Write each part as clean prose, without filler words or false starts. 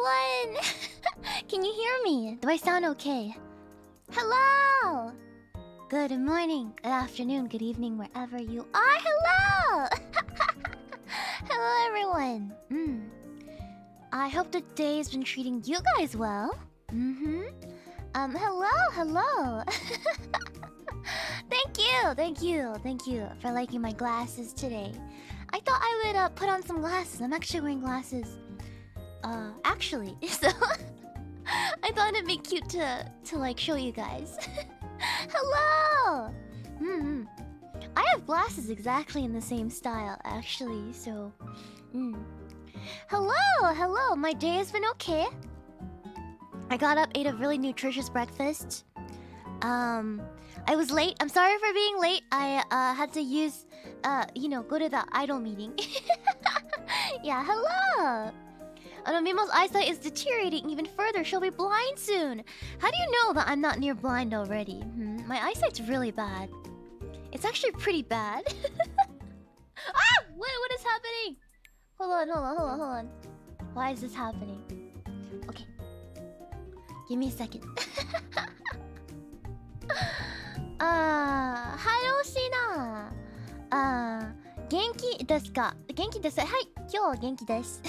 everyone! Can you hear me? Do I sound okay? Hello! Good morning, good afternoon, good evening, wherever you are. Hello! Hello, everyone. I hope the day's been treating you guys well. Hello. Thank you for liking my glasses today. I thought I would put on some glasses. I'm actually wearing glasses. Actually, so I thought it'd be cute to like show you guys. Hello. I have glasses exactly in the same style, actually. So, hello. My day has been okay. I got up, ate a really nutritious breakfast. I was late. I'm sorry for being late. I had to use, go to the idol meeting. Yeah, hello. Oh no, Meemaw's eyesight is deteriorating even further. She'll be blind soon. How do you know that I'm not near blind already? My eyesight's really bad. It's actually pretty bad. Ah! What is happening? Hold on. Why is this happening? Okay. Give me a second. Hello, Shiina. 元気ですか? 元気です。はい、今日は元気です。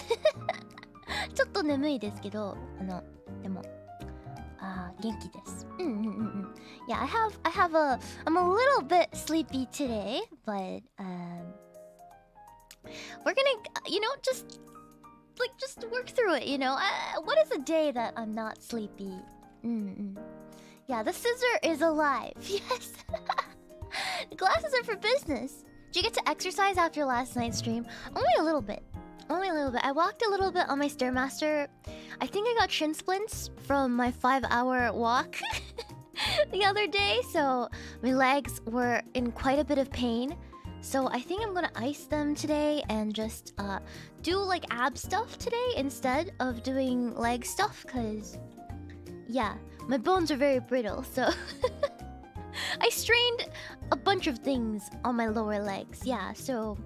ちょっと眠いですけど、でも、元気です。Yeah, I'm a little bit sleepy today, but we're gonna, just work through it, what is a day that I'm not sleepy? Yeah, the scissor is alive. Yes. The glasses are for business. Did you get to exercise after last night's stream? Only a little bit. I walked a little bit on my Stairmaster. I think I got shin splints from my 5-hour walk the other day, so my legs were in quite a bit of pain. So I think I'm gonna ice them today and just do like ab stuff today instead of doing leg stuff, cause yeah, my bones are very brittle, so I strained a bunch of things on my lower legs. Yeah, so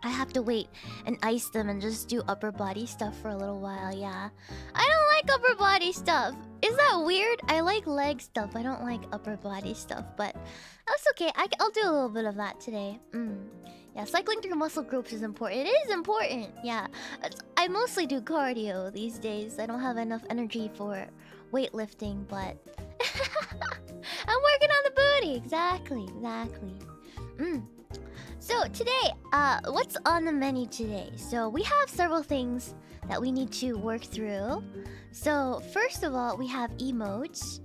I have to wait and ice them and just do upper body stuff for a little while. Yeah, I don't like upper body stuff. Is that weird? I like leg stuff. I don't like upper body stuff, but that's okay. I'll do a little bit of that today. Yeah, cycling through muscle groups is important. It is important. Yeah, I mostly do cardio these days. I don't have enough energy for weightlifting, but I'm working on the booty. Exactly. So today, what's on the menu today? So we have several things that we need to work through. So first of all, we have emotes.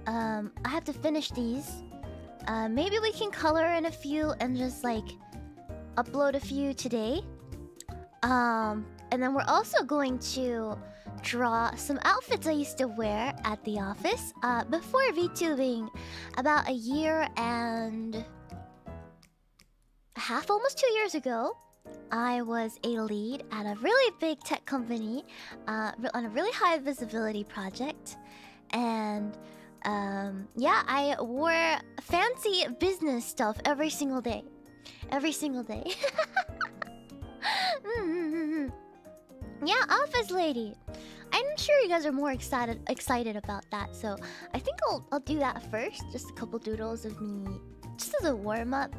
I have to finish these. Maybe we can color in a few and just like upload a few today. And then we're also going to draw some outfits I used to wear at the office before VTubing about a year and a half, almost 2 years ago. I was a lead at a really big tech company on a really high visibility project, and yeah, I wore fancy business stuff every single day. Yeah, office lady. I'm sure you guys are more excited about that, so I think I'll do that first. Just a couple doodles of me, just as a warm up.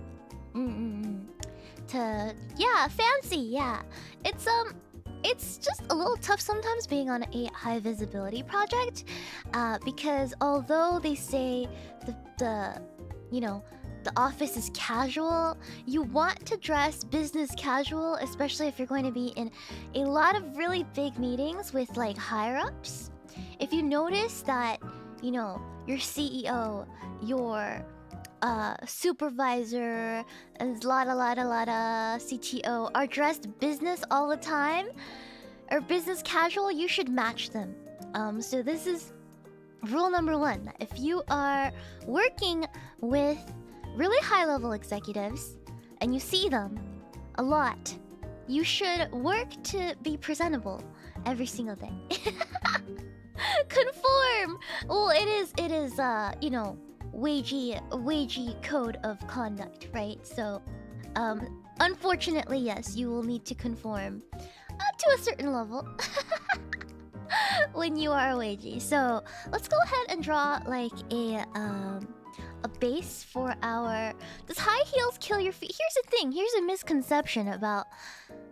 Yeah, fancy. Yeah, it's just a little tough sometimes being on a high visibility project, because although they say the office is casual, you want to dress business casual, especially if you're going to be in a lot of really big meetings with like higher ups. If you notice that, your CEO, your supervisor, and a lot of CTO are dressed business all the time, or business casual, you should match them. So this is rule number 1. If you are working with really high-level executives and you see them a lot, you should work to be presentable every single day. Conform. Well, it is wagey code of conduct, right? So unfortunately, yes, you will need to conform to a certain level. when you are away. So let's go ahead and draw like a base for our. Does high heels kill your feet? Here's the thing. Here's a misconception about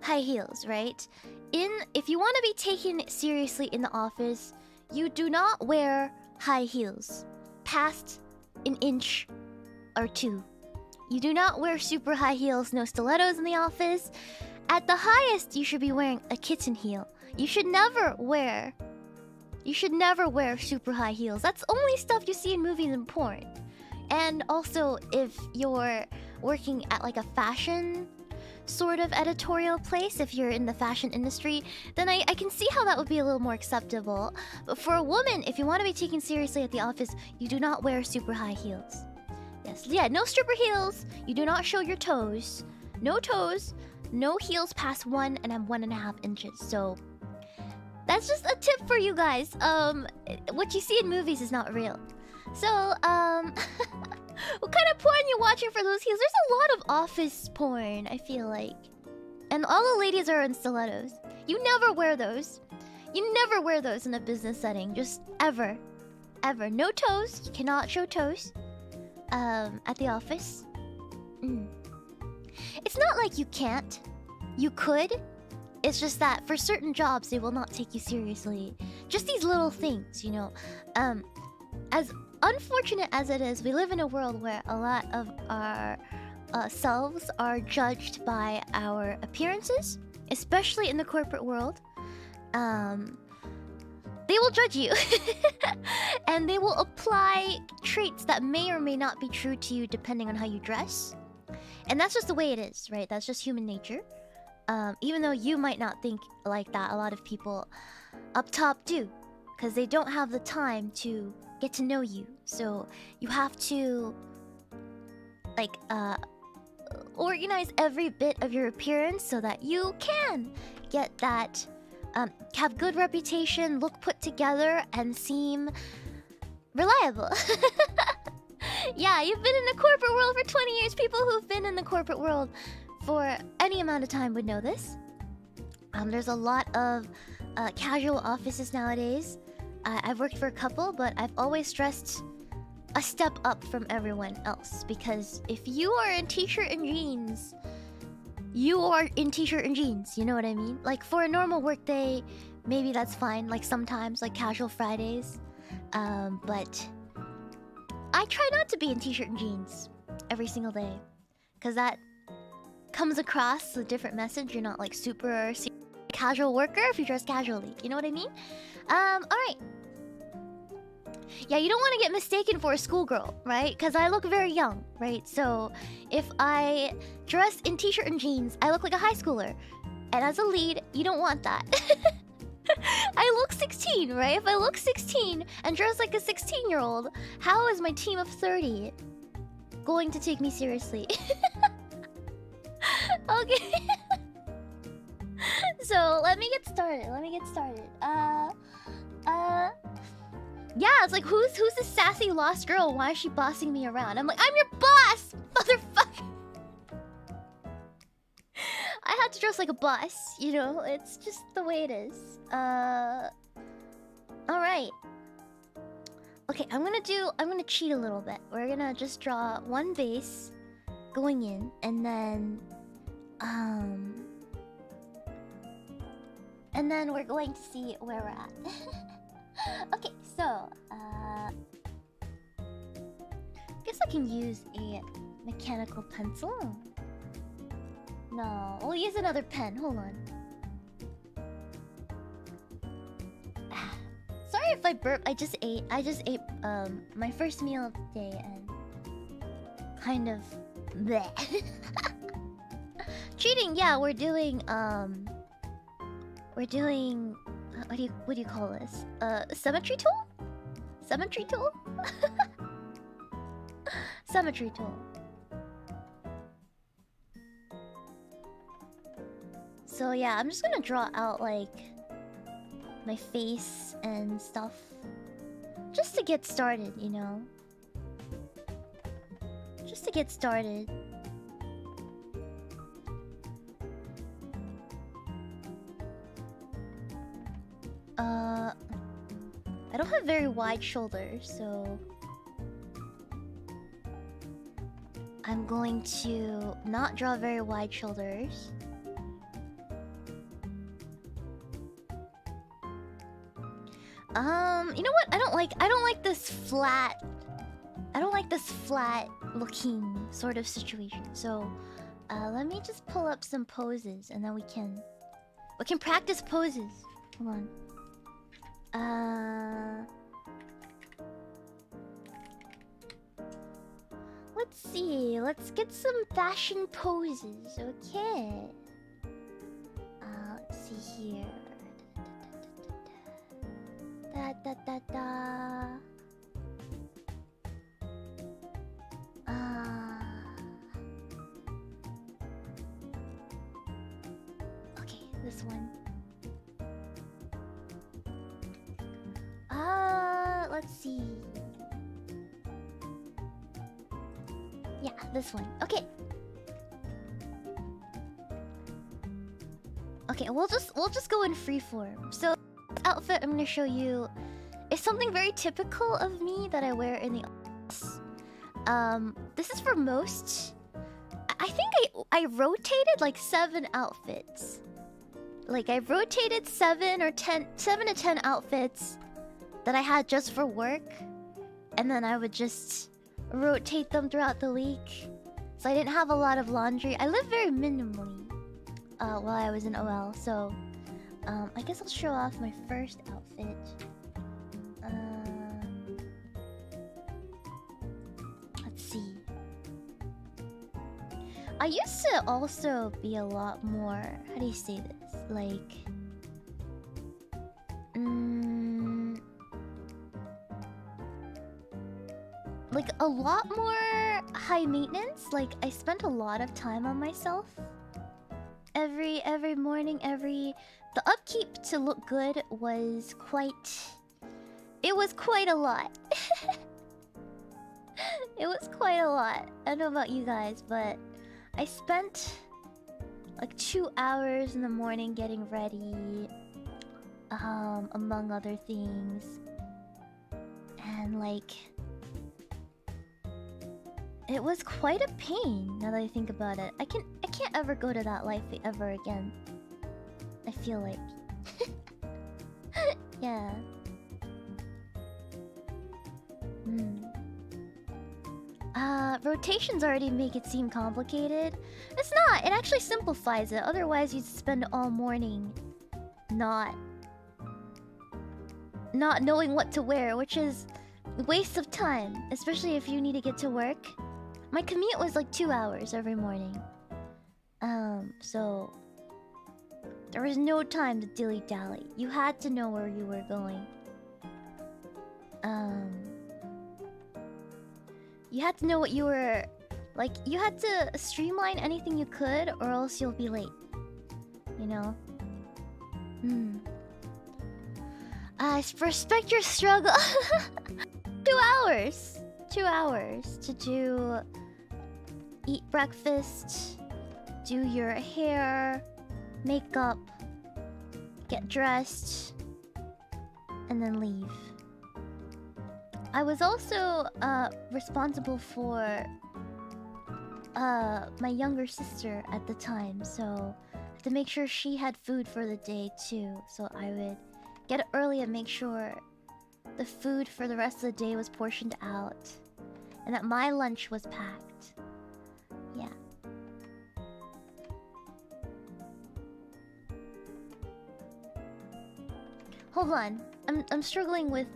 high heels, right? If you want to be taken seriously in the office, you do not wear high heels past an inch or two. You do not wear super high heels, no stilettos in the office. At the highest, you should be wearing a kitten heel. You should never wear super high heels. That's only stuff you see in movies and porn. And also, if you're working at like a fashion sort of editorial place, if you're in the fashion industry, then I can see how that would be a little more acceptable. But for a woman, if you want to be taken seriously at the office, you do not wear super high heels. Yes, yeah, no stripper heels. You do not show your toes. No toes. No heels past 1.5 inches. So that's just a tip for you guys. What you see in movies is not real. So what kind of porn you watching for those heels? There's a lot of office porn, I feel like. And all the ladies are in stilettos. You never wear those. You never wear those in a business setting. Just ever. Ever. No toes. You cannot show toes. At the office. It's not like you can't. You could. It's just that for certain jobs, they will not take you seriously. Just these little things, you know. As unfortunate as it is, we live in a world where a lot of our selves are judged by our appearances, especially in the corporate world. They will judge you. And they will apply traits that may or may not be true to you depending on how you dress. And that's just the way it is, right? That's just human nature. Even though you might not think like that, a lot of people up top do. Because they don't have the time to get to know you. So you have to, like, organize every bit of your appearance so that you can get that, have good reputation, look put together, and seem reliable. Yeah, you've been in the corporate world for 20 years. People who've been in the corporate world for any amount of time would know this. There's a lot of casual offices nowadays. I've worked for a couple, but I've always dressed a step up from everyone else. Because if you are in t-shirt and jeans, you are in t-shirt and jeans. You know what I mean? Like for a normal work day, maybe that's fine. Like sometimes, like casual Fridays. But I try not to be in t-shirt and jeans every single day. Because that comes across a different message. You're not like super casual worker if you dress casually. You know what I mean? Alright. Yeah, you don't want to get mistaken for a schoolgirl, right? Because I look very young, right? So if I dress in t-shirt and jeans, I look like a high schooler. And as a lead, you don't want that. I look 16, right? If I look 16 and dress like a 16-year-old, how is my team of 30 going to take me seriously? Okay. So let me get started. Yeah, it's like who's this sassy lost girl? Why is she bossing me around? I'm like, I'm your boss, motherfucker. I had to dress like a boss, you know? It's just the way it is. Alright. Okay, I'm gonna cheat a little bit. We're gonna just draw one base going in, and then we're going to see where we're at. Okay, so guess I can use a mechanical pencil. No, we'll use another pen. Hold on. Sorry if I burp. I just ate my first meal of the day and kind of bleh. Cheating, yeah, we're doing what do you call this? Symmetry tool? Symmetry tool? Symmetry tool. So yeah, I'm just gonna draw out like my face and stuff just to get started, you know? Just to get started. I don't have very wide shoulders, so I'm going to not draw very wide shoulders. You know what? I don't like this flat. I don't like this flat looking sort of situation. So, let me just pull up some poses and then we can practice poses. Hold on. Let's see. Let's get some fashion poses. Okay. Let's see here. Da da da da. Okay, this one. Let's see. Yeah, this one. Okay. Okay, we'll just go in freeform. So, this outfit I'm gonna show you is something very typical of me that I wear in the office. This is for most. I think I rotated like 7 outfits. Like I rotated 7 to 10 outfits that I had just for work, and then I would just rotate them throughout the week. So I didn't have a lot of laundry. I lived very minimally while I was in OL. So I guess I'll show off my first outfit. Let's see. I used to also be a lot more, how do you say this? Like, like a lot more high maintenance. Like I spent a lot of time on myself. Every morning, the upkeep to look good was quite a lot. It was quite a lot. I don't know about you guys, but I spent like 2 hours in the morning getting ready, among other things. And like, it was quite a pain now that I think about it. I can't ever go to that life ever again. I feel like. Yeah. Rotations already make it seem complicated. It's not. It actually simplifies it. Otherwise, you'd spend all morning not knowing what to wear, which is a waste of time, especially if you need to get to work. My commute was like 2 hours every morning. So there was no time to dilly-dally. You had to know where you were going. You had to know what you were... Like, you had to streamline anything you could, or else you'll be late. You know? I respect your struggle. 2 hours! 2 hours to eat breakfast, do your hair, makeup, get dressed, and then leave. I was also responsible for my younger sister at the time, so I had to make sure she had food for the day too. So I would get up early and make sure the food for the rest of the day was portioned out, and that my lunch was packed. Yeah. Hold on, I'm struggling with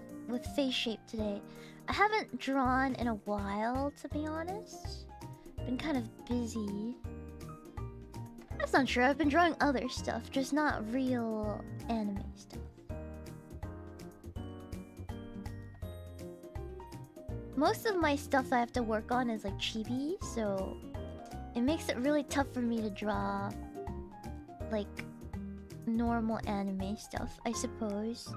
face shape today. I haven't drawn in a while, to be honest. Been kind of busy. That's not true. I've been drawing other stuff, just not real anime stuff. Most of my stuff I have to work on is like chibi, so it makes it really tough for me to draw like normal anime stuff, I suppose.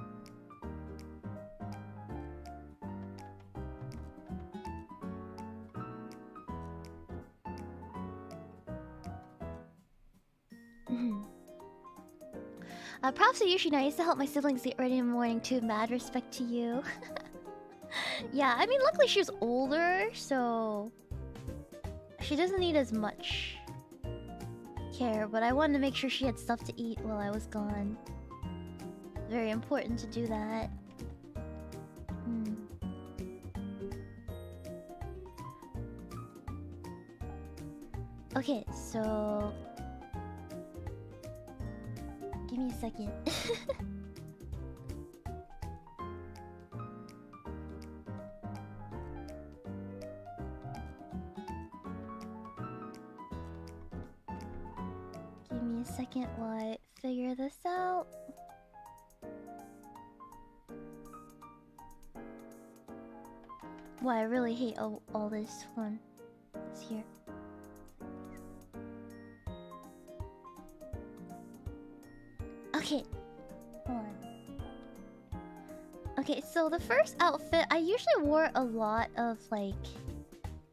Props to you, Shiina. I used to help my siblings get ready in the morning too. Mad respect to you. Yeah, I mean, luckily she was older, so she doesn't need as much care. But I wanted to make sure she had stuff to eat while I was gone. Very important to do that. Okay, so give me a second. Give me a second while I figure this out. Well, I really hate all this one. It's here. Okay. Hold on. Okay, so the first outfit, I usually wore a lot of, like,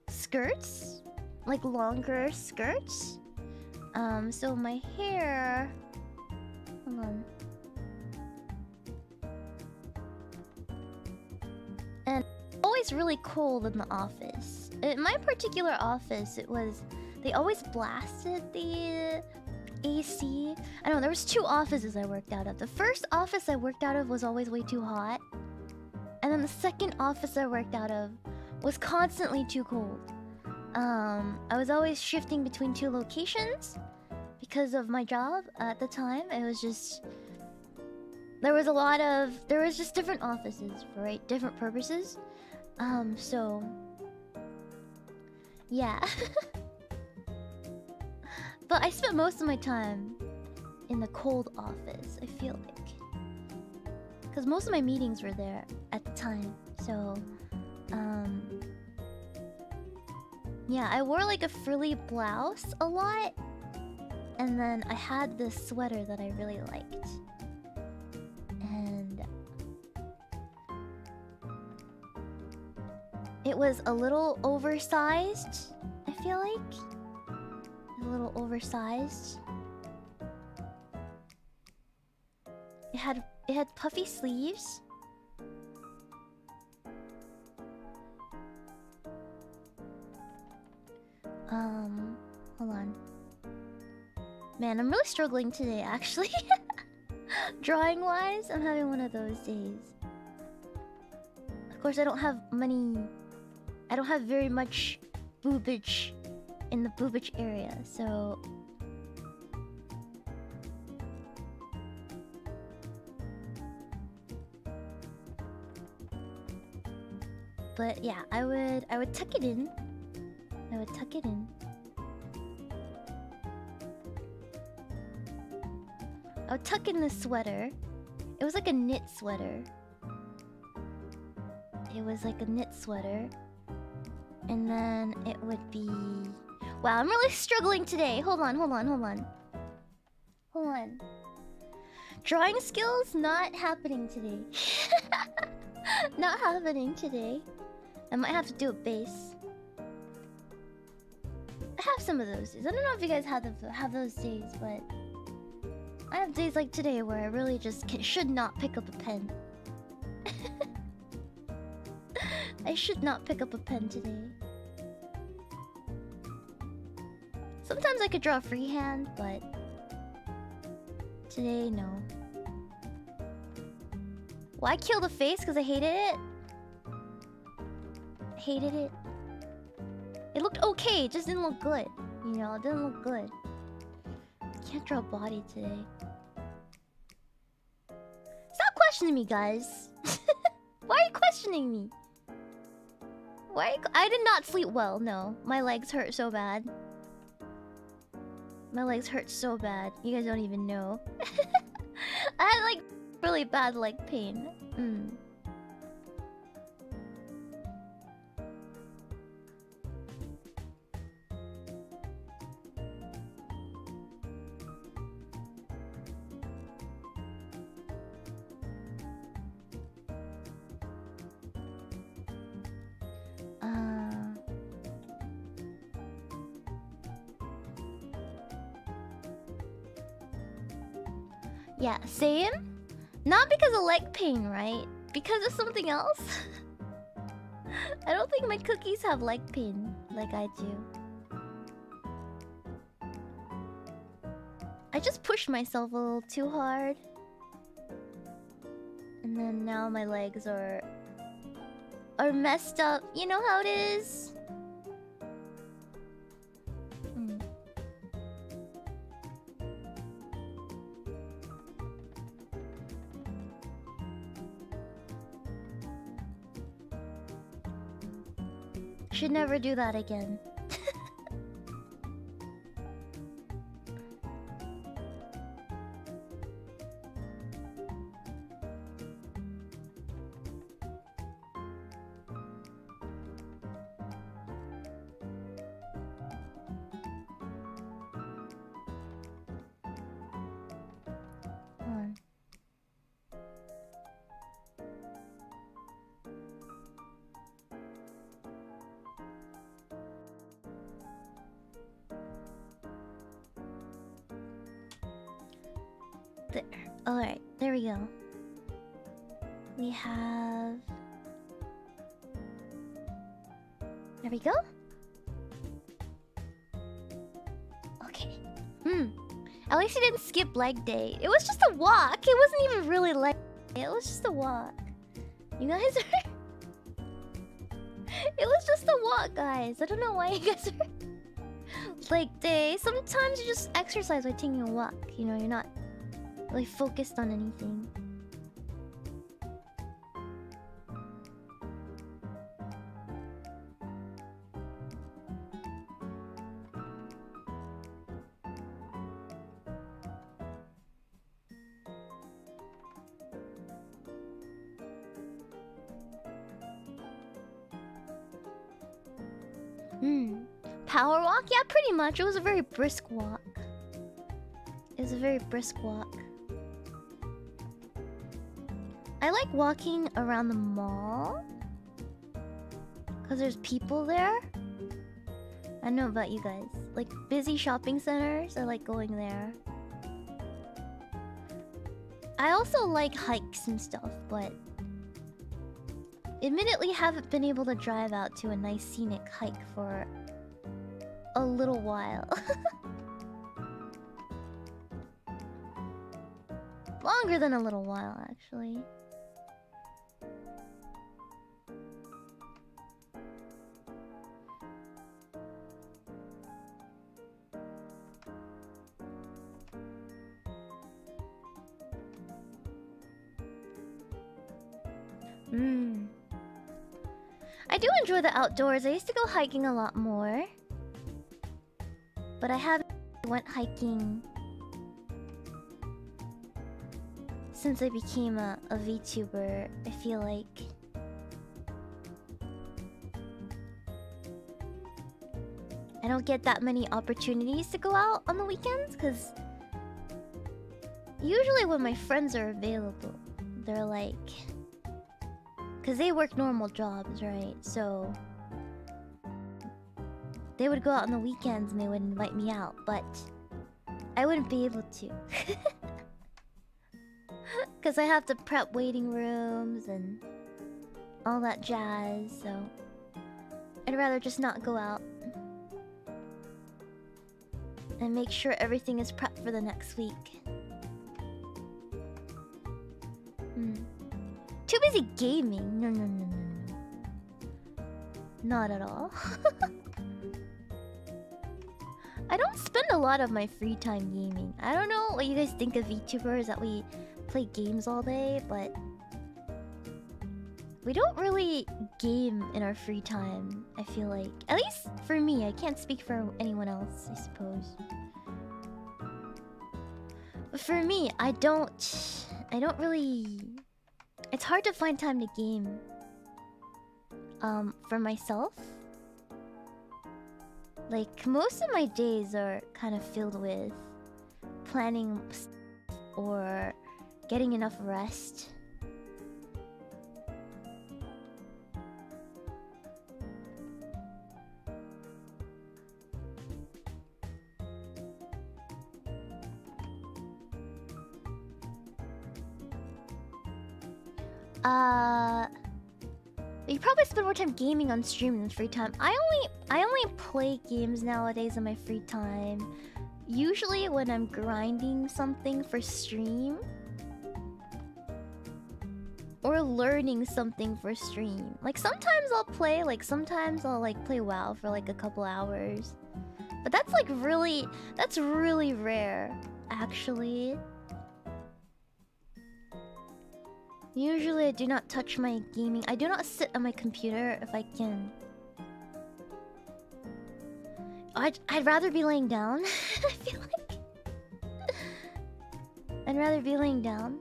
skirts. Like, longer skirts. So my hair... Hold on. And always really cold in the office. In my particular office, it was... They always blasted the AC. I don't know, there was 2 offices I worked out of. The first office I worked out of was always way too hot. And then the second office I worked out of was constantly too cold. I was always shifting between 2 locations because of my job at the time. It was just... There was just different offices for different purposes. So... Yeah. But I spent most of my time in the cold office, I feel like. Because most of my meetings were there at the time. So, yeah, I wore like a frilly blouse a lot. And then I had this sweater that I really liked. And it was a little oversized, I feel like. A little oversized. It had puffy sleeves. Hold on. Man, I'm really struggling today, actually. Drawing wise, I'm having one of those days. Of course, I don't have very much boobage in the boobage area, so... But yeah, I would tuck it in. I would tuck it in. I would tuck in the sweater. It was like a knit sweater. It was like a knit sweater. And then it would be... Wow, I'm really struggling today. Hold on. Drawing skills not happening today. Not happening today. I might have to do a base. I have some of those days. I don't know if you guys have those days, but I have days like today where I really just should not pick up a pen. I should not pick up a pen today. Sometimes I could draw freehand, but today, no. Why kill the face? Because I hated it? Hated it. It looked okay, it just didn't look good. You know, it didn't look good. Can't draw body today. Stop questioning me, guys. Why are you questioning me? I did not sleep well, no. My legs hurt so bad. My legs hurt so bad. You guys don't even know. I had like really bad leg pain. Yeah, same. Not because of leg pain, right? Because of something else. I don't think my cookies have leg pain like I do. I just pushed myself a little too hard. And then now my legs are messed up. You know how it is? Should never do that again. There. Alright, there we go. We have... There we go? Okay. At least you didn't skip leg day. It was just a walk. It wasn't even really leg day. It was just a walk. You guys are... It was just a walk, guys. I don't know why you guys are... Leg day. Sometimes you just exercise by taking a walk. You know, you're not... like focused on anything. Power walk? Yeah, pretty much. It was a very brisk walk. It was a very brisk walk. I like walking around the mall because there's people there. I don't know about you guys. Like busy shopping centers, I like going there. I also like hikes and stuff, but admittedly haven't been able to drive out to a nice scenic hike for a little while. Longer than a little while, actually. I do enjoy the outdoors. I used to go hiking a lot more. But I haven't went hiking since I became a VTuber. I feel like I don't get that many opportunities to go out on the weekends, because usually when my friends are available, they're like... Because they work normal jobs, right? So... they would go out on the weekends and they would invite me out, but... I wouldn't be able to. Because I have to prep waiting rooms and... all that jazz, so... I'd rather just not go out. And make sure everything is prepped for the next week. Too busy gaming. No. Not at all. I don't spend a lot of my free time gaming. I don't know what you guys think of VTubers that we play games all day, but... we don't really game in our free time, I feel like. At least for me, I can't speak for anyone else, I suppose. But for me, I don't really... It's hard to find time to game. For myself. Like, most of my days are kind of filled with planning or getting enough rest. You probably spend more time gaming on stream than free time. I only play games nowadays in my free time. Usually when I'm grinding something for stream. Or learning something for stream. Like sometimes I'll play, like sometimes I'll like play WoW for like a couple hours. But that's like really, that's really rare, actually. Usually I do not touch my gaming. I do not sit on my computer if I can. I'd rather be laying down. I feel like I'd rather be laying down.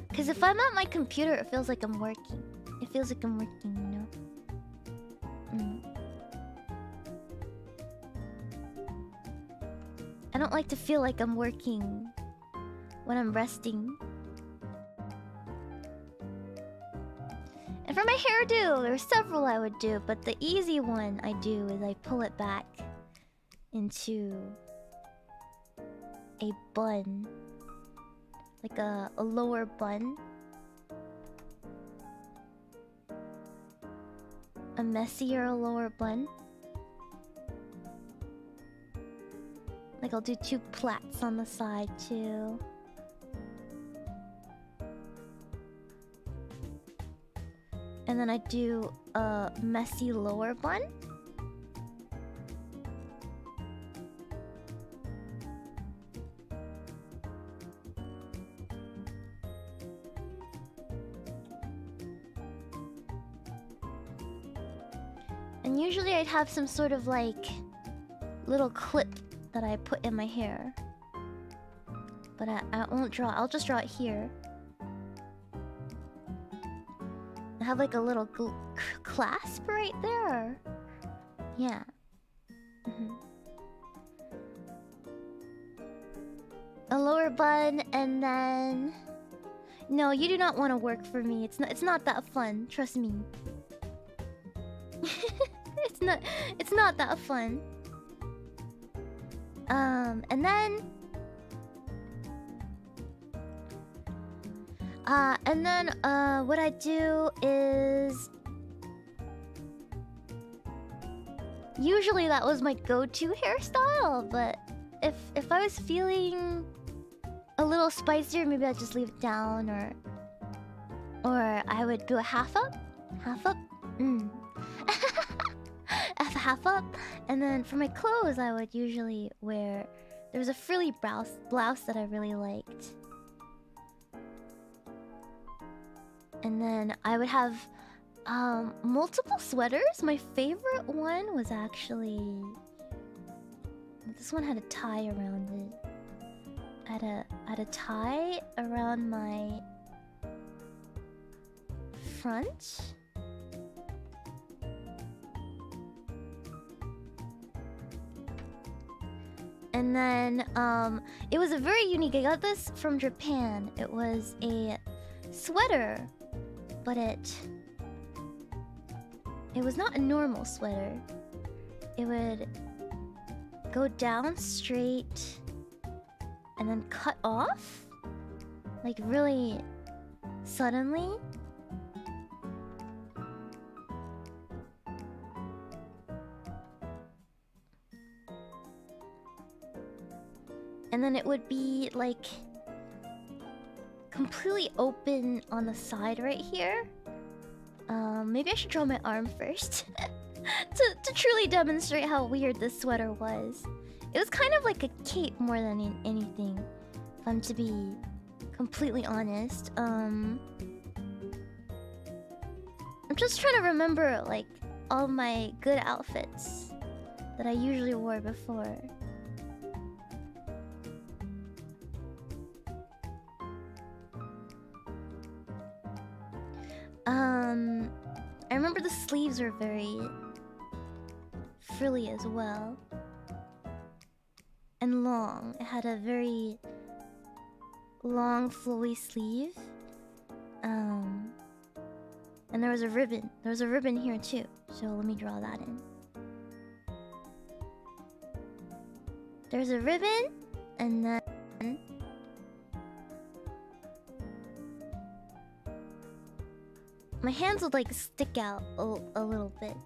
Because if I'm at my computer, it feels like I'm working. It feels like I'm working, you know? I don't like to feel like I'm working when I'm resting. And for my hairdo, there are several I would do, but the easy one I do is I pull it back into a bun. Like a lower bun. A messier lower bun. Like I'll do 2 plaits on the side too. And then I do a messy lower bun. And usually I'd have some sort of like little clip that I put in my hair. But I won't draw. I'll just draw it here. I have like a little clasp right there. Yeah. A lower bun and then... No, you do not want to work for me. It's not that fun. Trust me. It's not that fun. And then what I do is usually that was my go-to hairstyle, but if I was feeling a little spicier, maybe I'd just leave it down, or I would do a half up. Half up, and then for my clothes I would usually wear, there was a frilly blouse that I really liked, and then I would have multiple sweaters. My favorite one was actually, this one had a tie around it. I had a tie around my front. And then, it was a very unique... I got this from Japan. It was a sweater, but it was not a normal sweater. It would go down straight and then cut off, like really suddenly. And then it would be like completely open on the side right here. Maybe I should draw my arm first to truly demonstrate how weird this sweater was. It was kind of like a cape more than anything, if I'm to be completely honest. I'm just trying to remember like all my good outfits that I usually wore before. I remember the sleeves were very frilly as well. And long. It had a very long, flowy sleeve. And there was a ribbon. There was a ribbon here too. So let me draw that in. There's a ribbon, and then my hands would like stick out a little bit.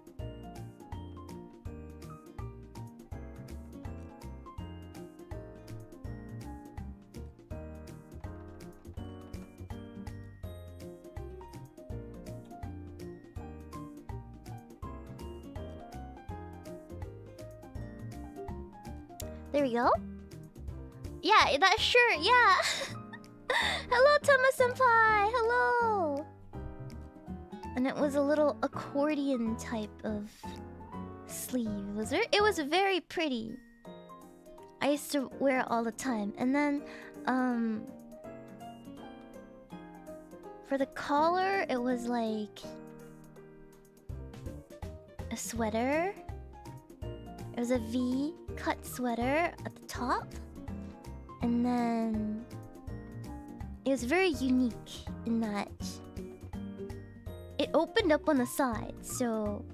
There we go. Yeah, that shirt, yeah. Hello, Tama-senpai. Hello. And it was a little accordion type of sleeve. It was very pretty. I used to wear it all the time. And then, for the collar, it was like a sweater. It was a V-cut sweater at the top. And then it was very unique in that it opened up on the side, so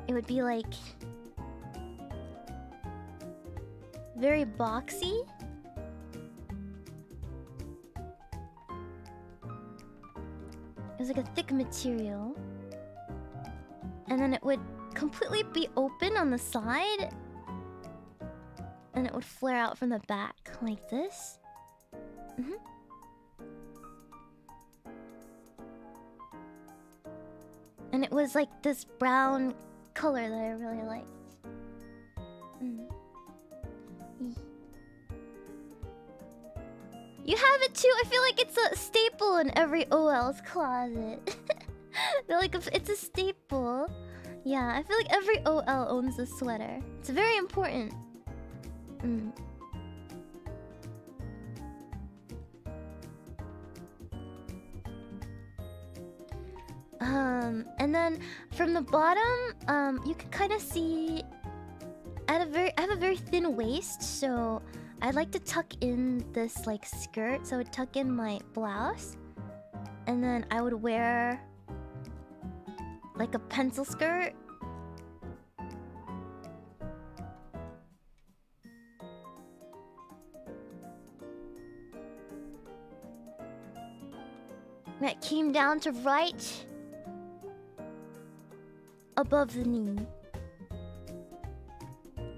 it would be like very boxy. It was like a thick material. And then it would completely be open on the side. And it would flare out from the back like this. And it was like this brown color that I really liked. You have it too? I feel like it's a staple in every OL's closet. Like it's a staple. Yeah, I feel like every OL owns a sweater. It's very important. And then from the bottom, you can kind of see I have a very thin waist, so I'd like to tuck in this like skirt, so I would tuck in my blouse, and then I would wear like a pencil skirt. That came down to right above the knee.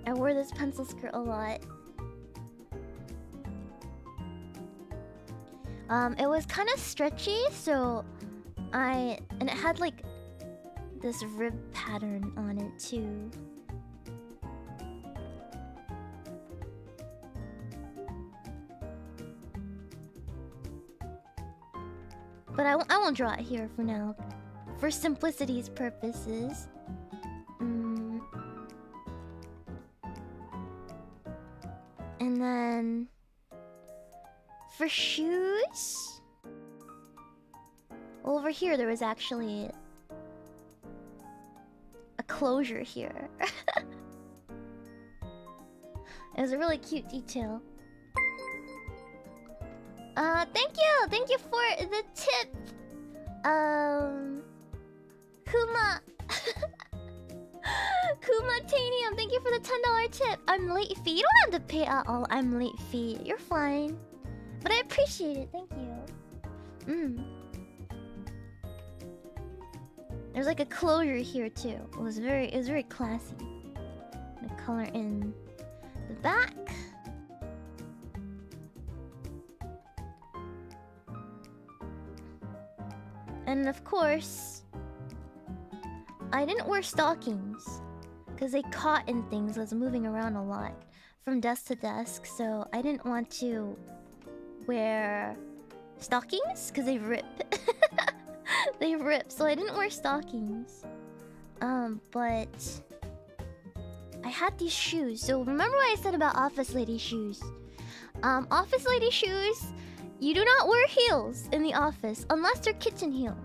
I wore this pencil skirt a lot. It was kind of stretchy, so and it had like this rib pattern on it too. But I won't draw it here for now, for simplicity's purposes. And then for shoes, over here there was actually a closure here. It was a really cute detail. Thank you for the tip. Kuma Kumatanium, thank you for the $10 tip. I'm late fee. You don't have to pay at all. I'm late fee. You're fine. But I appreciate it. Thank you. There's like a closure here too. It was very classy. The color in the back. And of course, I didn't wear stockings because they caught in things. I was moving around a lot from desk to desk, so I didn't want to wear stockings because they rip. They rip, so I didn't wear stockings. But I had these shoes. So remember what I said about office lady shoes? Office lady shoes, you do not wear heels in the office unless they're kitchen heels.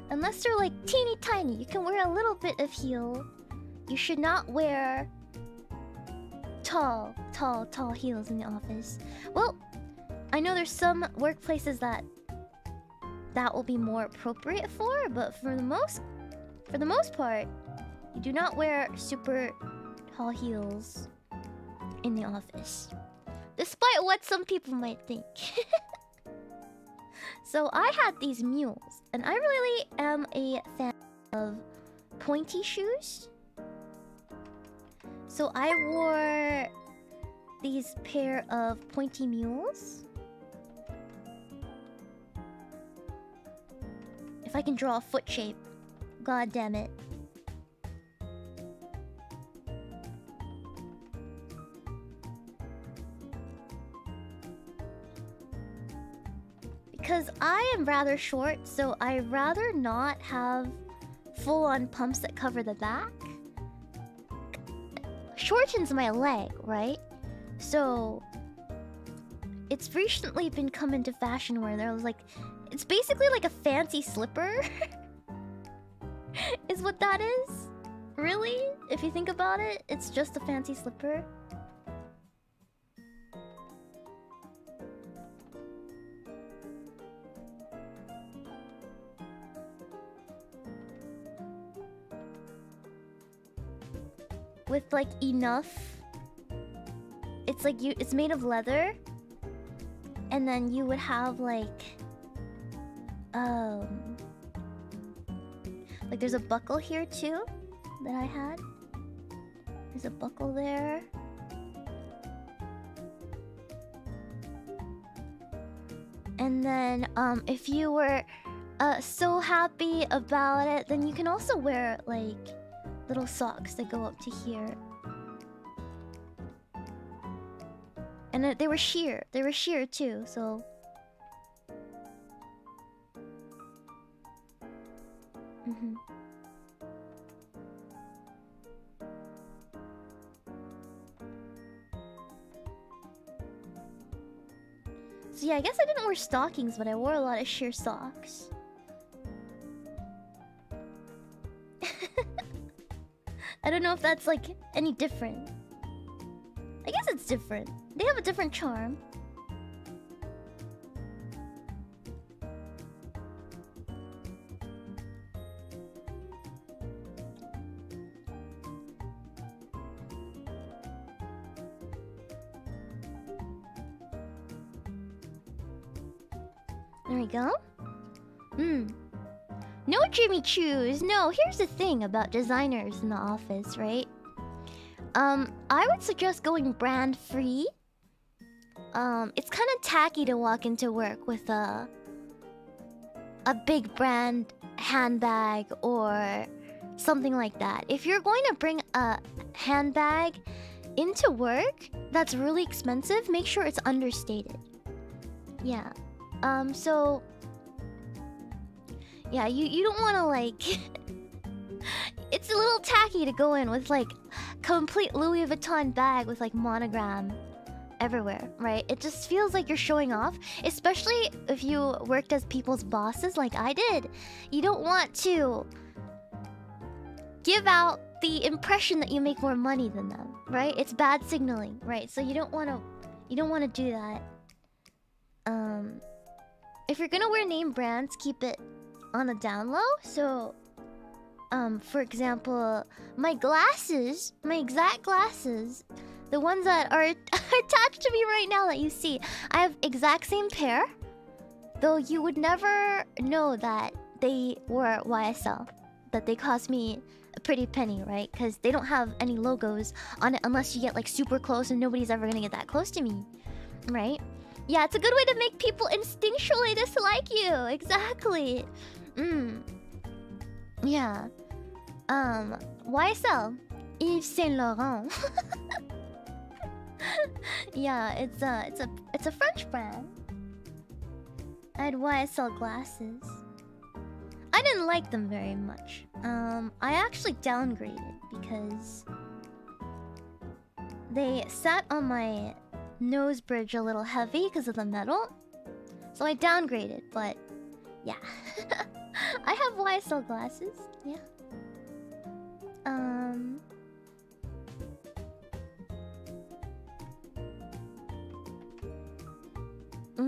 Unless they're like teeny tiny, you can wear a little bit of heel. You should not wear tall heels in the office. Well, I know there's some workplaces that will be more appropriate for, but for the most part, you do not wear super tall heels in the office, despite what some people might think. So I had these mules, and I really am a fan of pointy shoes. So I wore these pair of pointy mules. If I can draw a foot shape. God damn it. Because I am rather short, so I'd rather not have full-on pumps that cover the back. Shortens my leg, right? So it's recently been come into fashion where there was like, it's basically like a fancy slipper. Is what that is. Really? If you think about it, it's just a fancy slipper. With like enough, it's like it's made of leather, and then you would have like there's a buckle here too that I had. There's a buckle there. And then if you were so happy about it, then you can also wear like little socks that go up to here. And they were sheer. They were sheer too, so... So yeah, I guess I didn't wear stockings, but I wore a lot of sheer socks. I don't know if that's like any different. I guess it's different. They have a different charm. There we go. No Jimmy Choos. No, here's the thing about designers in the office, right? I would suggest going brand free. It's kind of tacky to walk into work with a big brand handbag or something like that. If you're going to bring a handbag into work that's really expensive, make sure it's understated. Yeah. So yeah, you don't want to like it's a little tacky to go in with like complete Louis Vuitton bag with like monogram everywhere, right? It just feels like you're showing off, especially if you worked as people's bosses like I did. You don't want to give out the impression that you make more money than them, right? It's bad signaling, right? So you don't want to do that. If you're gonna wear name brands, keep it on the down low. So for example, my glasses, my exact glasses, the ones that are attached to me right now that you see, I have exact same pair, though you would never know that they were YSL, that they cost me a pretty penny, right? Because they don't have any logos on it unless you get like super close, and nobody's ever gonna get that close to me, right? Yeah, it's a good way to make people instinctually dislike you. Exactly. Yeah. YSL, Yves Saint Laurent. Yeah, it's a French brand. I had YSL glasses. I didn't like them very much. I actually downgraded because they sat on my nose bridge a little heavy because of the metal. So I downgraded, but yeah. I have YSL glasses, yeah.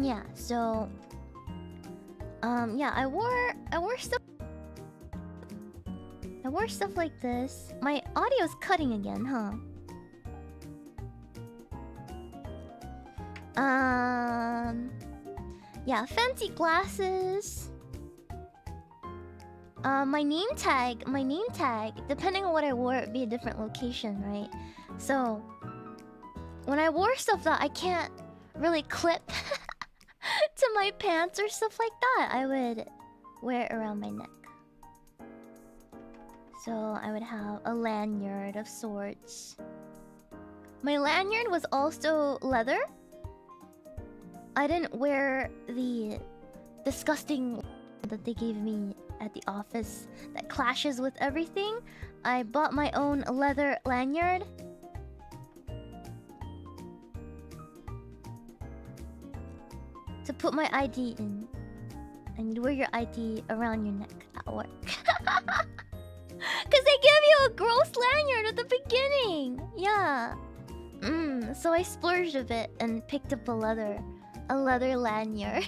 Yeah, so yeah, I wore stuff like this. My audio's cutting again, huh? Yeah, fancy glasses. My name tag, depending on what I wore, it'd be a different location, right? So, when I wore stuff that I can't really clip to my pants or stuff like that, I would wear it around my neck. So, I would have a lanyard of sorts. My lanyard was also leather. I didn't wear the disgusting that they gave me at the office that clashes with everything. I bought my own leather lanyard. To put my ID in. And you wear your ID around your neck at work. Cause they give you a gross lanyard at the beginning. Yeah. So I splurged a bit and picked up a leather lanyard.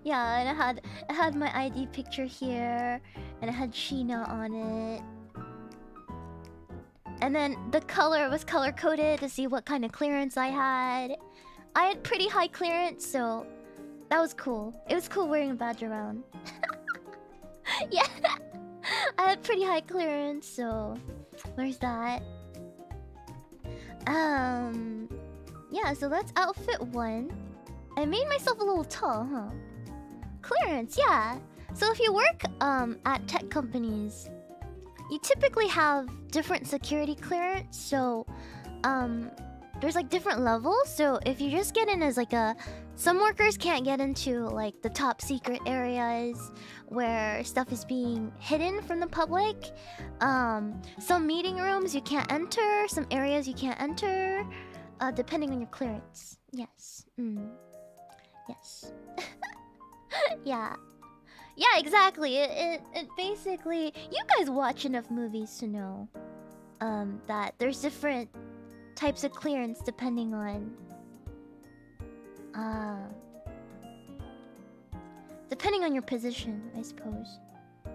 Yeah, and it had my ID picture here, and it had Shiina on it. And then the color was color coded to see what kind of clearance I had. I had pretty high clearance, so that was cool. It was cool wearing a badge around. Yeah, I had pretty high clearance, so there's that. Yeah, so that's outfit 1. I made myself a little tall, huh? Clearance, yeah. So if you work at tech companies, you typically have different security clearance. So there's like different levels. So if you just get in as like some workers can't get into like the top secret areas where stuff is being hidden from the public. Some meeting rooms you can't enter, some areas you can't enter, depending on your clearance. Yes. Yes. Yeah. Yeah, exactly. It basically, you guys watch enough movies to know that there's different types of clearance depending on your position, I suppose. I'm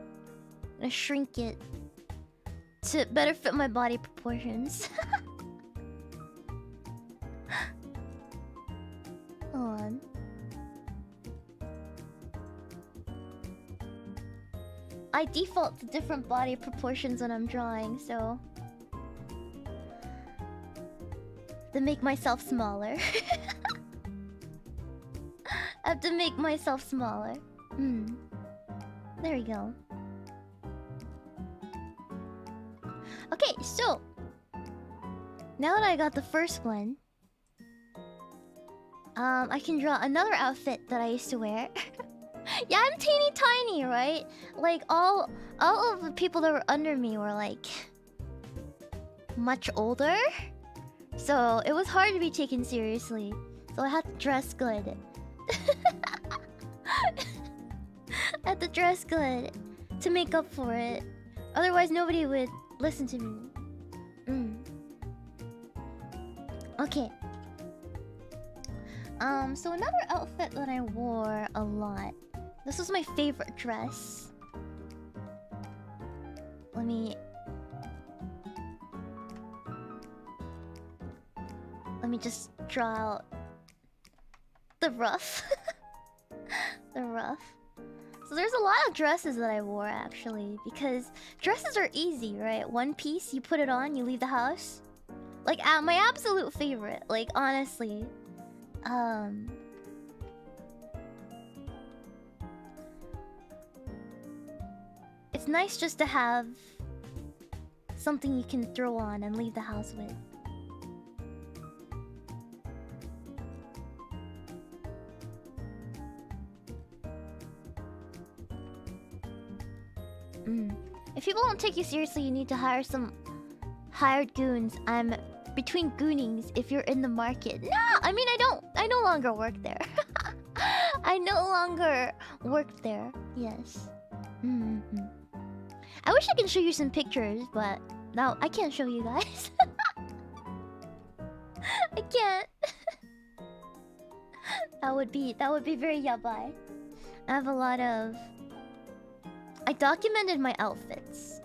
gonna shrink it to better fit my body proportions. Hold on. I default to different body proportions when I'm drawing, so to make myself smaller. I have to make myself smaller. There we go. Okay, so now that I got the first one, I can draw another outfit that I used to wear. Yeah, I'm teeny tiny, right? Like all of the people that were under me were like much older, so it was hard to be taken seriously. So I had to dress good. I had to dress good to make up for it. Otherwise, nobody would listen to me. Okay. So another outfit that I wore a lot. This was my favorite dress. Let me just draw out the ruff. The ruff. So there's a lot of dresses that I wore actually, because dresses are easy, right? One piece, you put it on, you leave the house. Like my absolute favorite, like honestly. It's nice just to have something you can throw on and leave the house with. If people don't take you seriously, you need to hire some hired goons. I'm between goonings if you're in the market. No, I mean I no longer work there. I no longer work there. Yes. I wish I could show you some pictures, but no, I can't show you guys. I can't. That would be very yabai. I have a lot of... I documented my outfits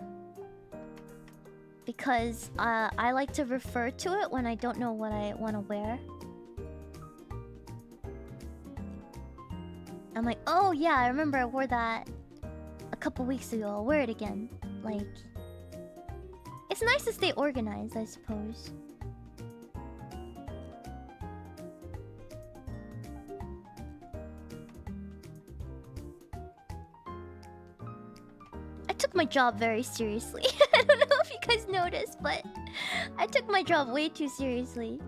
because I like to refer to it when I don't know what I want to wear. I'm like, oh yeah, I remember I wore that a couple weeks ago. I'll wear it again. Like, it's nice to stay organized, I suppose. I took my job very seriously. I don't know if you guys noticed, but I took my job way too seriously.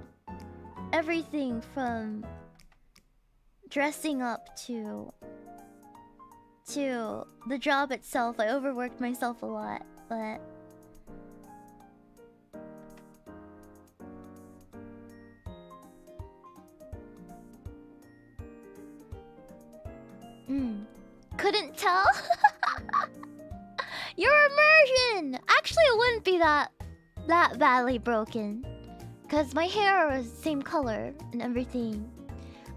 Everything from dressing up to the job itself. I overworked myself a lot, but couldn't tell? Your immersion! Actually, it wouldn't be that badly broken, cause my hair was the same color and everything.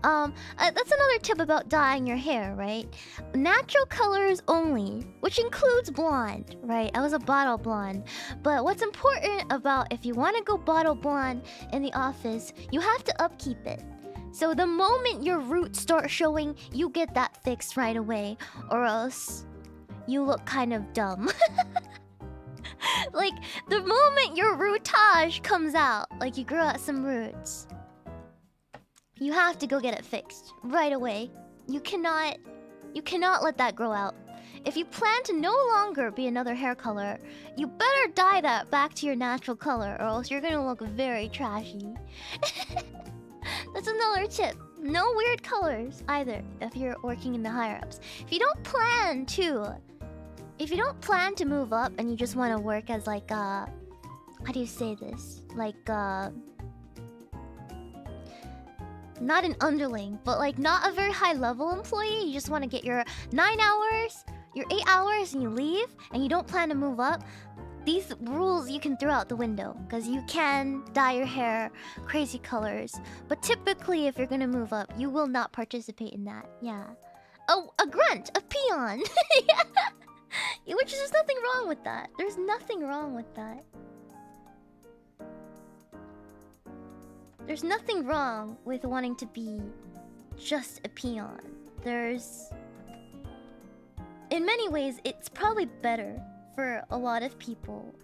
That's another tip about dyeing your hair, right? Natural colors only, which includes blonde, right? I was a bottle blonde. But what's important about if you want to go bottle blonde in the office, you have to upkeep it. So the moment your roots start showing, you get that fixed right away, or else you look kind of dumb. Like, the moment your rootage comes out, like you grew out some roots, you have to go get it fixed right away. You cannot let that grow out. If you plan to no longer be another hair color, you better dye that back to your natural color, or else you're gonna look very trashy. That's another tip. No weird colors either if you're working in the higher ups. If you don't plan to move up and you just want to work as like how do you say this? Like not an underling, but like not a very high level employee. You just want to get your 9 hours, your 8 hours, and you leave, and you don't plan to move up. These rules you can throw out the window, because you can dye your hair crazy colors. But typically, if you're gonna move up, you will not participate in that. Yeah. Oh, a grunt, a peon. Yeah. Which is, there's nothing wrong with that. There's nothing wrong with that. There's nothing wrong with wanting to be just a peon. There's... in many ways, it's probably better for a lot of people.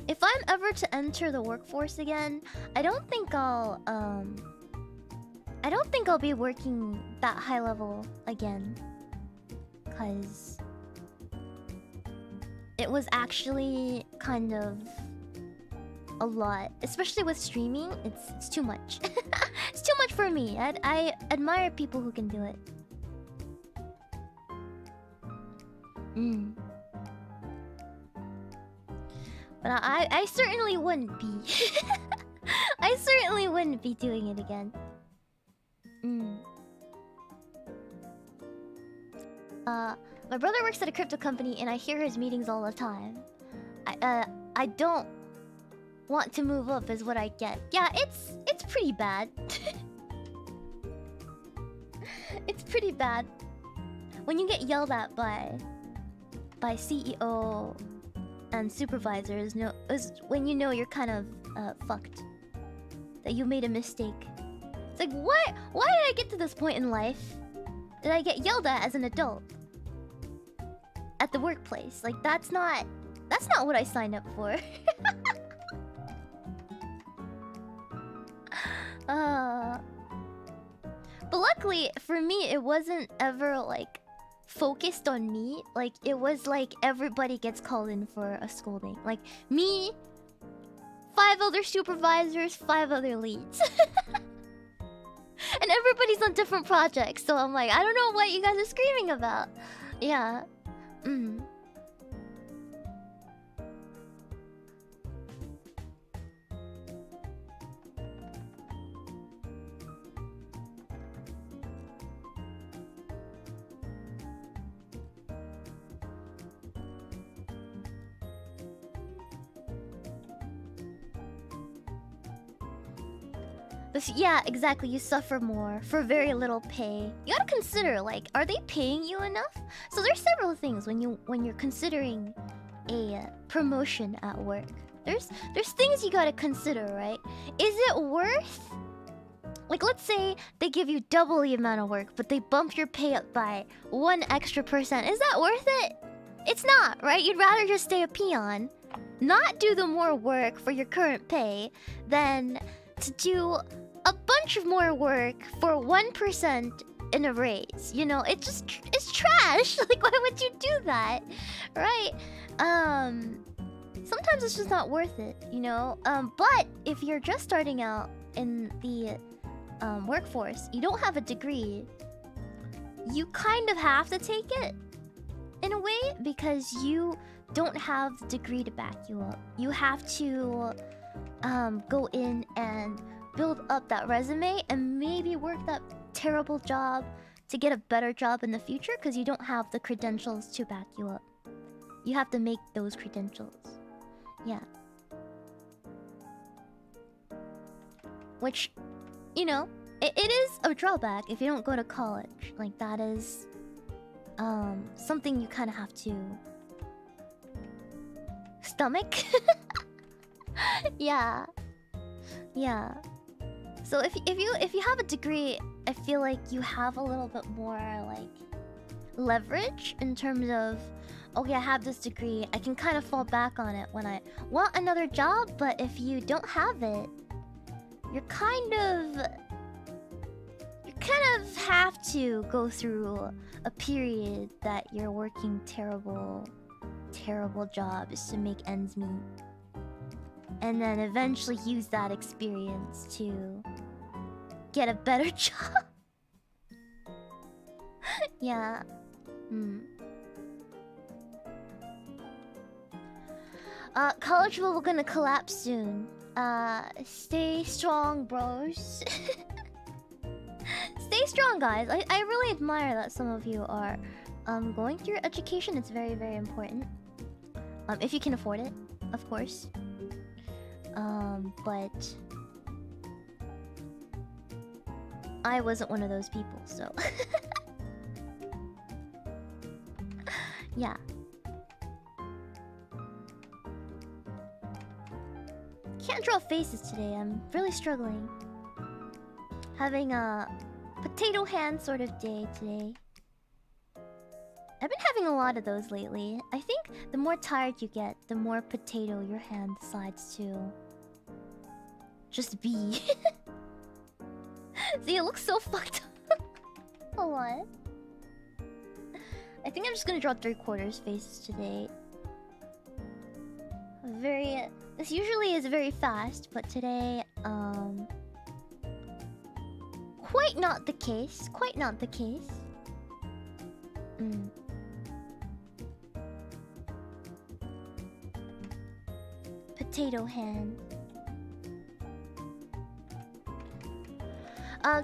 If I'm ever to enter the workforce again, I don't think I'll be working that high level again. 'Cause it was actually kind of a lot, especially with streaming. It's too much. It's too much for me. I admire people who can do it. But I certainly wouldn't be. I certainly wouldn't be doing it again. My brother works at a crypto company and I hear his meetings all the time. I don't want to move up is what I get. Yeah, it's pretty bad. It's pretty bad. When you get yelled at by CEO and supervisors, is when you know you're kind of fucked. That you made a mistake. It's like, what? Why did I get to this point in life? Did I get yelled at as an adult? At the workplace. Like, that's not what I signed up for. But luckily, for me, it wasn't ever, like, focused on me. Like, it was like everybody gets called in for a scolding. Like, me, 5 other supervisors, 5 other leads. And everybody's on different projects, so I'm like, I don't know what you guys are screaming about. Yeah. Yeah, exactly. You suffer more for very little pay. You gotta consider, like, are they paying you enough? So there's several things when you're considering a promotion at work. there's things you gotta consider, right? Is it worth, like, let's say they give you double the amount of work, but they bump your pay up by 1 extra %. Is that worth it? It's not, right? You'd rather just stay a peon, not do the more work for your current pay, than to do a bunch of more work for 1% in a raise. You know, it's trash. Like, why would you do that, right? Sometimes it's just not worth it, you know. But if you're just starting out in the workforce, you don't have a degree, you kind of have to take it in a way, because you don't have the degree to back you up. You have to go in and build up that resume and maybe work that terrible job to get a better job in the future, because you don't have the credentials to back you up. You have to make those credentials. Yeah. Which, you know, it is a drawback if you don't go to college. Like, that is something you kind of have to stomach. Yeah. Yeah. So if you have a degree, I feel like you have a little bit more like leverage in terms of, okay, I have this degree, I can kind of fall back on it when I want another job. But if you don't have it, you kind of have to go through a period that you're working terrible jobs to make ends meet, and then eventually use that experience to get a better job. Yeah. College will gonna collapse soon. Stay strong, bros. Stay strong, guys. I really admire that some of you are going through education. It's very, very important. If you can afford it, of course. But I wasn't one of those people, so yeah. Can't draw faces today. I'm really struggling. Having a potato hand sort of day today. I've been having a lot of those lately. I think the more tired you get, the more potato your hand decides to just be. See, it looks so fucked up. Hold on. I think I'm just gonna draw 3/4 faces today. This usually is very fast, but today, quite not the case. Quite not the case. Potato hand.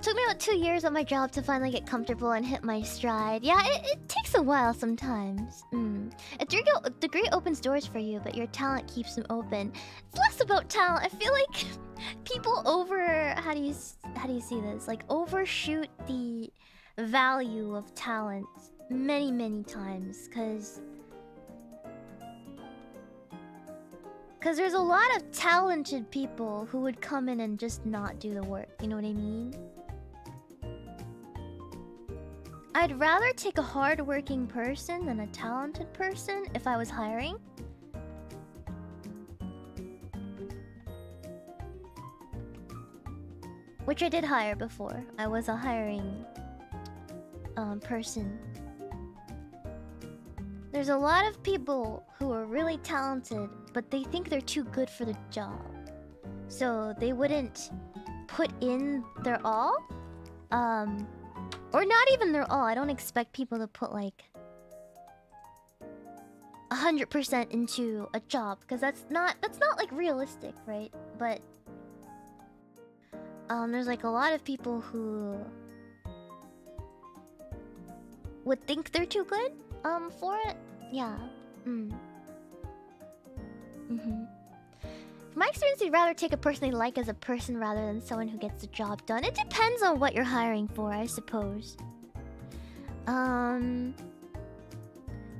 Took me about 2 years on my job to finally get comfortable and hit my stride. Yeah, it takes a while sometimes. A degree opens doors for you, but your talent keeps them open. It's less about talent. I feel like people how do you see this? Like, overshoot the value of talent many, many times, because there's a lot of talented people who would come in and just not do the work. You know what I mean? I'd rather take a hard-working person than a talented person if I was hiring. Which I did hire before. I was a hiring person. There's a lot of people who are really talented, but they think they're too good for the job. So they wouldn't put in their all. Or not even their all. I don't expect people to put like 100% into a job, because that's not like realistic, right? But there's like a lot of people who would think they're too good for it. Yeah. From my experience, you'd rather take a person they like as a person rather than someone who gets the job done. It depends on what you're hiring for, I suppose.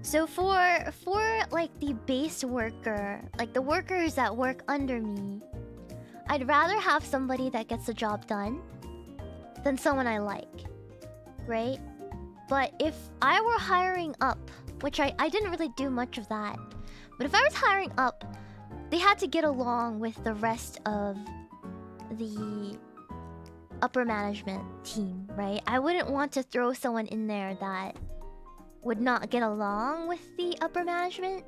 So for like the base worker, like the workers that work under me, I'd rather have somebody that gets the job done than someone I like, right? But if I were hiring up, which I didn't really do much of that, but if I was hiring up, they had to get along with the rest of the upper management team, right? I wouldn't want to throw someone in there that would not get along with the upper management,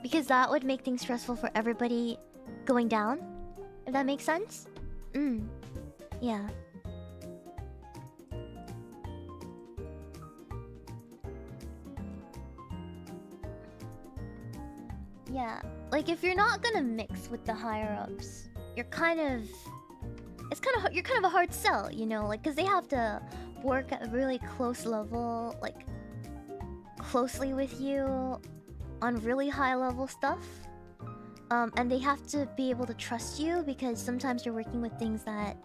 because that would make things stressful for everybody going down, if that makes sense. Yeah. Yeah, like if you're not gonna mix with the higher ups, you're kind of a hard sell, you know, like because they have to work at a really close level, like closely with you on really high level stuff. And they have to be able to trust you, because sometimes you're working with things that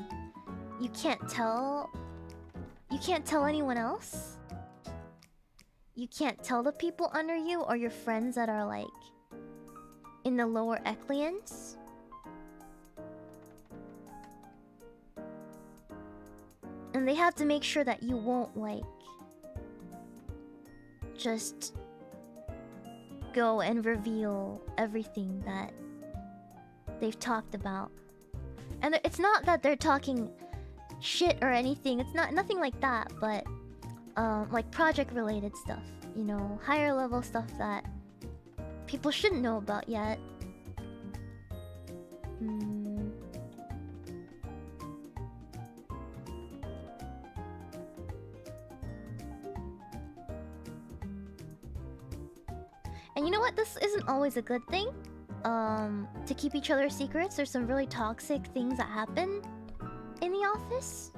you can't tell anyone else. You can't tell the people under you or your friends that are like in the lower echelons. And they have to make sure that you won't like just go and reveal everything that they've talked about. And it's not that they're talking shit or anything. It's nothing like that, but like project related stuff, you know, higher level stuff that people shouldn't know about yet. And you know what? This isn't always a good thing. To keep each other's secrets. There's some really toxic things that happen in the office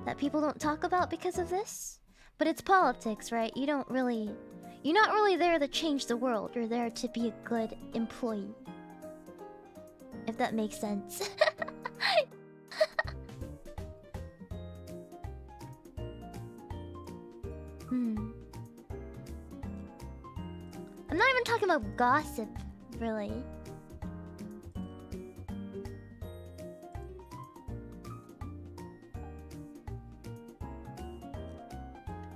that people don't talk about because of this. But it's politics, right? You're not really there to change the world. You're there to be a good employee. If that makes sense. I'm not even talking about gossip, really.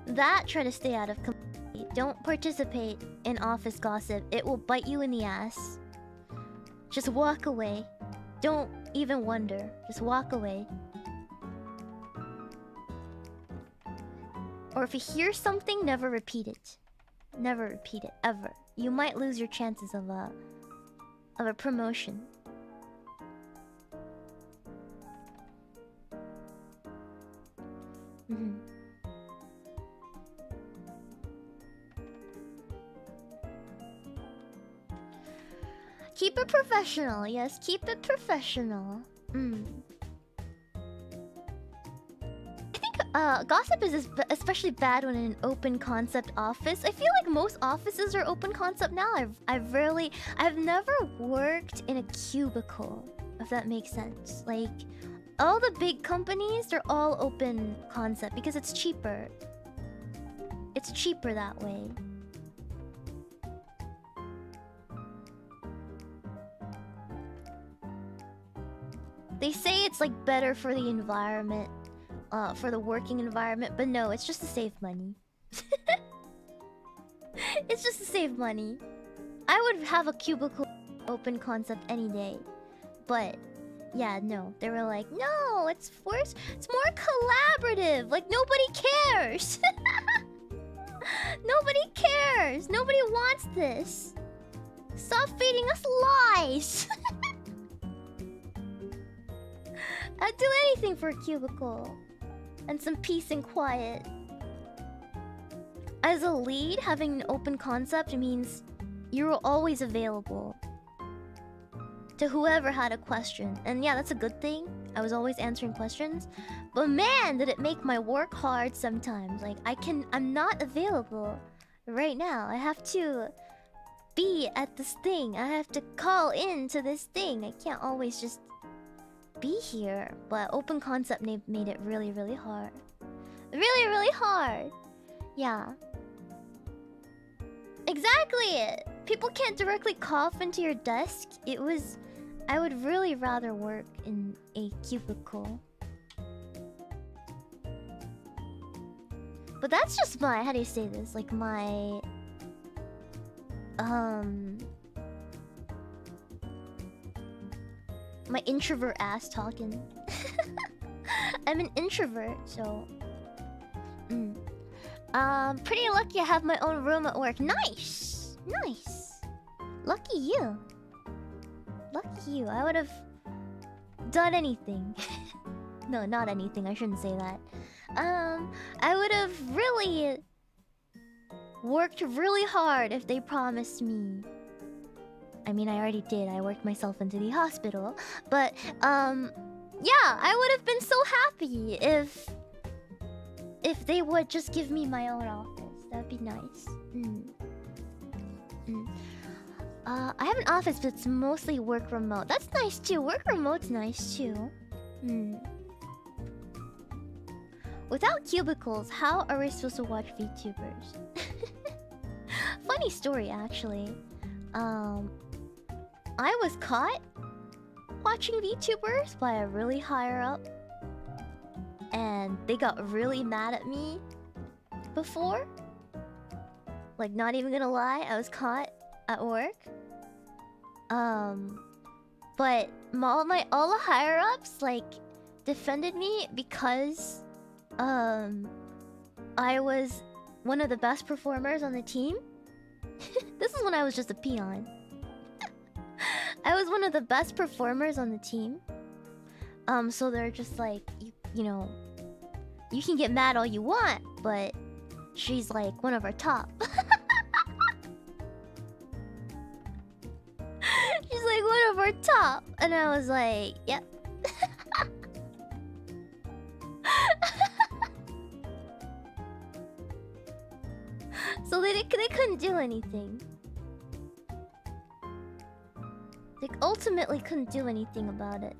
That, try to stay out of completely. Don't participate in office gossip. It will bite you in the ass. Just walk away. Don't even wonder. Just walk away. Or if you hear something, never repeat it. Never repeat it, ever. You might lose your chances of a promotion. Keep it professional, yes, keep it professional. I think gossip is especially bad when in an open concept office. I feel like most offices are open concept now. I've never worked in a cubicle, if that makes sense. Like, all the big companies, they're all open concept because it's cheaper. It's cheaper that way. They say it's like better for the environment, for the working environment, but no, it's just to save money. It's just to save money. I would have a cubicle open concept any day, but yeah, no. They were like, no, it's worse. It's more collaborative. Like, nobody cares. Nobody cares. Nobody wants this. Stop feeding us lies. I'd do anything for a cubicle and some peace and quiet. As a lead, having an open concept means you're always available to whoever had a question. And yeah, that's a good thing. I was always answering questions. But man, did it make my work hard sometimes. Like, I'm not available right now. I have to be at this thing. I have to call in to this thing. I can't always just be here. But open concept made it really, really hard. Really, really hard. Yeah. Exactly! People can't directly cough into your desk. I would really rather work in a cubicle. But that's just my, how do you say this? Like my... My introvert ass talking. I'm an introvert, so... Pretty lucky I have my own room at work. Nice! Nice! Lucky you. Lucky you. I would have done anything. No, not anything. I shouldn't say that. I would have really worked really hard if they promised me. I mean, I already did. I worked myself into the hospital. But, yeah, I would have been so happy if they would just give me my own office. That'd be nice. I have an office, but it's mostly work remote. That's nice too. Work remote's nice too. Without cubicles, how are we supposed to watch VTubers? Funny story, actually. I was caught watching VTubers by a really higher up, and they got really mad at me before. Like, not even gonna lie, I was caught at work. But all the higher ups like defended me because I was one of the best performers on the team. This is when I was just a peon. I was one of the best performers on the team. So they're just like, you know, you can get mad all you want, but she's like one of our top. She's like one of our top. And I was like, yep. So they couldn't do anything. They ultimately couldn't do anything about it.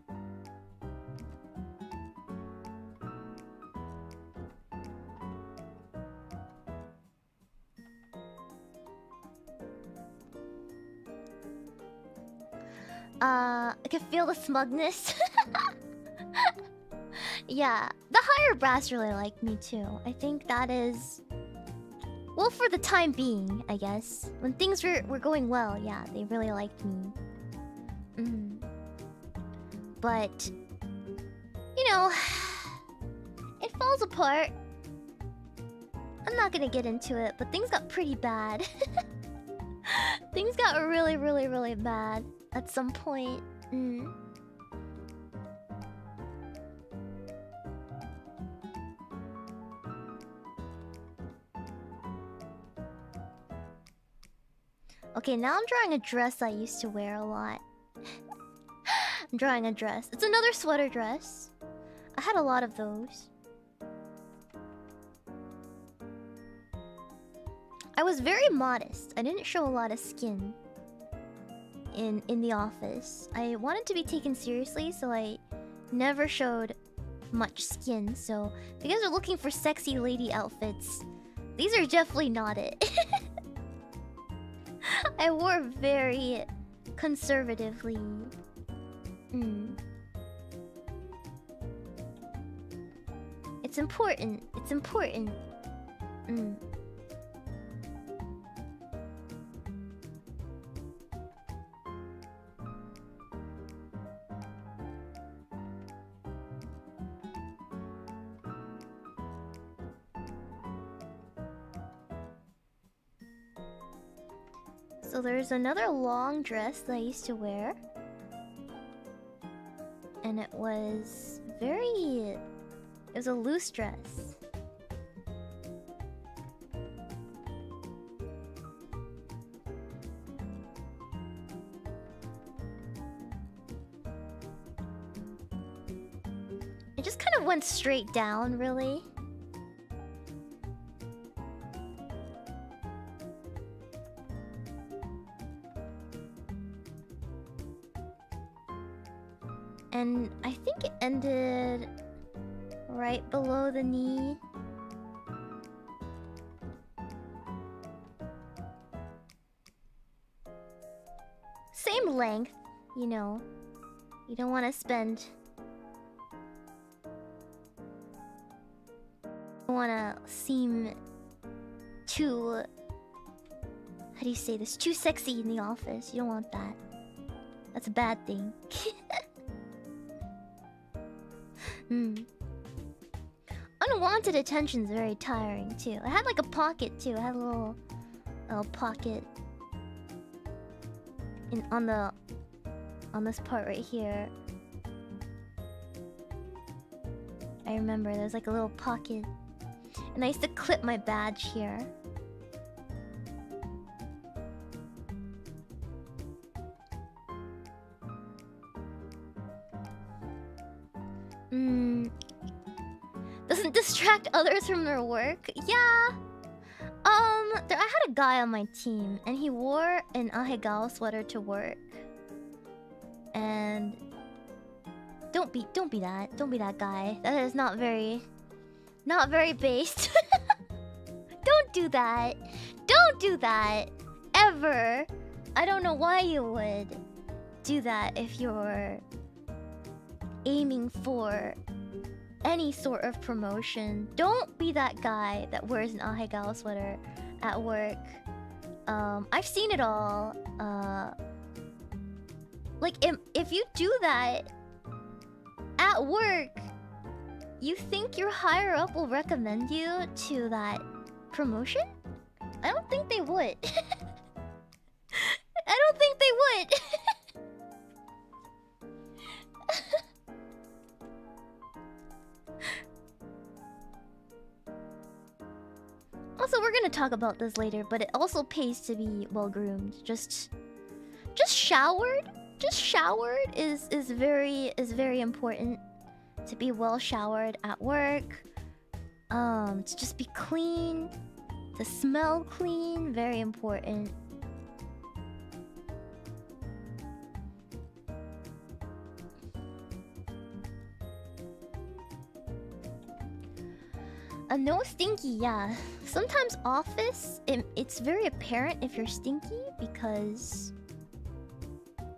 I can feel the smugness. Yeah, the higher brass really like me too. I think that is... well, for the time being, I guess. When things were going well, yeah, they really liked me. But... you know... it falls apart. I'm not gonna get into it, but things got pretty bad. Things got really, really, really bad at some point. Okay, now I'm drawing a dress I used to wear a lot. I'm drawing a dress. It's another sweater dress. I had a lot of those. I was very modest. I didn't show a lot of skin in the office. I wanted to be taken seriously, so I never showed much skin. So if you guys are looking for sexy lady outfits, these are definitely not it. I wore very conservatively. It's important. It's important. So there's another long dress that I used to wear. And it was very... it was a loose dress. It just kind of went straight down, really. And I think it ended right below the knee. same length, you know. You don't want to spend... You don't want to seem too... How do you say this? Too sexy in the office. You don't want that. That's a bad thing. Unwanted attention is very tiring too. I had like a pocket too. I had a little pocket on this part right here. I remember there's like a little pocket, and I used to clip my badge here. Doesn't distract others from their work? Yeah. I had a guy on my team, and he wore an Amanogawa sweater to work. And don't be that guy. That is not very based. Don't do that. Don't do that ever. I don't know why you would do that if you're aiming for any sort of promotion. Don't be that guy that wears an Amanogawa sweater at work. I've seen it all. Like, if you do that at work, you think your higher up will recommend you to that promotion? I don't think they would. I don't think they would. Also, we're gonna talk about this later, but it also pays to be well groomed. Just showered. Just showered is very important. To be well showered at work. To just be clean. To smell clean, very important. No stinky, yeah. Sometimes office, it's very apparent if you're stinky because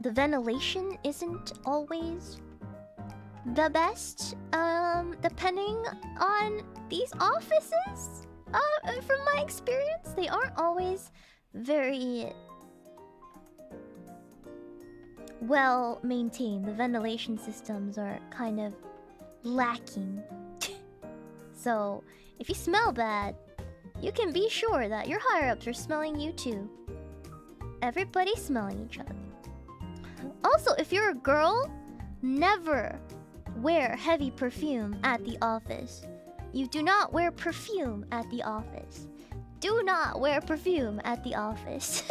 the ventilation isn't always the best. Depending on these offices, from my experience, they aren't always very well maintained. The ventilation systems are kind of lacking. So, if you smell bad, you can be sure that your higher-ups are smelling you too. Everybody's smelling each other. Also, if you're a girl, never wear heavy perfume at the office. You do not wear perfume at the office. Do not wear perfume at the office.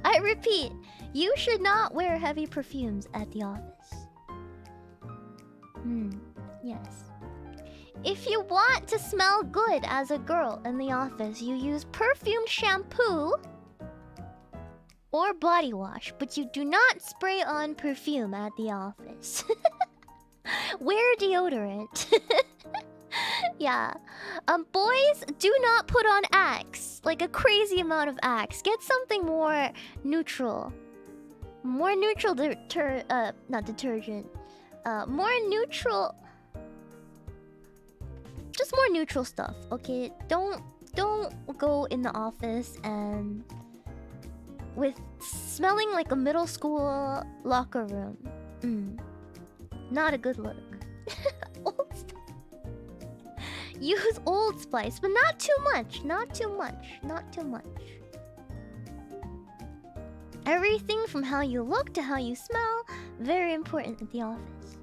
I repeat, you should not wear heavy perfumes at the office. Yes. If you want to smell good as a girl in the office, you use perfumed shampoo or body wash, but you do not spray on perfume at the office. Wear deodorant. Yeah. Boys, do not put on Axe. Like a crazy amount of Axe. Get something more neutral. More neutral not detergent. More neutral. Just more neutral stuff, okay? Don't go in the office and with smelling like a middle school locker room. Not a good look. Old Use Old Spice, but not too much. Not too much. Not too much. Everything from how you look to how you smell, very important at the office.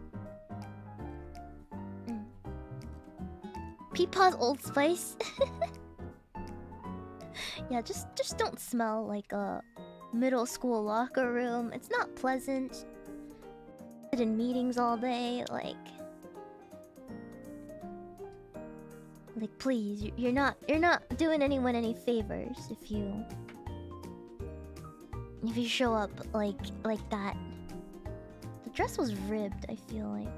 Peepaw's Old Spice. Yeah, just don't smell like a middle school locker room. It's not pleasant. Sit in meetings all day, like please, you're not doing anyone any favors if you show up like that. The dress was ribbed, I feel like.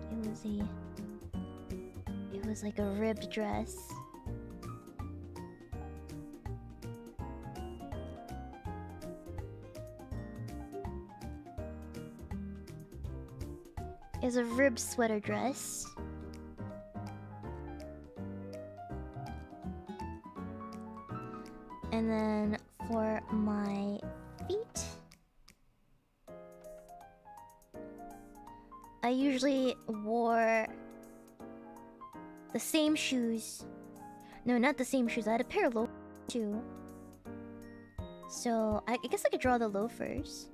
It was like a ribbed dress. is a rib sweater dress. And then for my feet, I usually wore the same shoes. No, not the same shoes. I had a pair of loafers too. So I guess I could draw the loafers.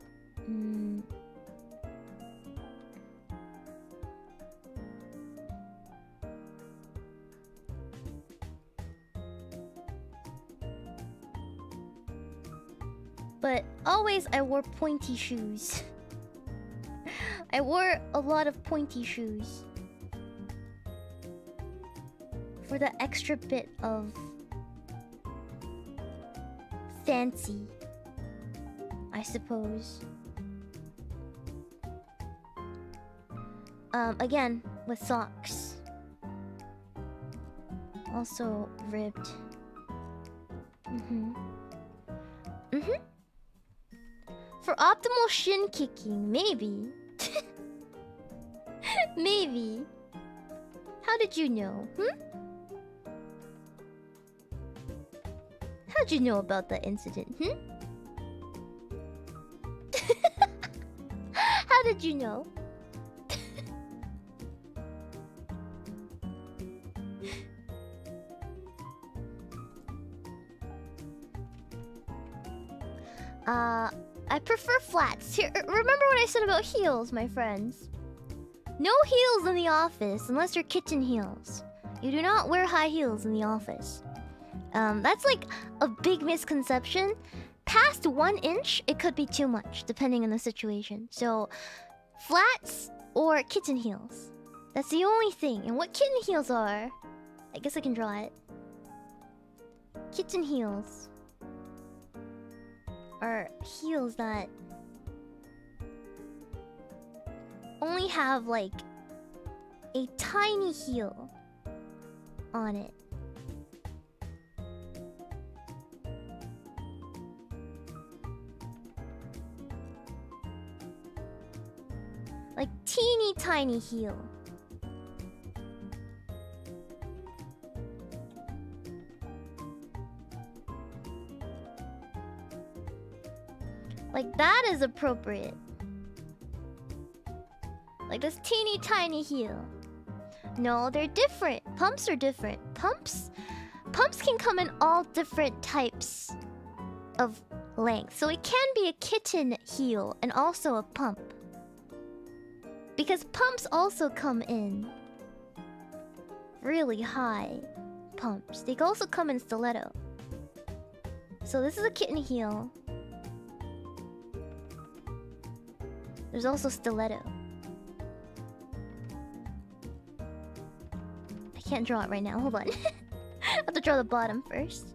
But always I wore pointy shoes. I wore a lot of pointy shoes for the extra bit of fancy, I suppose. Again, with socks. Also ribbed. For optimal shin kicking, maybe. Maybe. How did you know? How'd you know about that incident? How did you know? I prefer flats. Here, remember what I said about heels, my friends. No heels in the office unless they're kitchen heels. You do not wear high heels in the office. That's like a big misconception. Past 1 inch, it could be too much, depending on the situation. So, flats or kitten heels. That's the only thing. And what kitten heels are, I guess I can draw it. Kitten heels are heels that only have like a tiny heel on it. Like teeny tiny heel. Like that is appropriate. Like this teeny tiny heel. No, they're different. Pumps are different. Pumps can come in all different types of length. So it can be a kitten heel and also a pump. Because pumps also come in really high pumps. They also come in stiletto. So this is a kitten heel. There's also stiletto. I can't draw it right now. Hold on. I have to draw the bottom first.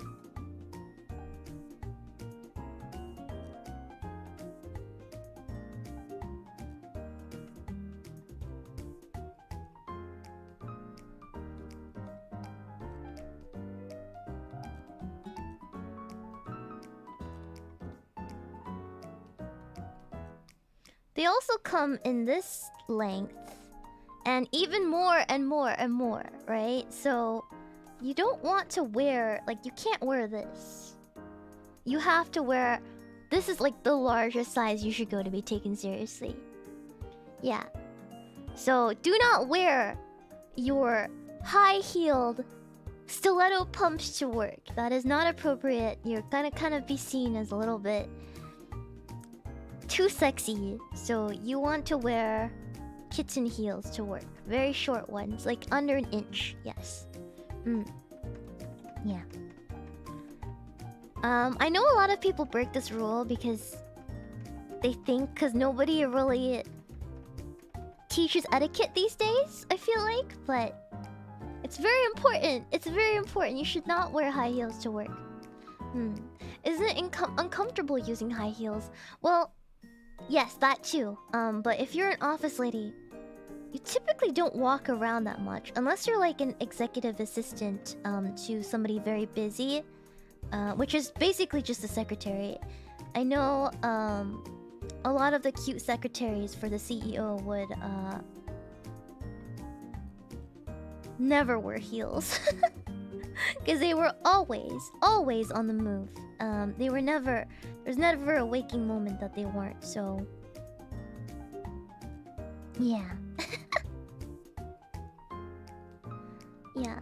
They also come in this length and even more and more and more, right? So you don't want to wear, like, you can't wear this. You have to wear, this is like the largest size you should go to be taken seriously. Yeah. So do not wear your high-heeled stiletto pumps to work. That is not appropriate. You're gonna kind of be seen as a little bit too sexy. So you want to wear kitten heels to work. Very short ones, like under an inch. Yes. Yeah. I know a lot of people break this rule because they think because nobody really teaches etiquette these days, I feel like, but it's very important. It's very important. You should not wear high heels to work. Isn't it uncomfortable using high heels? Well, yes, that too. But if you're an office lady, you typically don't walk around that much. Unless you're like an executive assistant to somebody very busy. Which is basically just a secretary. I know a lot of the cute secretaries for the CEO would never wear heels. Because they were always on the move. They were never... There's never a waking moment that they weren't, so... Yeah. Yeah.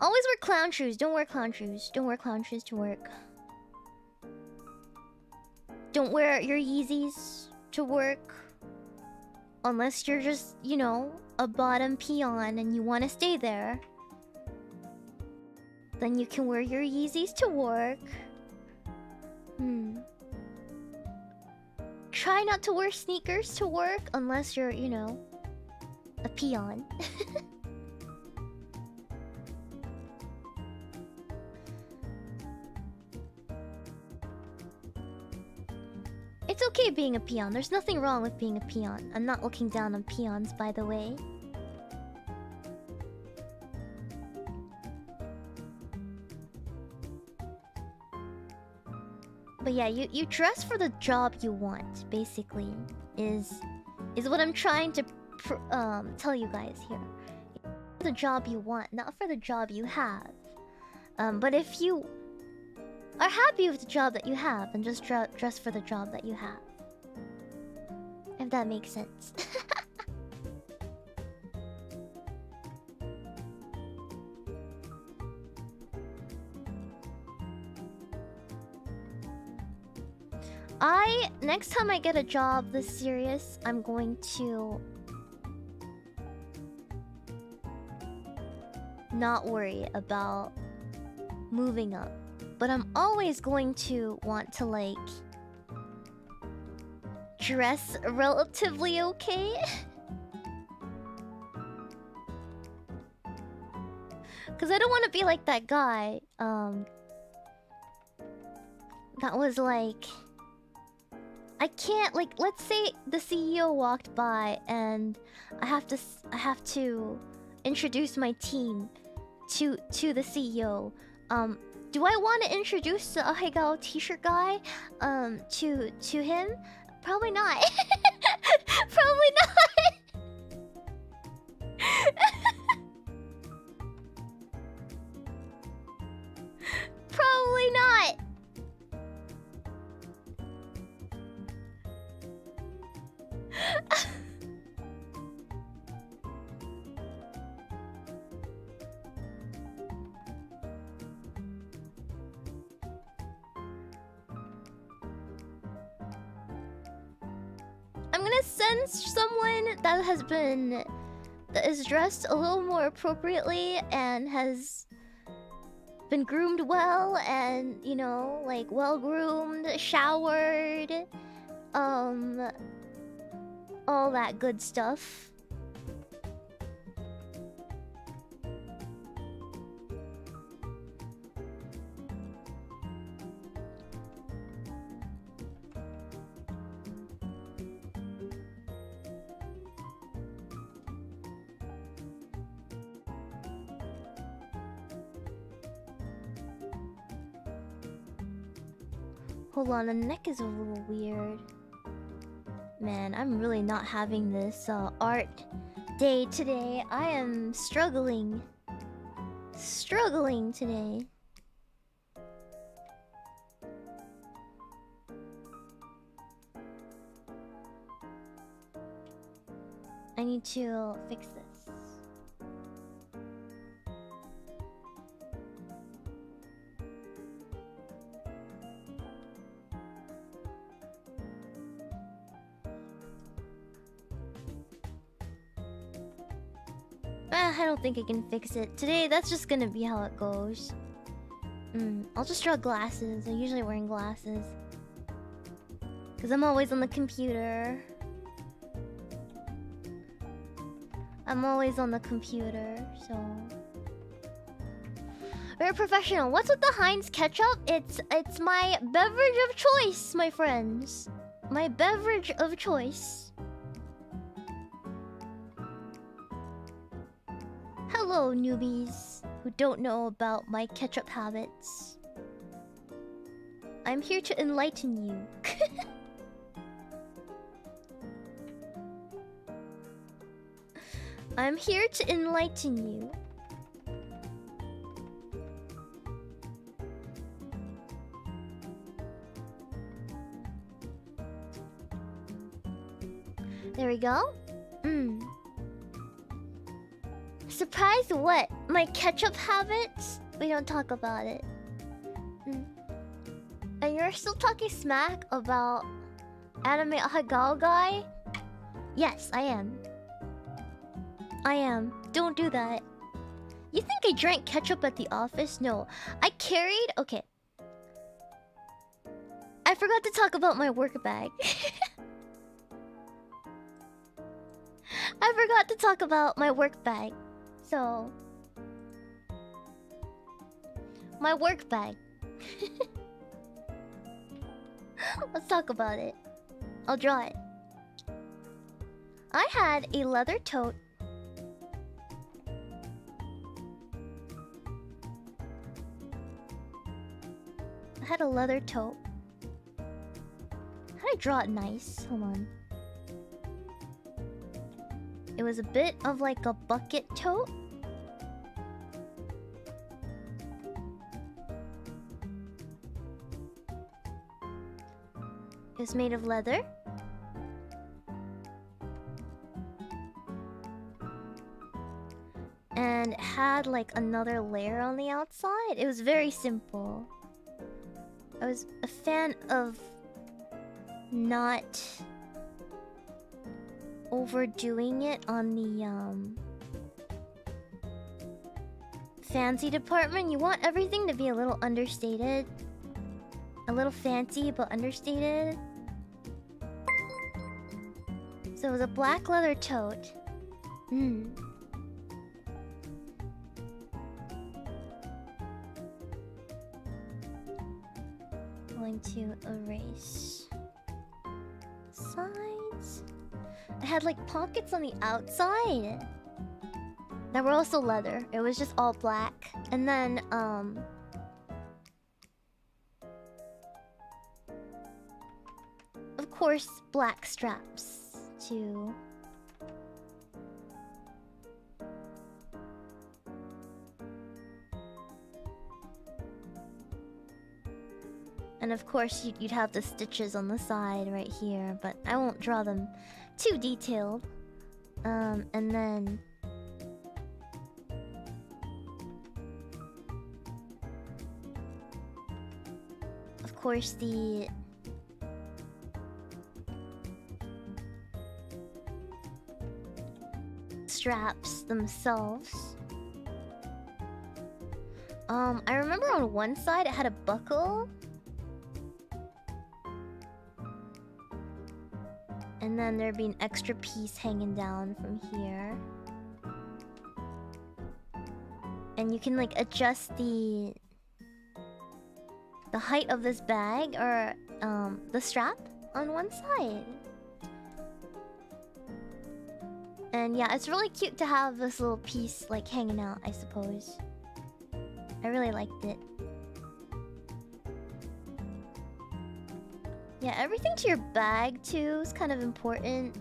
Always wear clown shoes. Don't wear clown shoes. Don't wear clown shoes to work. Don't wear your Yeezys to work. Unless you're just, you know, a bottom peon and you want to stay there. Then you can wear your Yeezys to work. Try not to wear sneakers to work unless you're, you know, a peon. It's okay being a peon. There's nothing wrong with being a peon. I'm not looking down on peons, by the way. But yeah, you dress for the job you want, basically, is what I'm trying to tell you guys here. For the job you want, not for the job you have. But if you are happy with the job that you have, then just dress for the job that you have. If that makes sense. Next time I get a job this serious, I'm going to not worry about moving up. But I'm always going to want to, like, dress relatively okay. Because I don't want to be like that guy, that was like... I can't, like, let's say the CEO walked by and I have to introduce my team to the CEO. Do I want to introduce the Ahegao t-shirt guy to him? Probably not. Probably not. Probably not. I'm gonna send someone that is dressed a little more appropriately and has been groomed well and, you know, like well groomed, showered, all that good stuff. Hold on, the neck is a little weird. Man, I'm really not having this art day today. I am struggling. Struggling today. I need to fix this. I don't think I can fix it. Today, that's just gonna be how it goes. I'll just draw glasses. I'm usually wearing glasses. Because I'm always on the computer. I'm always on the computer, so... Very professional. What's with the Heinz ketchup? It's my beverage of choice, my friends. My beverage of choice. Hello, newbies who don't know about my ketchup habits. I'm here to enlighten you. I'm here to enlighten you. There we go. Surprised what? My ketchup habits? We don't talk about it. And you're still talking smack about anime Ahagao guy? Yes, I am. I am. Don't do that. You think I drank ketchup at the office? No. I carried... Okay. I forgot to talk about my work bag. I forgot to talk about my work bag. So... my work bag. Let's talk about it. I'll draw it. I had a leather tote. I had a leather tote. How did I draw it nice? Hold on. It was a bit of like a bucket tote. It was made of leather. And it had like another layer on the outside. It was very simple. I was a fan of not overdoing it on the fancy department. You want everything to be a little understated. A little fancy but understated. So it was a black leather tote. Going to erase sides. I had like pockets on the outside that were also leather. It was just all black. And then of course black straps too. And of course you'd have the stitches on the side right here, but I won't draw them too detailed. And then of course the straps themselves. I remember on one side it had a buckle. And then there'd be an extra piece hanging down from here. And you can like adjust the height of this bag or the strap on one side. And yeah, it's really cute to have this little piece like hanging out, I suppose. I really liked it. Yeah, everything to your bag too is kind of important.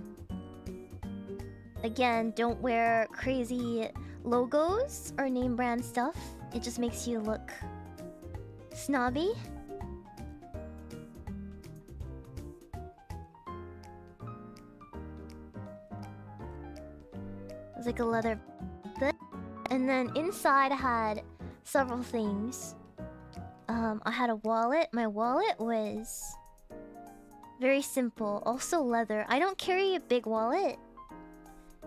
Again, don't wear crazy logos or name brand stuff. It just makes you look snobby. It was like a leather bit. And then inside I had several things. I had a wallet. My wallet was very simple, also leather. I don't carry a big wallet.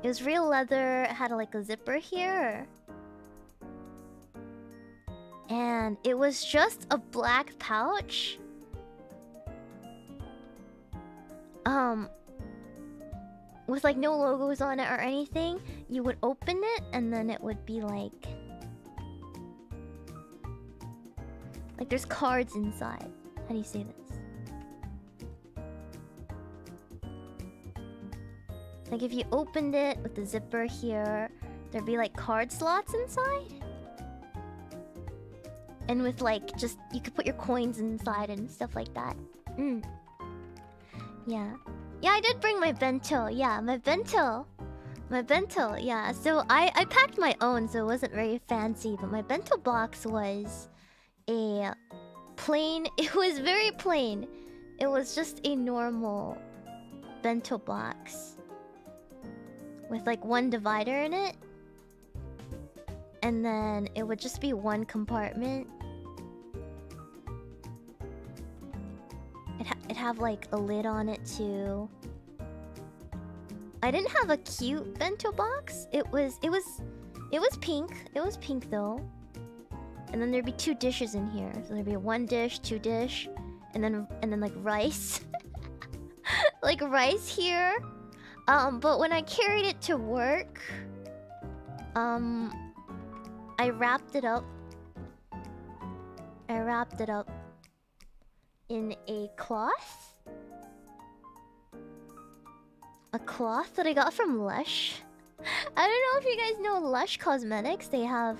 It was real leather. It had like a zipper here. And it was just a black pouch. With like no logos on it or anything. You would open it and then it would be like there's cards inside. How do you say this? Like if you opened it with the zipper here, there'd be like card slots inside. And with like just you could put your coins inside and stuff like that. Yeah. Yeah, I did bring my bento. Yeah, my bento. My bento, yeah. So I packed my own, so it wasn't very fancy, but my bento box was a plain. It was very plain. It was just a normal bento box with like one divider in it, and then it would just be one compartment. It'd have like a lid on it too. I didn't have a cute bento box. It was pink. It was pink though. And then there'd be 2 dishes in here. So there'd be 1 dish, 2 dish, and then like rice. Like rice here. But when I carried it to work, I wrapped it up. In a cloth. A cloth that I got from Lush. I don't know if you guys know Lush Cosmetics. They're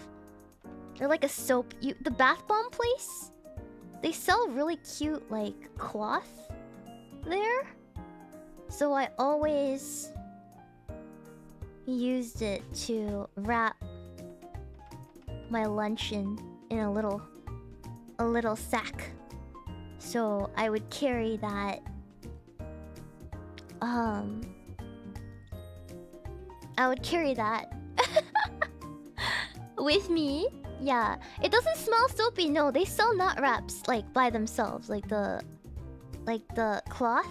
like a soap. The bath bomb place. They sell really cute like cloth there. So I always used it to wrap my luncheon in a little sack. So I would carry that. I would carry that with me. Yeah, it doesn't smell soapy. No, they sell nut wraps like by themselves, like the cloth.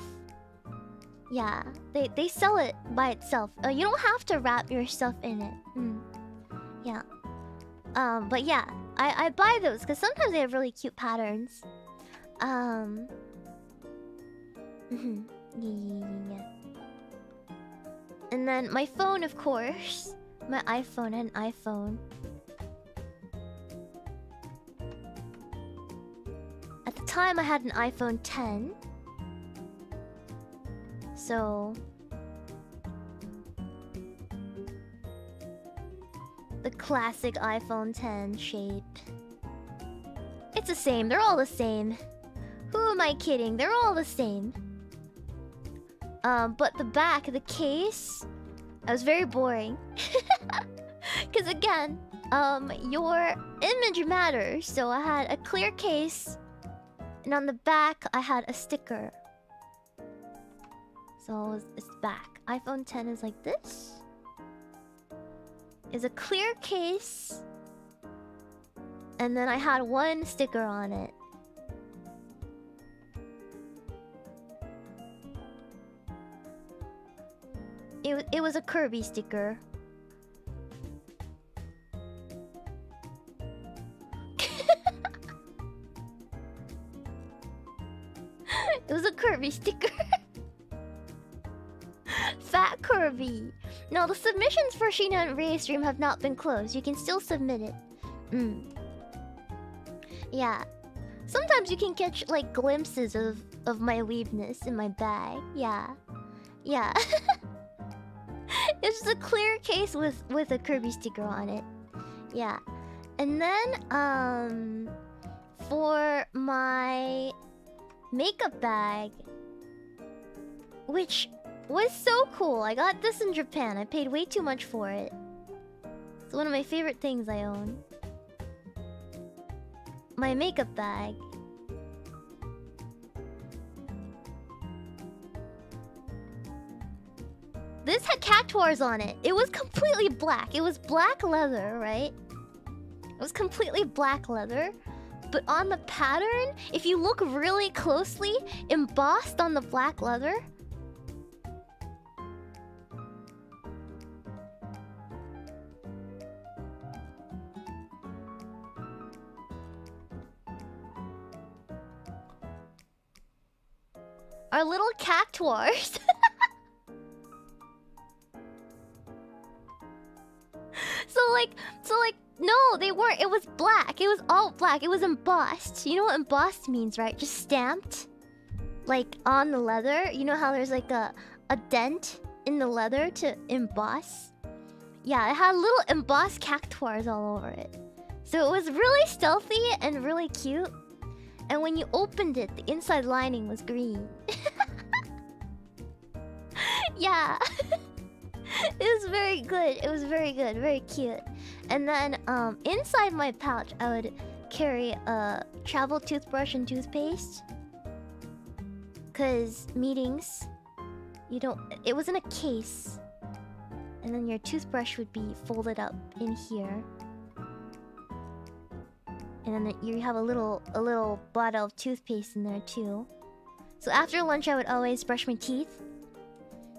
Yeah, they sell it by itself. You don't have to wrap your stuff in it. Yeah. But yeah, I buy those because sometimes they have really cute patterns. Yeah. And then my phone, of course. My iPhone and iPhone. At the time, I had an iPhone 10. So... the classic iPhone 10 shape. It's the same. They're all the same. Who am I kidding? They're all the same. But the back, the case, I was very boring. Because again, your image matters. So I had a clear case, and on the back, I had a sticker. So it's back. iPhone 10 is like this. Is a clear case, and then I had one sticker on it. It was a Kirby sticker. It was a Kirby sticker. Fat Kirby. No, the submissions for Shiina and Ray stream have not been closed. You can still submit it. Yeah. Sometimes you can catch like glimpses of my weebness in my bag. Yeah. Yeah. It's just a clear case with a Kirby sticker on it. Yeah. And then for my makeup bag, which was so cool. I got this in Japan. I paid way too much for it. It's one of my favorite things I own. My makeup bag. This had cactuars on it. It was completely black. It was black leather, right? It was completely black leather. But on the pattern, if you look really closely, embossed on the black leather, are little cactuars. So like, no, they weren't. It was black. It was all black. It was embossed. You know what embossed means, right? Just stamped, like on the leather. You know how there's like a dent in the leather to emboss? Yeah, it had little embossed cactuars all over it. So it was really stealthy and really cute. And when you opened it, the inside lining was green. Yeah. It was very good. It was very good. Very cute. And then inside my pouch, I would carry a travel toothbrush and toothpaste. Cause meetings, you don't... It was in a case. And then your toothbrush would be folded up in here. And then you have a little bottle of toothpaste in there too. So after lunch, I would always brush my teeth.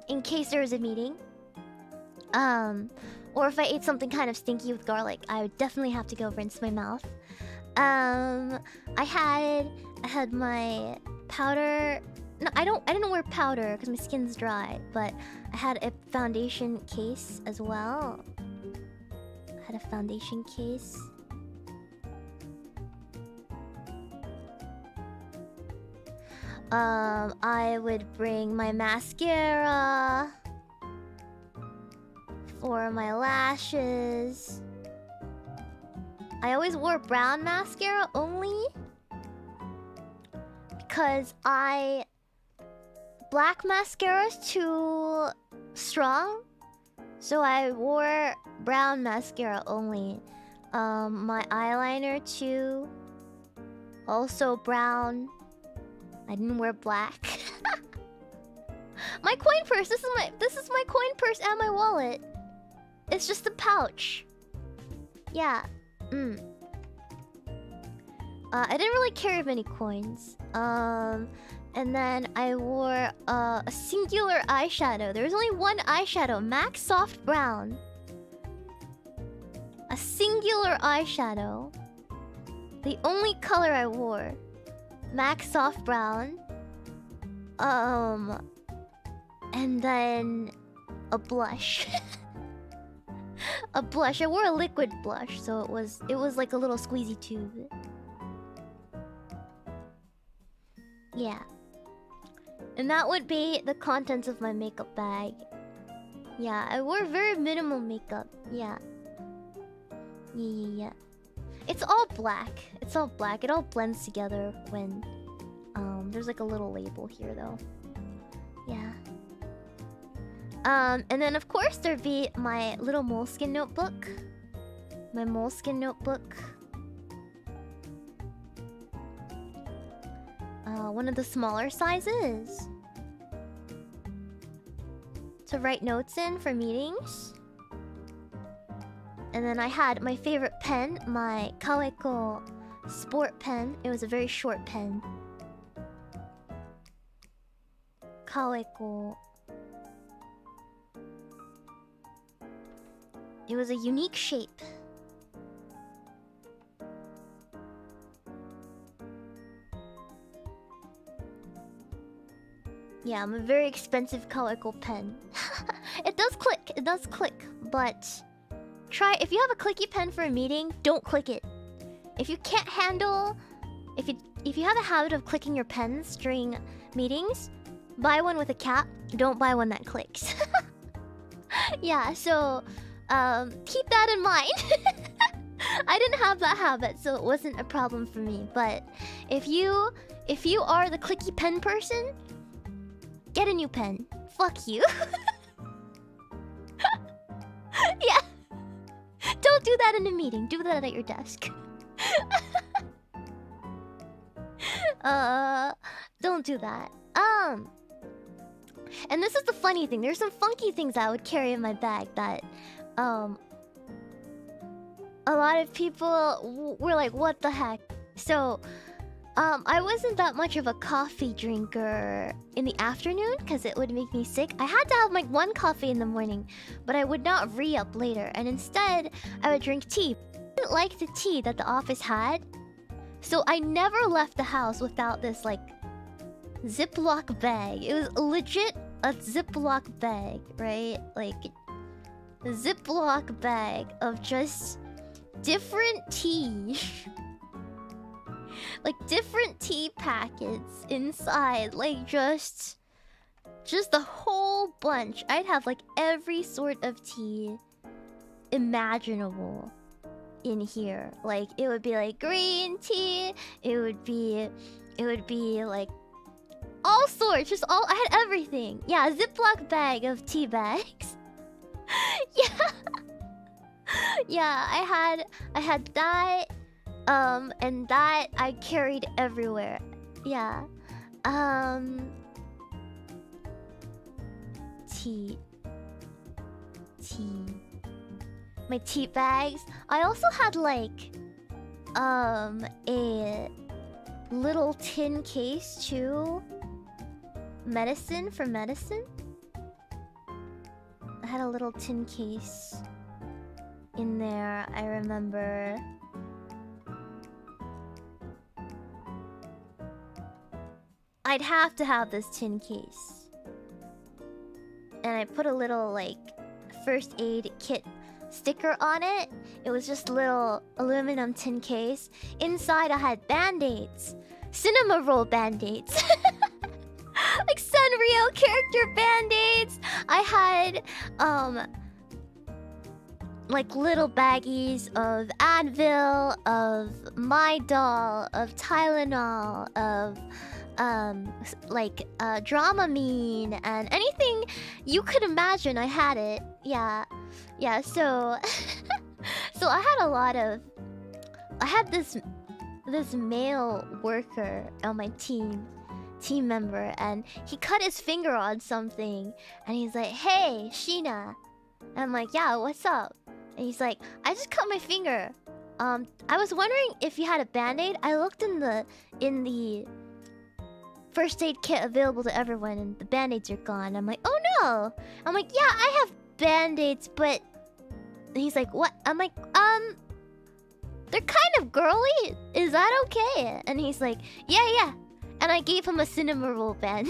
In case there was a meeting. Or if I ate something kind of stinky with garlic, I would definitely have to go rinse my mouth. I had my powder... No, I didn't wear powder because my skin's dry, but I had a foundation case as well. I had a foundation case. I would bring my mascara for my lashes. I always wore brown mascara only because black mascara is too strong, so I wore brown mascara only. My eyeliner too, also brown. I didn't wear black. My coin purse. This is my coin purse and my wallet. It's just a pouch. Yeah. I didn't really carry many coins. And then I wore a singular eyeshadow. There was only one eyeshadow, MAC Soft Brown. A singular eyeshadow. The only color I wore. MAC Soft Brown. And then a blush. A blush. I wore a liquid blush, so it was like a little squeezy tube. Yeah. And that would be the contents of my makeup bag. Yeah, I wore very minimal makeup. Yeah. Yeah. It's all black. It's all black. It all blends together when... there's like a little label here, though. Yeah. And then, of course, there'd be my little moleskin notebook. My moleskin notebook. One of the smaller sizes. To write notes in for meetings. And then I had my favorite pen, my Kaweko sport pen. It was a very short pen. Kaweko. It was a unique shape. Yeah, I'm a very expensive Kaweko pen. It does click. It does click, but if you have a clicky pen for a meeting, don't click it. If you can't handle, if you have a habit of clicking your pens during meetings, buy one with a cap. Don't buy one that clicks. Yeah, so keep that in mind. I didn't have that habit, so it wasn't a problem for me. But if you are the clicky pen person, get a new pen. Fuck you. Yeah. Don't do that in a meeting. Do that at your desk. Don't do that. And this is the funny thing. There's some funky things I would carry in my bag that a lot of people were like, what the heck? So I wasn't that much of a coffee drinker in the afternoon because it would make me sick. I had to have like one coffee in the morning, but I would not re-up later. And instead, I would drink tea. I didn't like the tea that the office had. So I never left the house without this like Ziploc bag. It was legit a Ziploc bag, right? Like a Ziploc bag of just different tea. Like different tea packets inside, like just a whole bunch. I'd have like every sort of tea imaginable in here. Like it would be like green tea. It would be like all sorts. Just all. I had everything. Yeah, a Ziploc bag of tea bags. Yeah. Yeah, I had that. And that I carried everywhere. Yeah. Tea. My tea bags. I also had like a little tin case too. Medicine. I had a little tin case in there, I remember. I'd have to have this tin case. And I put a little like first aid kit sticker on it. It was just a little aluminum tin case. Inside I had band-aids. Cinema roll band-aids. Like Sanrio character band-aids. I had like little baggies of Advil, of Midol, of Tylenol, of like Dramamine, and anything you could imagine. I had it. Yeah. So so I had a lot of. I had this male worker on my team member, and he cut his finger on something, and he's like, "Hey, Shiina," and I'm like, "Yeah, what's up?" And he's like, "I just cut my finger. I was wondering if you had a band-aid. I looked in the first aid kit available to everyone, and the band-aids are gone." I'm like, "Oh no!" I'm like, "Yeah, I have band-aids, but..." And he's like, "What?" I'm like, they're kind of girly. Is that okay?" And he's like, yeah. And I gave him a cinema roll band.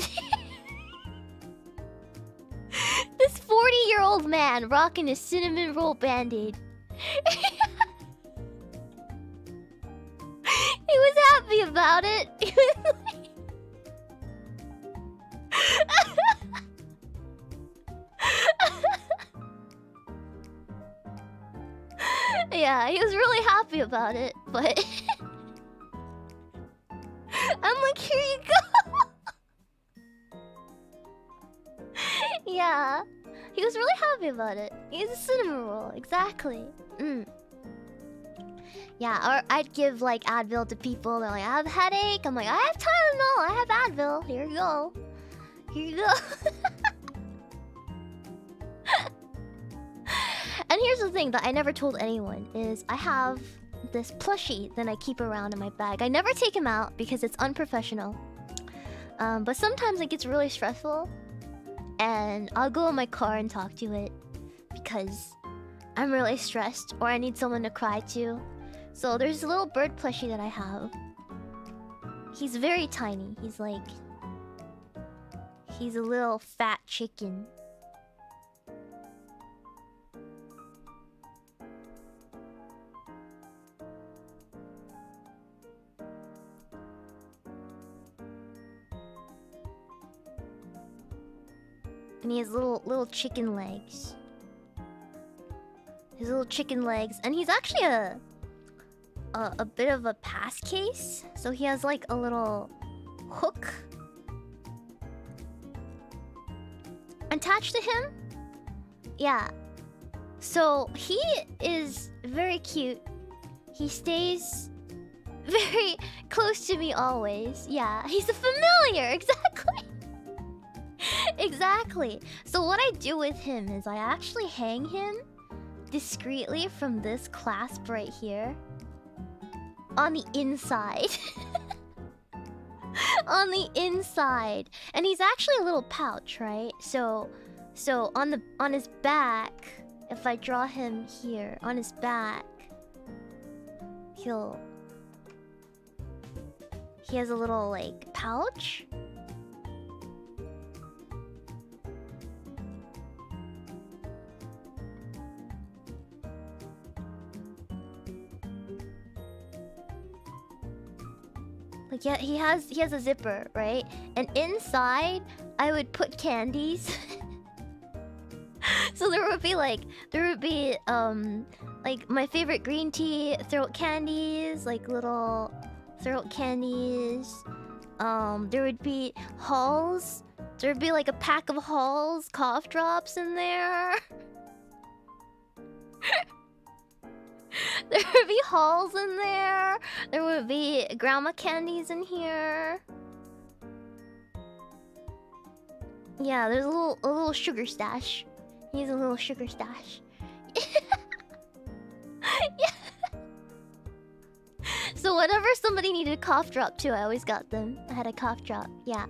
This 40-year-old man rocking a cinnamon roll band-aid. He was happy about it. He was like... Yeah, he was really happy about it, but... I'm like, "Here you go." Yeah, he was really happy about it. He's a cinnamon roll, exactly. Yeah, or I'd give like Advil to people. They're like, "I have a headache." I'm like, "I have Tylenol. I have Advil. Here you go. Here you go." And here's the thing that I never told anyone is I have this plushie that I keep around in my bag. I never take him out because it's unprofessional. But sometimes it gets really stressful, and I'll go in my car and talk to it because I'm really stressed or I need someone to cry to. So there's a little bird plushie that I have. He's very tiny. He's a little fat chicken. And he has little chicken legs. His little chicken legs, and he's actually a bit of a pass case. So he has like a little hook attached to him. Yeah. So he is very cute. He stays very close to me always. Yeah, he's a familiar. Exactly. Exactly. So what I do with him is I actually hang him discreetly from this clasp right here on the inside. On the inside. And he's actually a little pouch, right? So on his back, if I draw him here on his back, he has a little like pouch. Like, yeah, he has a zipper, right? And inside, I would put candies. So there would be Like my favorite green tea, throat candies, like little throat candies. There would be Halls. There would be like a pack of Halls cough drops in there. There would be Halls in there. There would be grandma candies in here. Yeah, there's a little sugar stash. He's a little sugar stash. Yeah. So whenever somebody needed a cough drop too, I always got them. I had a cough drop. Yeah.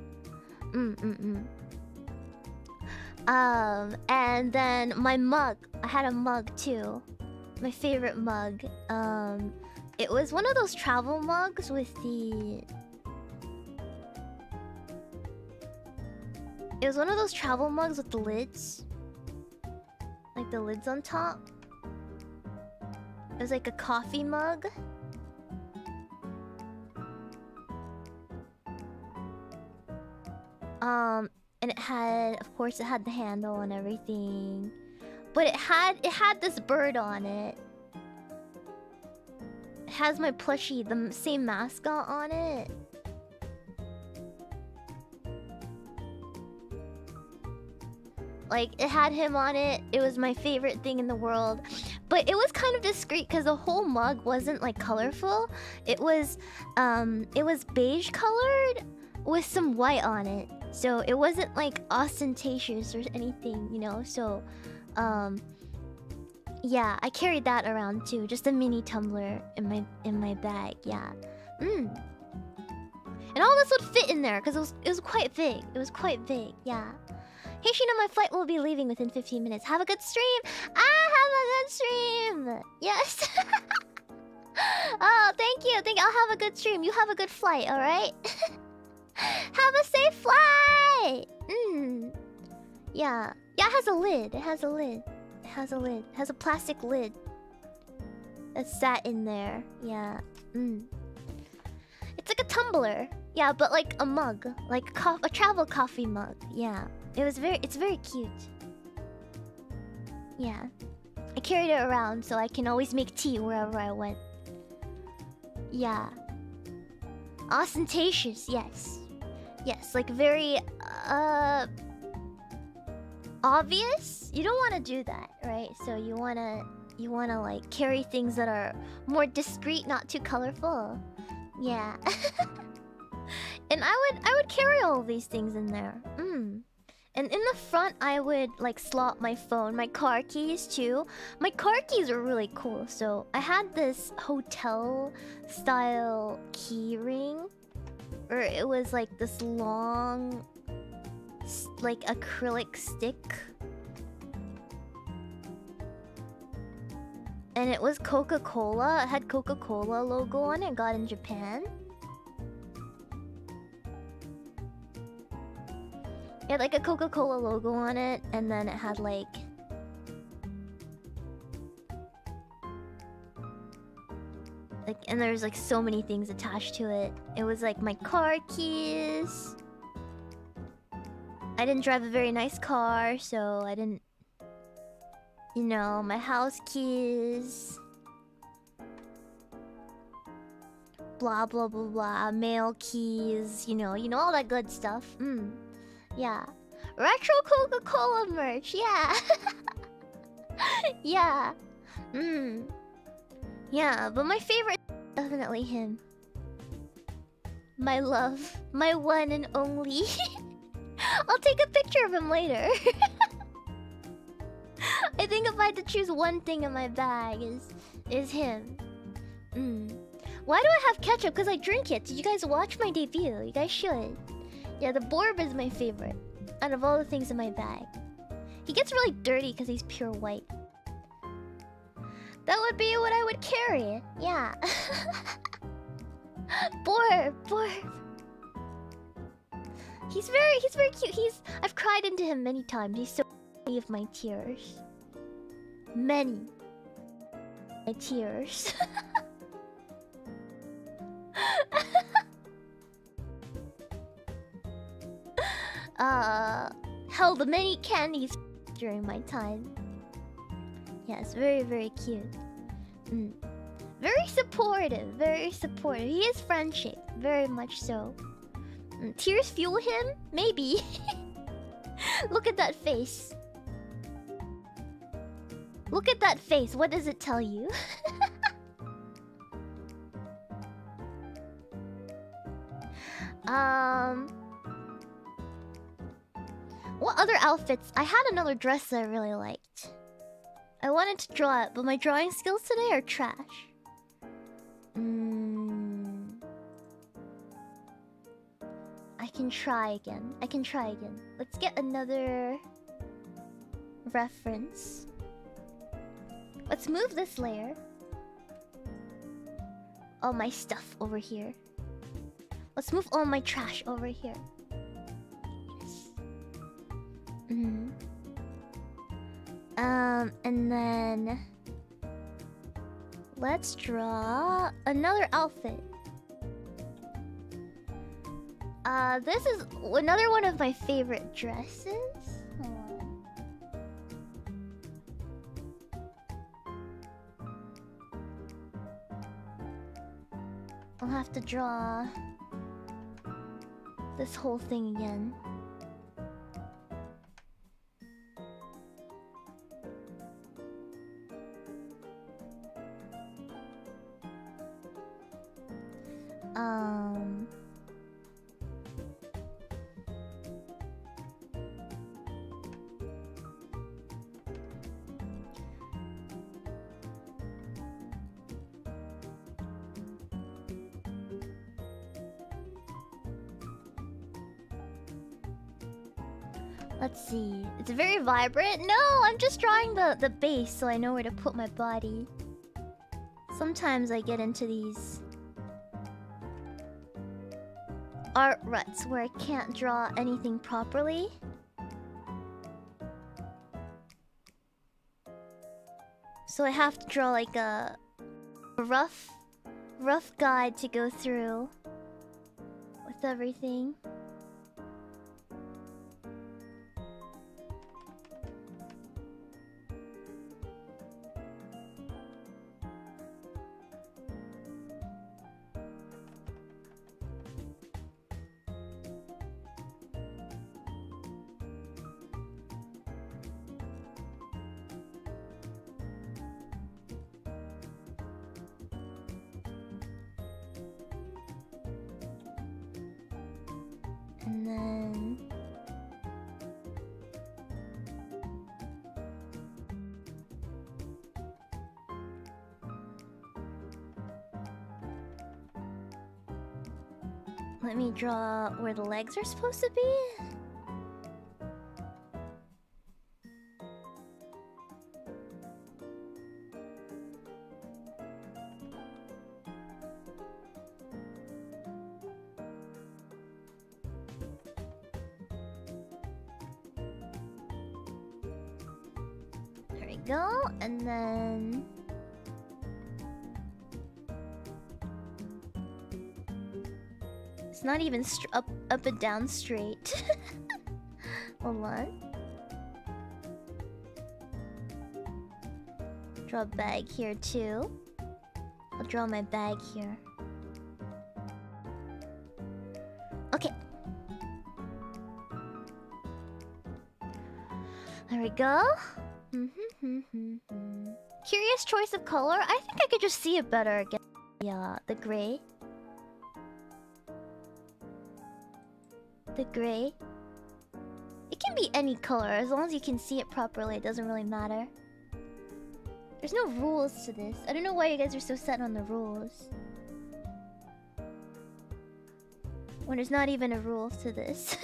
And then my mug. I had a mug too. My favorite mug. It was one of those travel mugs with the... It was one of those travel mugs with the lids. Like the lids on top. It was like a coffee mug. And it had, of course, it had the handle and everything. But it had this bird on it. It has my plushie, the same mascot on it. Like, it had him on it. It was my favorite thing in the world. But it was kind of discreet because the whole mug wasn't like colorful. It was beige colored with some white on it. So it wasn't like ostentatious or anything, you know? So yeah, I carried that around too. Just a mini tumbler in my bag, yeah. And all this would fit in there because it was quite big. It was quite big, yeah. Hey Shiina, my flight will be leaving within 15 minutes. Have a good stream! Have a good stream! Yes! Oh, thank you! I'll have a good stream. You have a good flight, alright? Have a safe flight! Yeah. Yeah, it has a lid. It has a lid. It has a lid. It has a plastic lid. That sat in there. Yeah. It's like a tumbler. Yeah, but like a mug. Like a travel coffee mug. Yeah. It's very cute. Yeah. I carried it around so I can always make tea wherever I went. Yeah. Ostentatious, yes. Yes, like very obvious. You don't want to do that, right? So you wanna like carry things that are more discreet, not too colorful. Yeah. And I would carry all of these things in there. And in the front, I would like slot my phone, my car keys too. My car keys are really cool. So I had this hotel style key ring, or it was like this long, like acrylic stick. And it was Coca-Cola. It had Coca-Cola logo on it. Got in Japan. It had like a Coca-Cola logo on it, and then it had like... and there's like so many things attached to it. It was like my car keys. I didn't drive a very nice car, so I didn't... You know, my house keys. Blah, blah, blah, blah. Mail keys. You know all that good stuff. Yeah. Retro Coca-Cola merch, yeah. Yeah. Yeah, but my favorite is definitely him. My love. My one and only. I'll take a picture of him later. I think if I had to choose one thing in my bag is him. Why do I have ketchup? Because I drink it. Did you guys watch my debut? You guys should. Yeah, the Borb is my favorite out of all the things in my bag. He gets really dirty because he's pure white. That would be what I would carry. Yeah. Borb. He's very cute. I've cried into him many times. He's so many of my tears. Many. My tears. Held many candies during my time. Yes, very, very cute. Mm. Very supportive, very supportive. He is friendship, very much so. Tears fuel him? Maybe. Look at that face. Look at that face. What does it tell you? What other outfits? I had another dress that I really liked. I wanted to draw it, but my drawing skills today are trash. I can try again. Let's get another reference. Let's move this layer. All my stuff over here. Let's move all my trash over here. Yes. And then let's draw another outfit. This is another one of my favorite dresses. Hold on. I'll have to draw this whole thing again. Let's see. It's very vibrant. No, I'm just drawing the base so I know where to put my body. Sometimes I get into these art ruts where I can't draw anything properly. So I have to draw like a rough guide to go through with everything. And then let me draw where the legs are supposed to be. There we go, and then it's not even up and down straight. Hold on. Draw a bag here too. I'll draw my bag here. Okay. There we go. Curious choice of color. I think I could just see it better against the gray. The gray. It can be any color as long as you can see it properly. It doesn't really matter. There's no rules to this. I don't know why you guys are so set on the rules when there's not even a rule to this.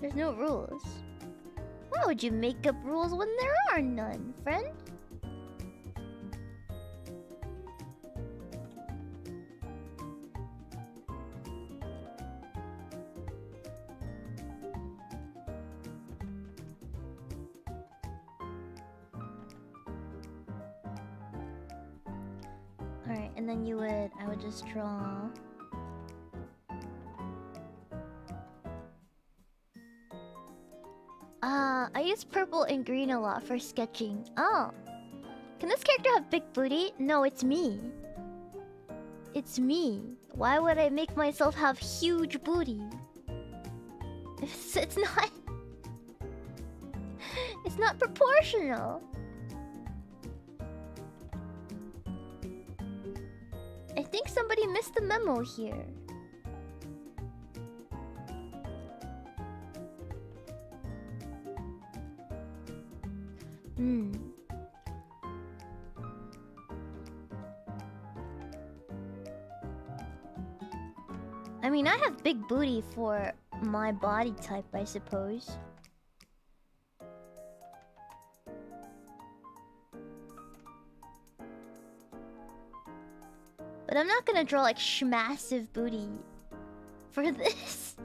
There's no rules. Why would you make up rules when there are none, friend? Alright, and then I would just draw I use purple and green a lot for sketching. Oh. Can this character have big booty? No, it's me. It's me. Why would I make myself have huge booty? It's not... It's not proportional. I think somebody missed the memo here. I mean, I have big booty for my body type, I suppose. But I'm not gonna draw like massive booty for this.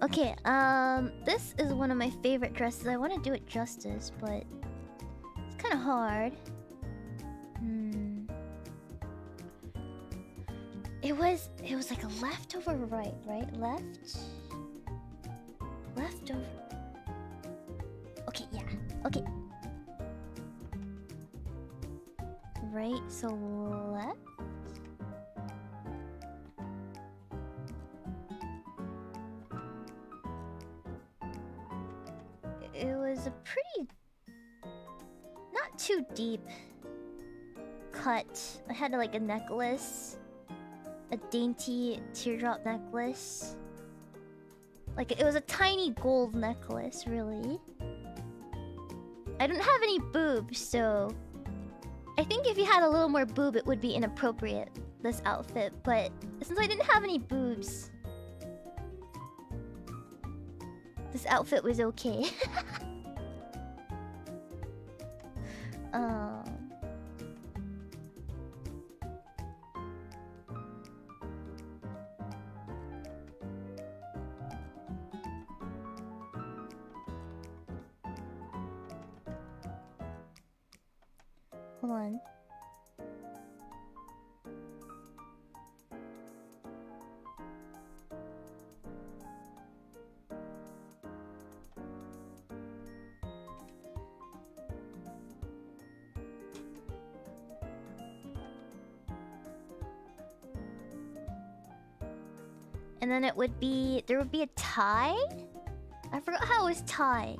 Okay, this is one of my favorite dresses. I want to do it justice, but it's kind of hard. It was like a leftover right? Leftover. Okay, yeah. Okay. Right, so left. It was a pretty... not too deep cut. I had like a necklace. A dainty teardrop necklace. Like, it was a tiny gold necklace, really. I don't have any boobs, so... I think if you had a little more boob, it would be inappropriate, this outfit. But since I didn't have any boobs... this outfit was okay. Hold on. And then it would be... there would be a tie? I forgot how it was tied.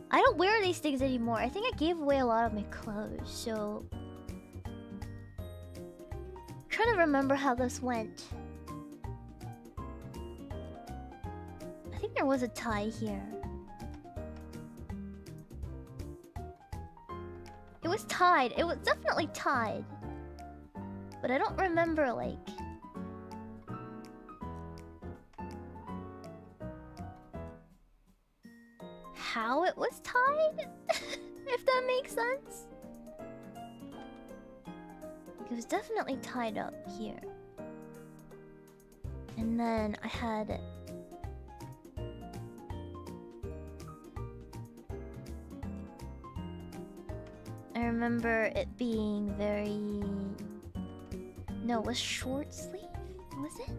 I don't wear these things anymore. I think I gave away a lot of my clothes, so... I'm trying to remember how this went. I think there was a tie here. It was tied. It was definitely tied. But I don't remember, like... how it was tied? If that makes sense. It was definitely tied up here. And then I had... I remember it being very... no, it was short sleeve? Was it?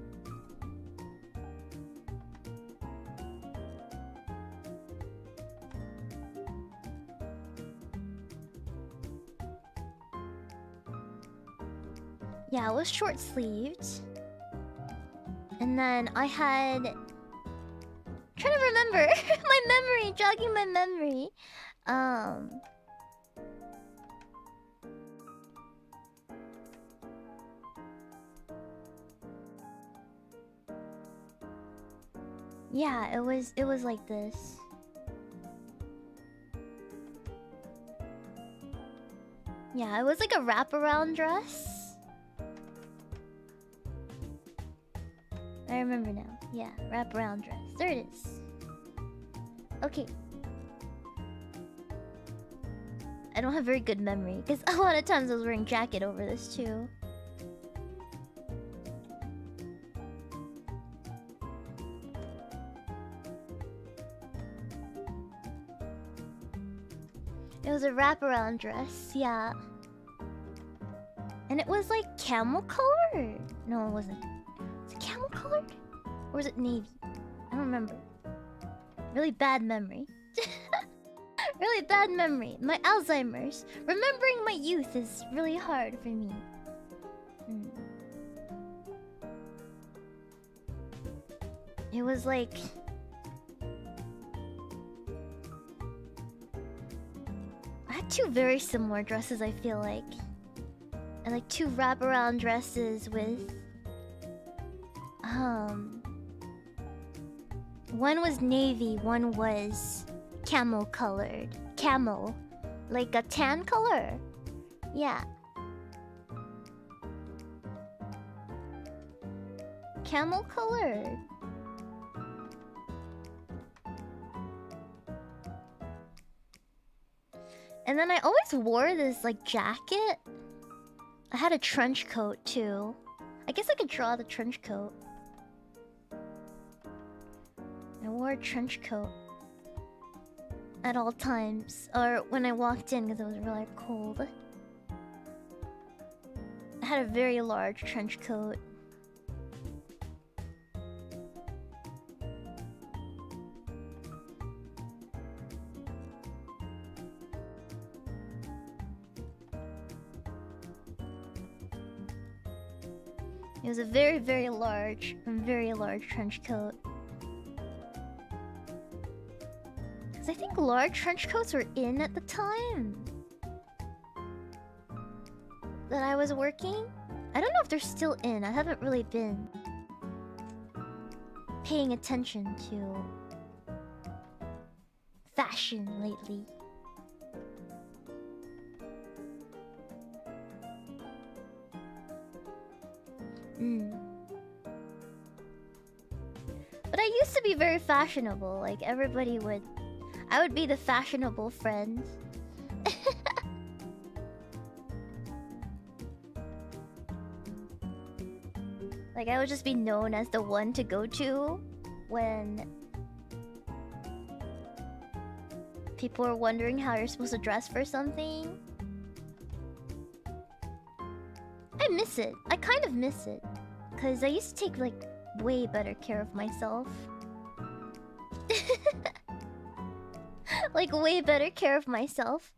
Yeah, it was short sleeved. And then I had... trying to remember my memory, jogging my memory. Yeah, it was like this. Yeah, it was like a wraparound dress. I remember now. Yeah, wraparound dress. There it is. Okay. I don't have very good memory because a lot of times I was wearing jacket over this too. It was a wraparound dress, yeah. And it was like camel colored. No, it wasn't. Was it camel colored? Or was it navy? I don't remember. Really bad memory. Really bad memory. My Alzheimer's. Remembering my youth is really hard for me. It was like... I had two very similar dresses, I feel like. And like two wraparound dresses with... One was navy, one was camel colored. Camel. Like a tan color. Yeah. Camel colored. And then I always wore this like jacket. I had a trench coat too. I guess I could draw the trench coat. I wore a trench coat at all times, or when I walked in because it was really cold. I had a very large trench coat. It was a very, very large trench coat. Because I think large trench coats were in at the time that I was working. I don't know if they're still in. I haven't really been paying attention to fashion lately. But I used to be very fashionable. Like everybody would... I would be the fashionable friend. Like I would just be known as the one to go to when people are wondering how you're supposed to dress for something. I miss it. I kind of miss it. Because I used to take like way better care of myself. Like way better care of myself.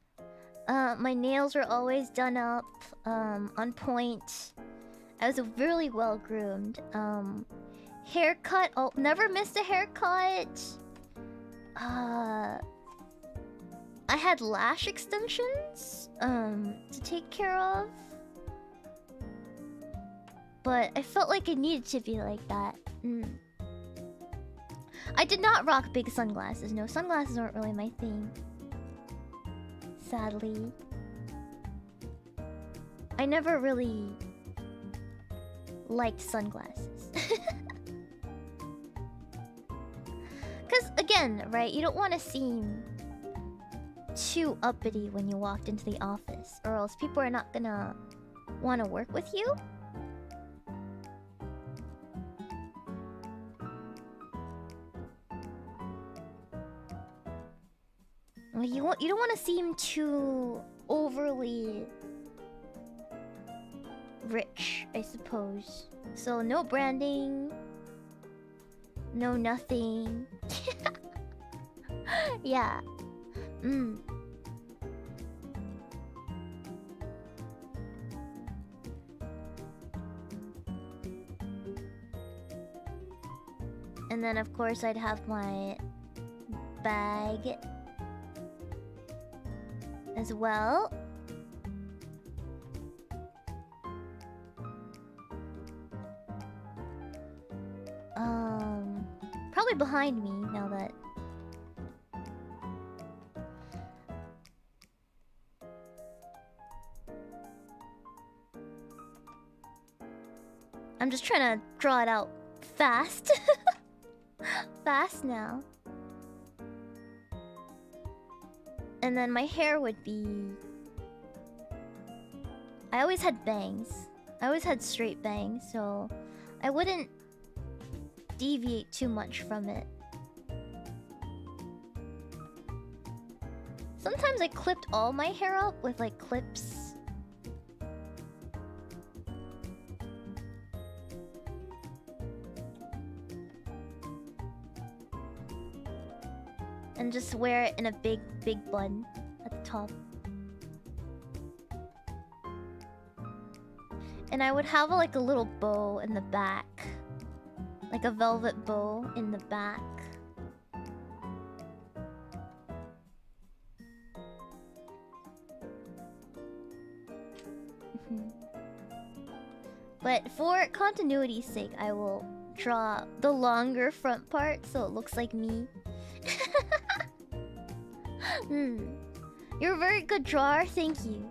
My nails were always done up, on point. I was really well groomed. Haircut, oh, never missed a haircut. I had lash extensions, to take care of. But I felt like it needed to be like that. I did not rock big sunglasses. No, sunglasses aren't really my thing. Sadly. I never really liked sunglasses. Because, again, right, you don't want to seem too uppity when you walked into the office, or else people are not gonna want to work with you. You don't want to seem too overly rich, I suppose. So no branding, no nothing. Yeah. And then of course I'd have my bag as well. Probably behind me now that I'm just trying to draw it out fast. Fast now. And then my hair would be... I always had bangs. I always had straight bangs, so I wouldn't deviate too much from it. Sometimes I clipped all my hair up with like clips. And just wear it in a big bun at the top. And I would have like a little bow in the back. Like a velvet bow in the back. But for continuity's sake, I will draw the longer front part so it looks like me. You're a very good drawer, thank you.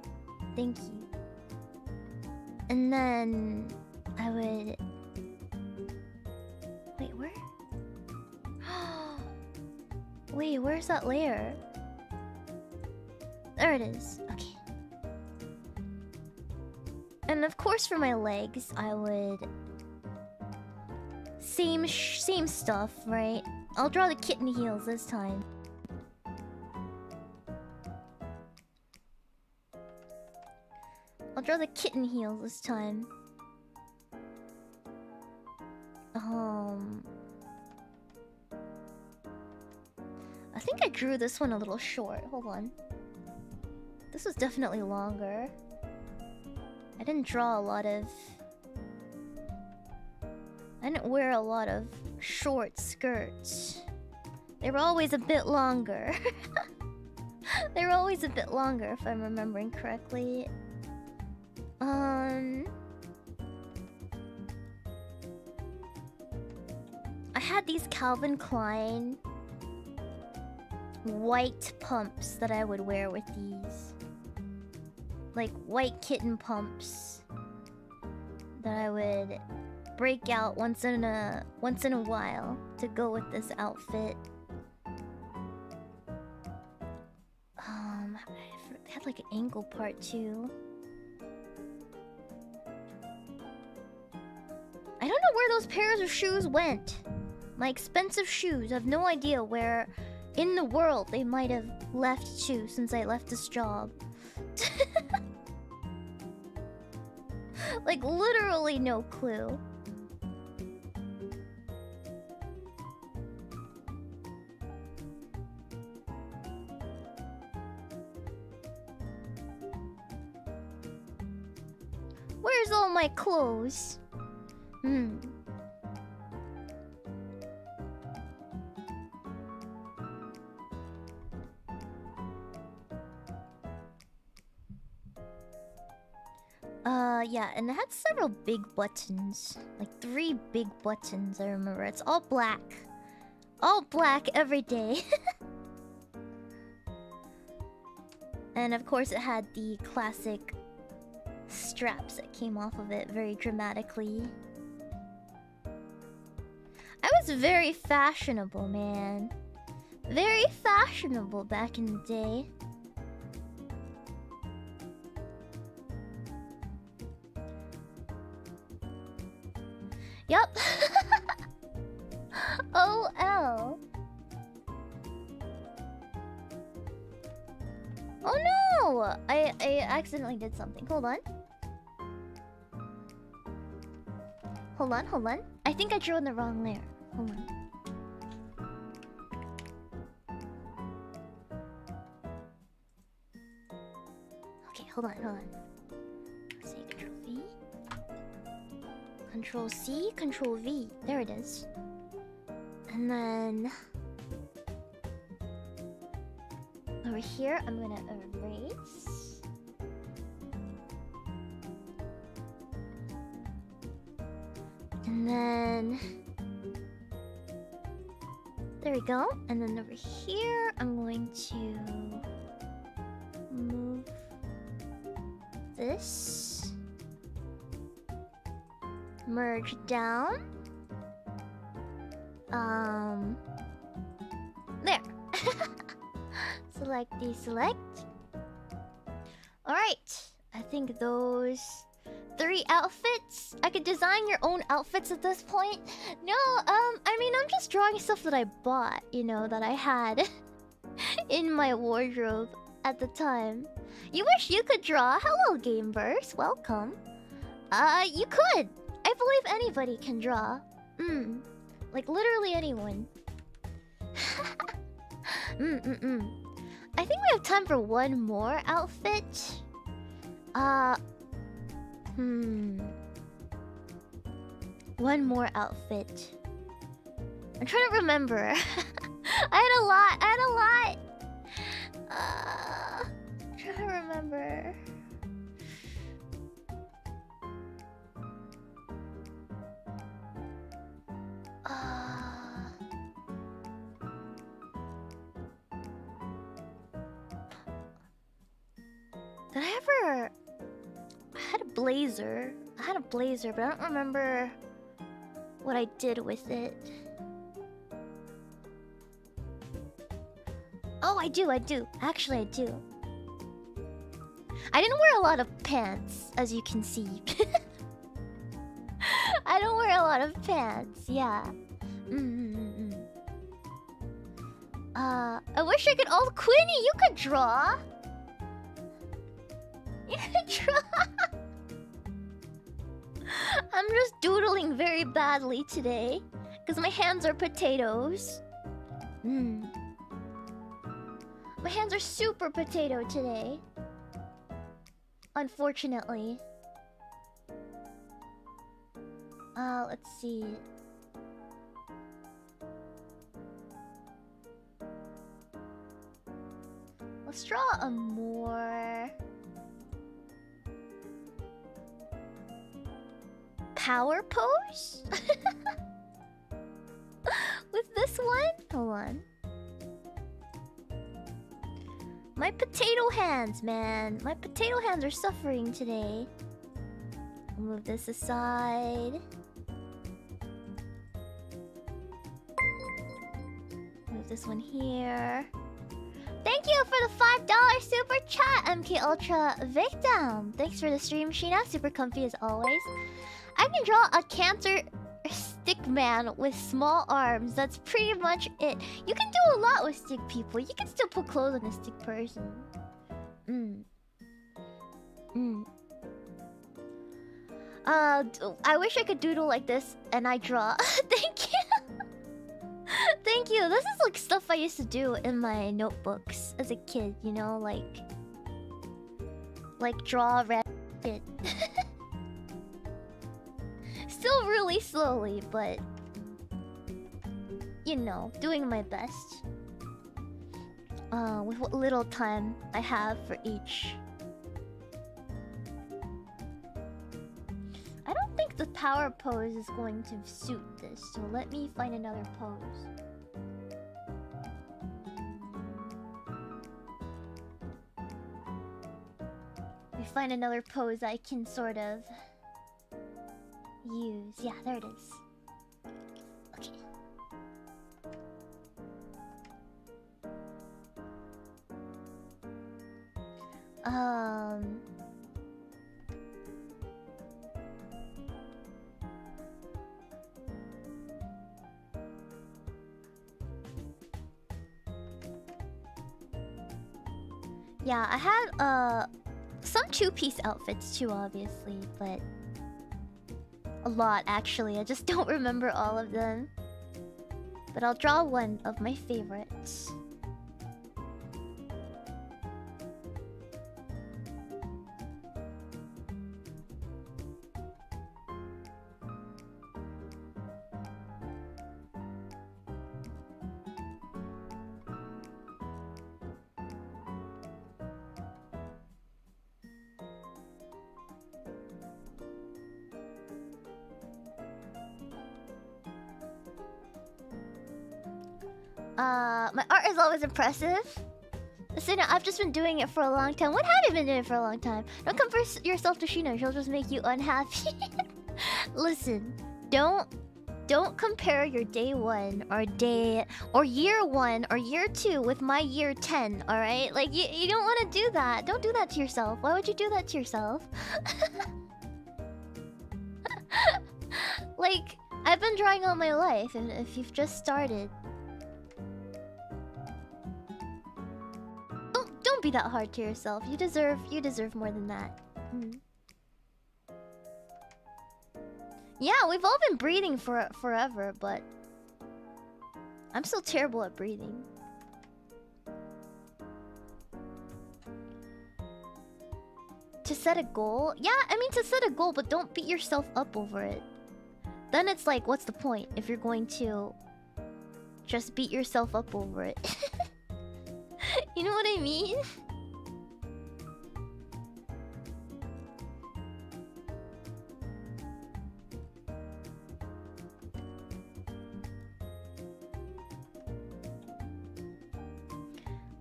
Thank you. And then I would... Wait, where? Wait, where's that layer? There it is. Okay. And of course for my legs, I would... Same stuff, right? I'll draw the kitten heels this time. I'll draw the kitten heels this time. I think I drew this one a little short. Hold on. This was definitely longer. I didn't draw a lot of... I didn't wear a lot of short skirts. They were always a bit longer. They were always a bit longer, if I'm remembering correctly. I had these Calvin Klein white pumps that I would wear with these. Like white kitten pumps that I would break out once in a while to go with this outfit. They had like an ankle part too. I don't know where those pairs of shoes went. My expensive shoes. I have no idea where in the world they might have left to since I left this job. Like literally no clue. Where's all my clothes? Yeah, and it had several big buttons. Like 3 big buttons, I remember. It's all black. All black every day. And of course it had the classic straps that came off of it very dramatically. I was very fashionable, man. Very fashionable back in the day. Yup. OL. Oh no! I accidentally did something. Hold on. Hold on. I think I drew in the wrong layer. Hold on. Okay, hold on. Let's see, Control V. Control C, Control V. There it is. And then... over here, I'm gonna erase. And then... there we go. And then over here, I'm going to... move... this. Merge down. There. Select, deselect. Alright. I think those 3 outfits. I could design your own outfits at this point. No, I mean, I'm just drawing stuff that I bought, you know, that I had in my wardrobe at the time. You wish you could draw? Hello, Gameverse. Welcome. You could. I believe anybody can draw. Like literally anyone. I think we have time for one more outfit. One more outfit. I'm trying to remember. I had a lot. I'm trying to remember. Did I ever... I had a blazer. But I don't remember what I did with it. Oh, I do. Actually, I do. I didn't wear a lot of pants, as you can see. I don't wear a lot of pants, yeah. I wish I could... Oh, Quinny, you could draw! You could draw! I'm just doodling very badly today. Because my hands are potatoes. My hands are super potato today. Unfortunately. Let's see. Let's draw a more... power pose? With this one? Hold on. My potato hands, man. My potato hands are suffering today. I'll move this aside. Move this one here. Thank you for the $5 super chat, MK Ultra Victim. Thanks for the stream, Shiina. Super comfy as always. I can draw a cancer stick man with small arms. That's pretty much it. You can do a lot with stick people. You can still put clothes on a stick person. I wish I could doodle like this and I draw. Thank you. Thank you. This is like stuff I used to do in my notebooks as a kid, you know, like draw red shit. Still really slowly, but you know, doing my best. With what little time I have for each. I don't think the power pose is going to suit this, so let me find another pose. Let me find another pose I can sort of use. Yeah, there it is. Okay. Yeah, I had some two-piece outfits too, obviously, but a lot actually. I just don't remember all of them. But I'll draw one of my favorites. My art is always impressive. Listen, I've just been doing it for a long time. What have you been doing for a long time? Don't compare yourself to Shiina. She'll just make you unhappy. Listen, don't compare your day 1 or year 1 or year 2 with my year 10, alright? Like, you don't want to do that. Don't do that to yourself. Why would you do that to yourself? Like, I've been drawing all my life, and if you've just started... be that hard to yourself. You deserve more than that. Yeah, we've all been breathing for forever, but I'm still terrible at breathing. To set a goal? Yeah, I mean to set a goal, but don't beat yourself up over it. Then it's like, what's the point if you're going to just beat yourself up over it? You know what I mean?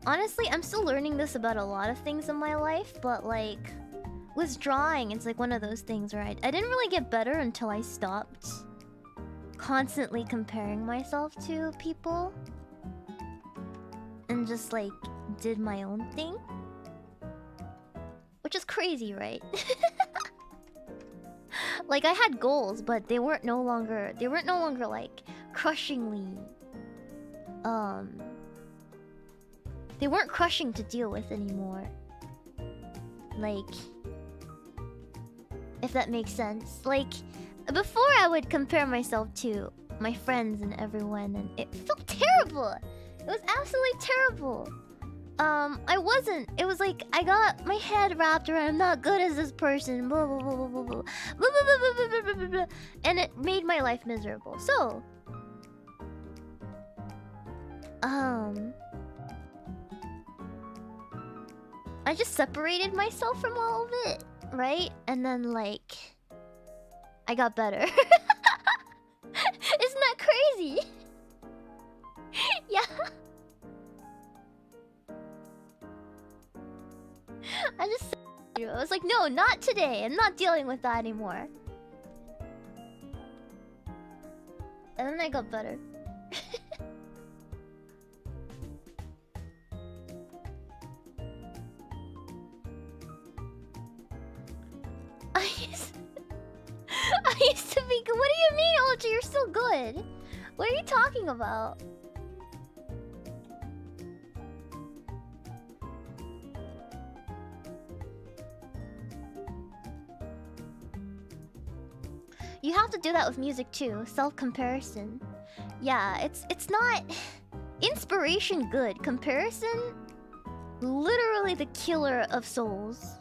Honestly, I'm still learning this about a lot of things in my life, but like with drawing, it's like one of those things where I didn't really get better until I stopped constantly comparing myself to people and just like did my own thing, which is crazy, right? Like I had goals, but they weren't no longer like crushingly they weren't crushing to deal with anymore. Like, if that makes sense. Like, before I would compare myself to my friends and everyone, and it felt terrible. It was absolutely terrible. I wasn't. It was like I got my head wrapped around I'm not good as this person. Blah blah blah blah blah blah blah blah blah blah blah blah, and it made my life miserable. So, I just separated myself from all of it, right? And then like I got better. Isn't that crazy? Yeah. I was like, no, not today. I'm not dealing with that anymore. And then I got better. I used to be good. What do you mean, Ultra? You're still good. What are you talking about? You have to do that with music too. Self-comparison. Yeah, it's not inspiration good. Comparison, literally the killer of souls.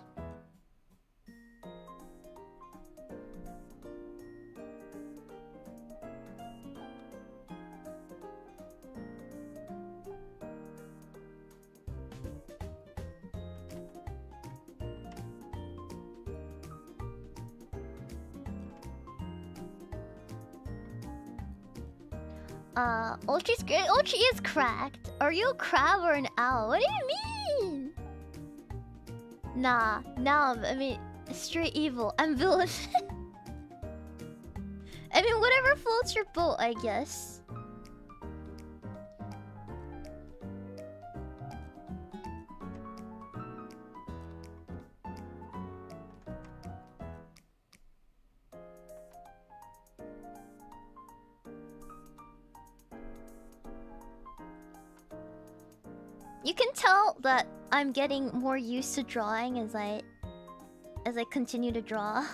Ultra's great. Ultra is cracked. Are you a crab or an owl? What do you mean? Nah, I mean, straight evil. I'm villain. I mean, whatever floats your boat, I guess. You can tell that I'm getting more used to drawing as I continue to draw.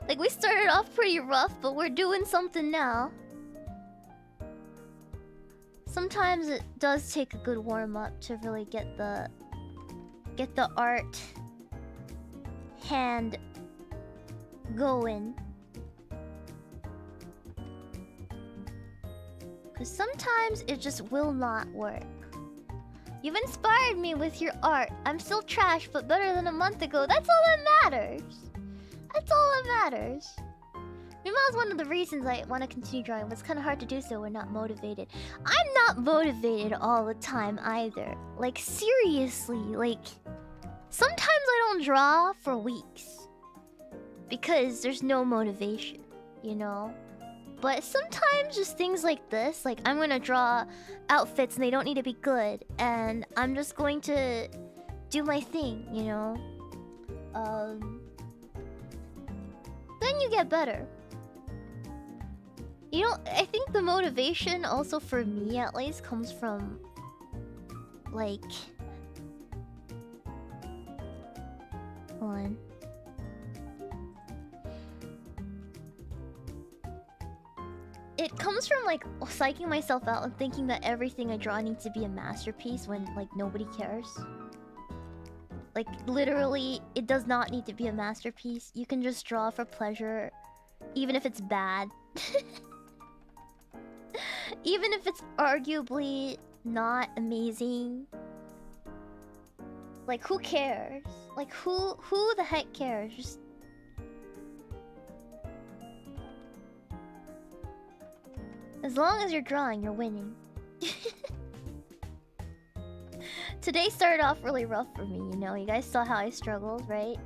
Like we started off pretty rough, but we're doing something now. Sometimes it does take a good warm-up to really get the art hand going. Because sometimes it just will not work. You've inspired me with your art. I'm still trash, but better than a month ago. That's all that matters. That's all that matters. Meemaw is one of the reasons I want to continue drawing, but it's kind of hard to do so when not motivated. I'm not motivated all the time either. Like, seriously, like... Sometimes I don't draw for weeks. Because there's no motivation, you know? But sometimes just things like this, like I'm gonna draw outfits and they don't need to be good, and I'm just going to do my thing, you know? Then you get better. You know, I think the motivation also for me at least comes from like... Hold on. It comes from like psyching myself out and thinking that everything I draw needs to be a masterpiece when like nobody cares. Like literally, it does not need to be a masterpiece. You can just draw for pleasure, even if it's bad. Even if it's arguably not amazing. Like who cares? Like who the heck cares? Just... As long as you're drawing, you're winning. Today started off really rough for me, you know? You guys saw how I struggled, right?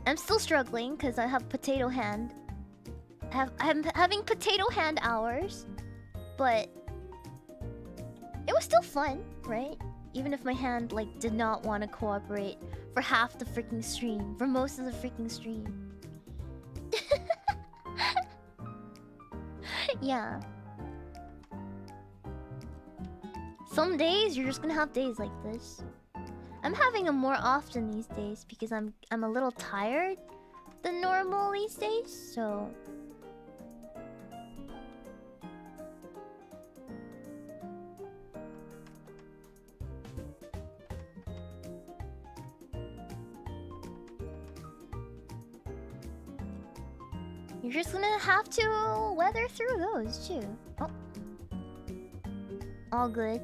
I'm still struggling because I have potato hand. I'm having potato hand hours, but it was still fun, right? Even if my hand like did not want to cooperate for half the freaking stream, for most of the freaking stream. Yeah. Some days you're just gonna have days like this. I'm having them more often these days because I'm a little tired than normal these days, so... You're just gonna have to weather through those too. Oh. All good.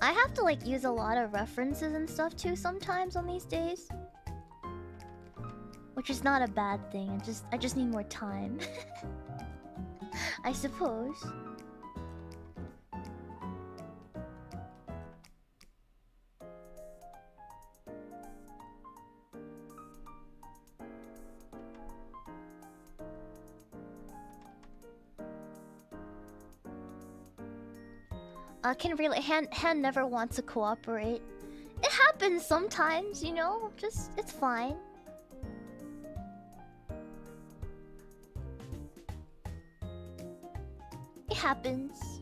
I have to like use a lot of references and stuff too sometimes on these days. Which is not a bad thing. I just need more time. I suppose. Can really hand never wants to cooperate. It happens sometimes, you know. Just it's fine. It happens.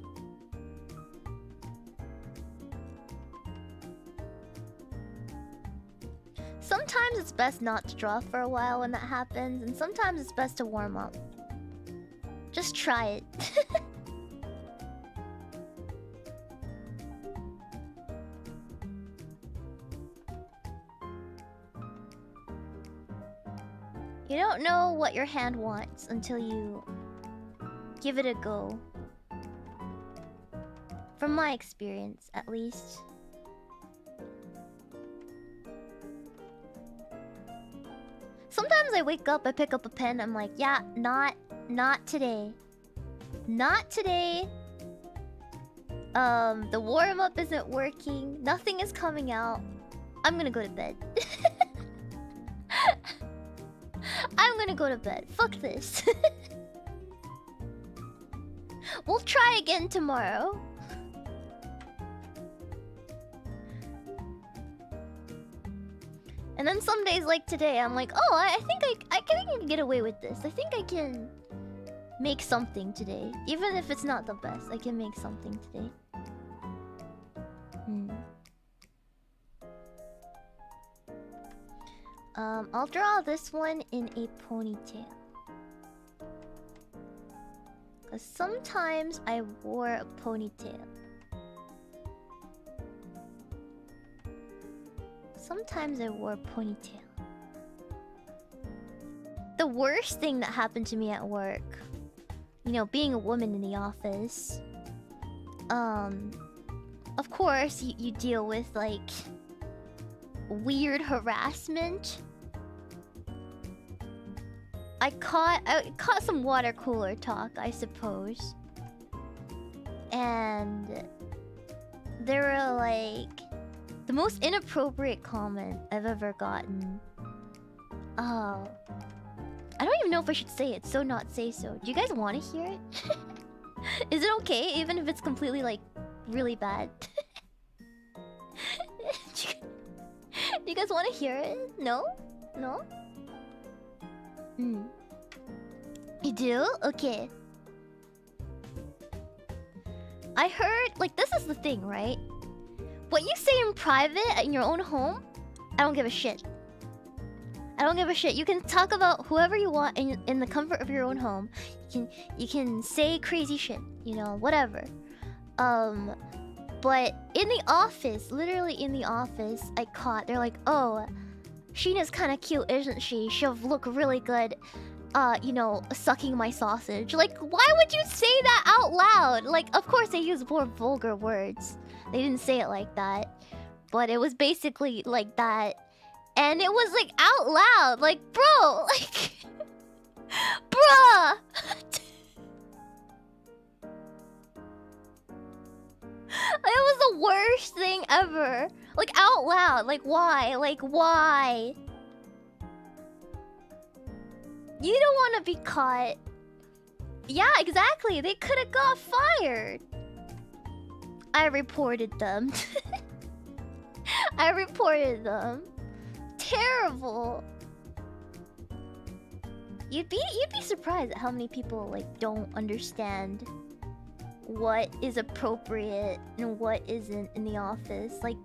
Sometimes it's best not to draw for a while when that happens, and sometimes it's best to warm up. Just try it. You don't know what your hand wants until you give it a go. From my experience, at least. Sometimes I wake up, I pick up a pen, I'm like, yeah, not today. Not today. The warm-up isn't working. Nothing is coming out. I'm gonna go to bed. I'm gonna go to bed. Fuck this. We'll try again tomorrow. And then some days like today, I'm like, oh, I think I can get away with this. I think I can make something today. Even if it's not the best, I can make something today. I'll draw this one in a ponytail. Cause sometimes I wore a ponytail. Sometimes I wore a ponytail. The worst thing that happened to me at work, you know, being a woman in the office, of course you deal with like weird harassment. I caught some water cooler talk, I suppose. And there were like the most inappropriate comment I've ever gotten. Oh, I don't even know if I should say it, so not say so. Do you guys want to hear it? Is it okay even if it's completely like really bad? Do you guys want to hear it? No? No? You do? Okay. I heard, like, this is the thing, right? What you say in private in your own home, I don't give a shit. I don't give a shit. You can talk about whoever you want in the comfort of your own home. You can say crazy shit, you know, whatever. But in the office, literally in the office, they're like, oh, Sheena's kind of cute, isn't she? She'll look really good, you know, sucking my sausage. Like, why would you say that out loud? Like, of course they use more vulgar words. They didn't say it like that, but it was basically like that. And it was like out loud, like, bro, like, bruh. It was the worst thing ever. Like, out loud, like, why? Like, why? You don't want to be caught. Yeah, exactly. They could have got fired. I reported them. I reported them. Terrible. You'd be surprised at how many people like don't understand what is appropriate and what isn't in the office. Like,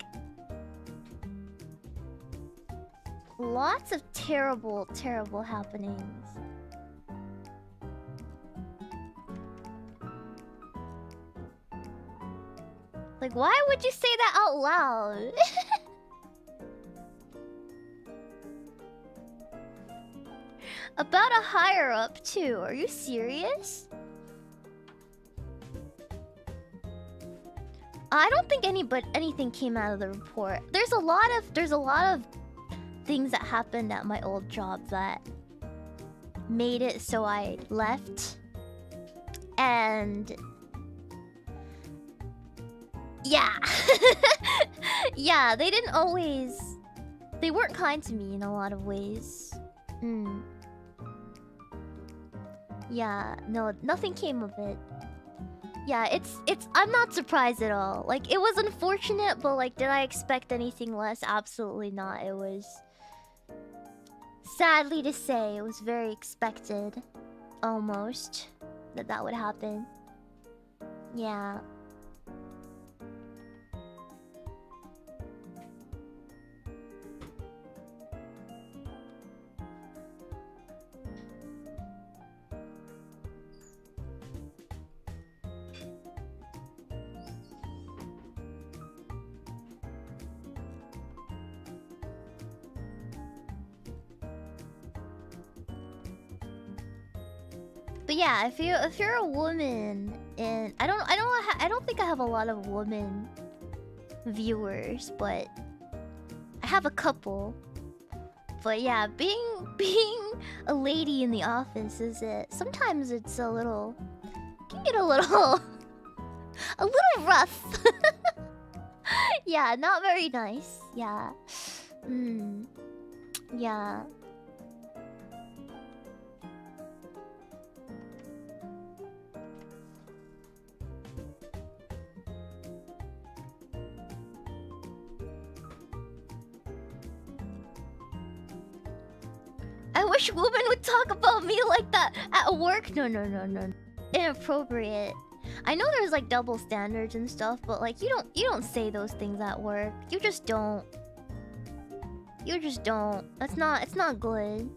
lots of terrible happenings. Like, why would you say that out loud? About a higher up too. Are you serious? I don't think anything came out of the report. There's a lot of things that happened at my old job that made it so I left. And yeah. Yeah, they weren't kind to me in a lot of ways. Yeah, no, nothing came of it. Yeah, I'm not surprised at all. Like, it was unfortunate, but like, did I expect anything less? Absolutely not. It was, sadly to say, it was very expected, almost, that would happen. Yeah. But yeah, if you're a woman, and I don't think I have a lot of woman viewers, but I have a couple. But yeah, being a lady in the office sometimes it's a little, can get a little rough. Yeah, not very nice. Yeah. Yeah. I wish women would talk about me like that at work. No. Inappropriate. I know there's like double standards and stuff, but like you don't say those things at work. You just don't. You just don't. It's not good.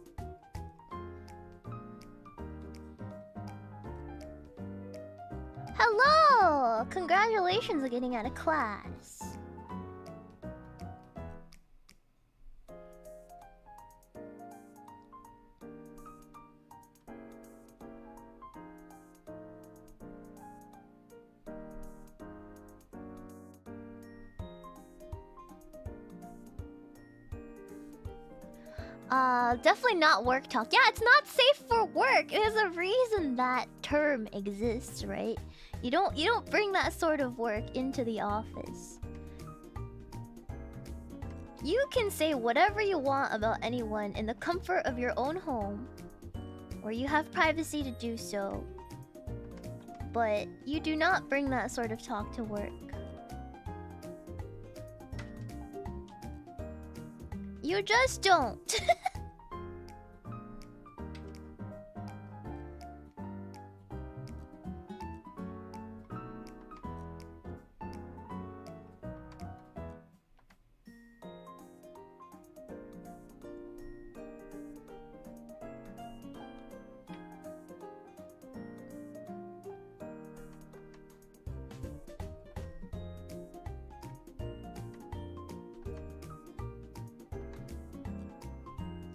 Hello! Congratulations on getting out of class. Definitely not work talk. Yeah, it's not safe for work. There's a reason that term exists, right? You don't bring that sort of work into the office. You can say whatever you want about anyone in the comfort of your own home, where you have privacy to do so. But you do not bring that sort of talk to work. You just don't.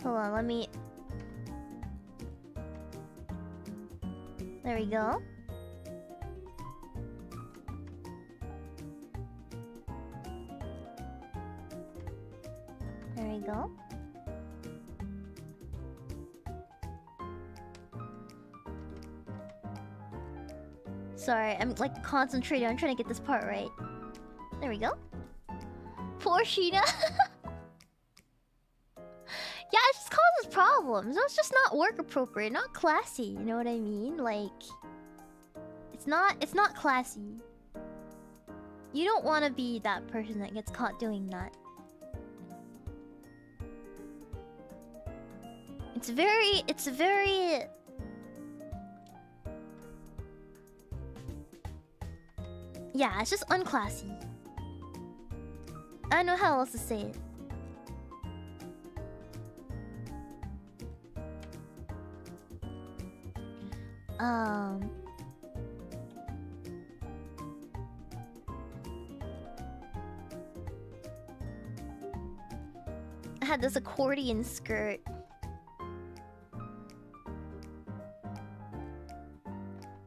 Hold on, let me... There we go. There we go. Sorry, I'm like concentrating on trying to get this part right. There we go. Poor Shiina. Yeah, it just causes problems. It's just not work appropriate, not classy, you know what I mean? Like it's not classy. You don't want to be that person that gets caught doing that. It's very yeah, it's just unclassy. I don't know how else to say it. I had this accordion skirt.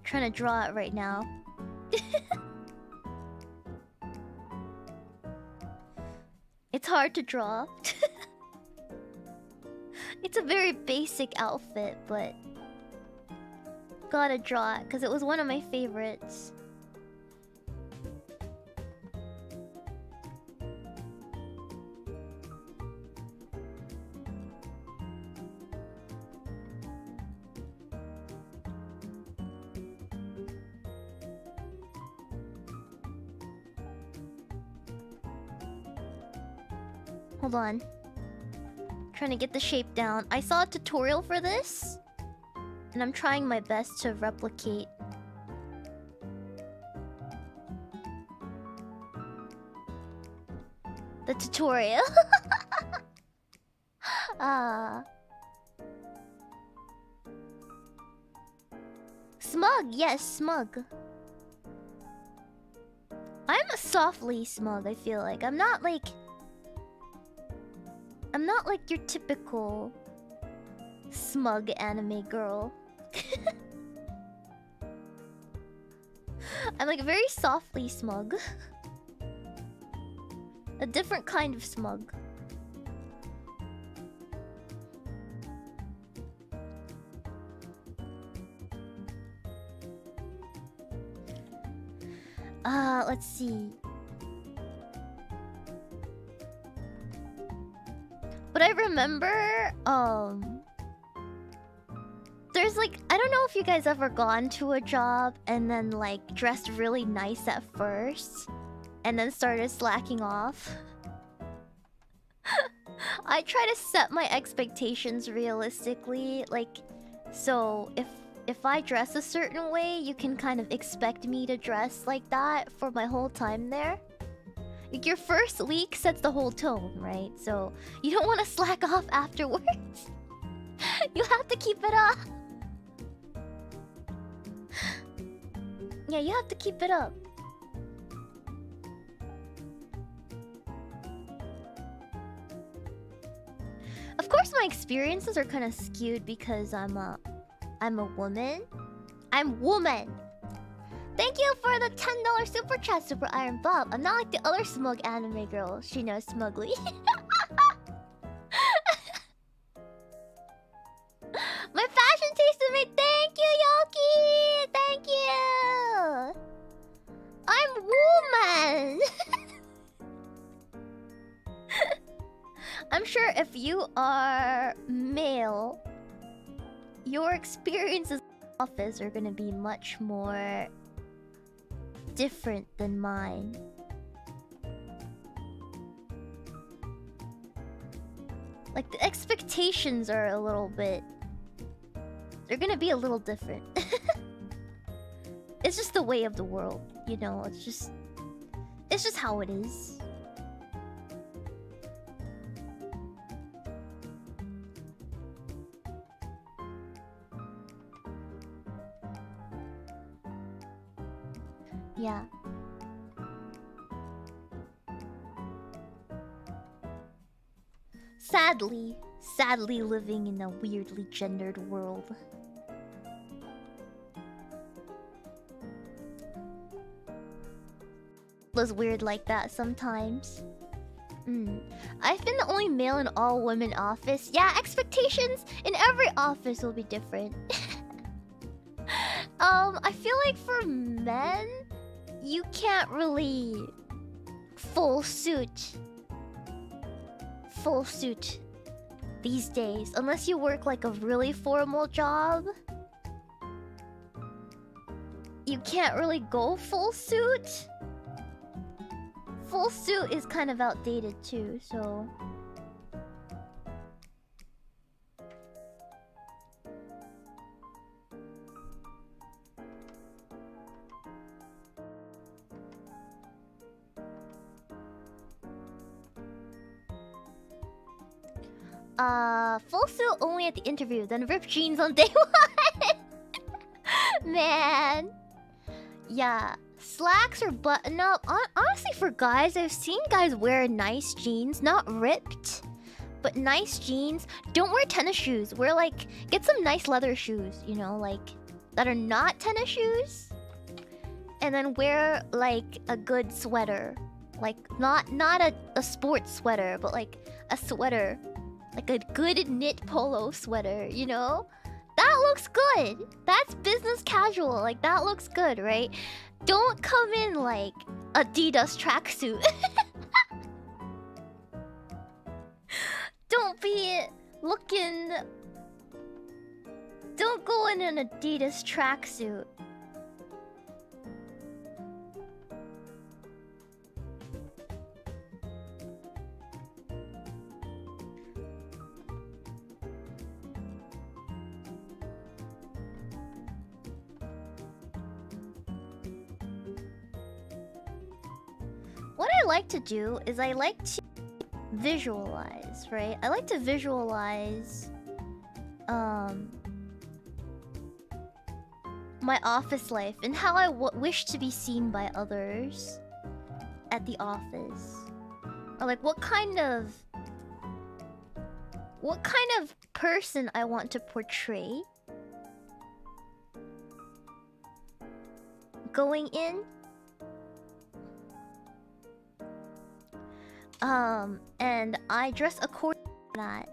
Trying to draw it right now. It's hard to draw. It's a very basic outfit, but gotta draw it because it was one of my favorites. Hold on. Trying to get the shape down. I saw a tutorial for this, and I'm trying my best to replicate. The tutorial. Smug, yes, smug. I'm a softly smug, I feel like. I'm not like your typical smug anime girl. I'm like very softly smug. A different kind of smug. Let's see. But I remember, there's like, I don't know if you guys ever gone to a job and then like dressed really nice at first and then started slacking off. I try to set my expectations realistically, like, so if I dress a certain way, you can kind of expect me to dress like that for my whole time there. Like your first week sets the whole tone, right? So you don't want to slack off afterwards. You have to keep it up. Yeah, you have to keep it up. Of course my experiences are kind of skewed because I'm a woman. I'm woman. Thank you for the $10 super chat, Super Iron Bob. I'm not like the other smug anime girl. She knows smugly. My fashion taste is made. Thank you, Yoki. Thank you. I'm woman. I'm sure if you are male, your experiences in the office are gonna be much more different than mine. Like the expectations are a little bit... They're gonna be a little different. It's just the way of the world, you know? It's just how it is. Yeah. Sadly living in a weirdly gendered world. Was weird like that sometimes. I've been the only male in all women office. Yeah, expectations in every office will be different. I feel like for men, you can't really full suit these days unless you work like a really formal job. You can't really go full suit. Full suit is kind of outdated too, so full suit only at the interview, then ripped jeans on day one. Man. Yeah. Slacks or button up. Honestly, for guys, I've seen guys wear nice jeans, not ripped, but nice jeans. Don't wear tennis shoes. Wear like, get some nice leather shoes, you know, like that are not tennis shoes. And then wear like a good sweater, like not a sports sweater, but like a sweater, like a good knit polo sweater, you know. That looks good. That's business casual. Like that looks good, right? Don't come in like Adidas tracksuit. Don't be looking. Don't go in an Adidas tracksuit. What I like to do is I like to visualize, right? I like to visualize my office life and how I wish to be seen by others at the office. Or like what kind of person I want to portray going in. And I dress according to that.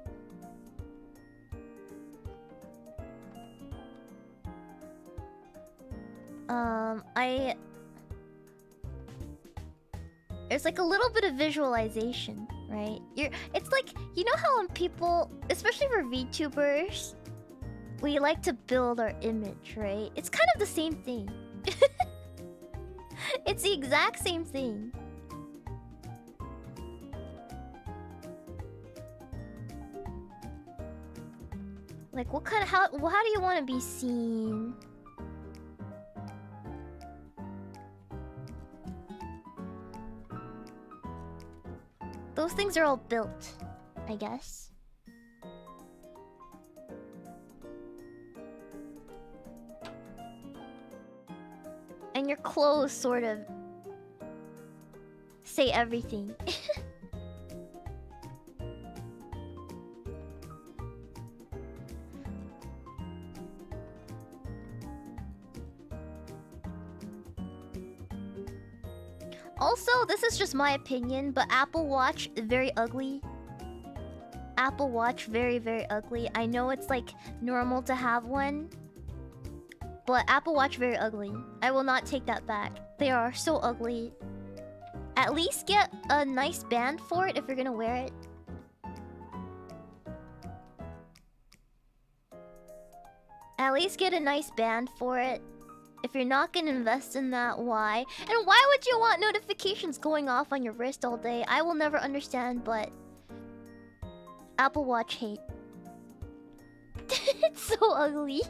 There's like a little bit of visualization, right? It's like, you know how when people, especially for VTubers, we like to build our image, right? It's kind of the same thing. It's the exact same thing. Like, what kind of, how do you want to be seen? Those things are all built, I guess. And your clothes sort of say everything. Also, this is just my opinion, but Apple Watch, very ugly. Apple Watch, very, very ugly. I know it's like normal to have one, but Apple Watch, very ugly. I will not take that back. They are so ugly. At least get a nice band for it if you're gonna wear it. At least get a nice band for it. If you're not gonna invest in that, why? And why would you want notifications going off on your wrist all day? I will never understand, but Apple Watch hate. It's so ugly.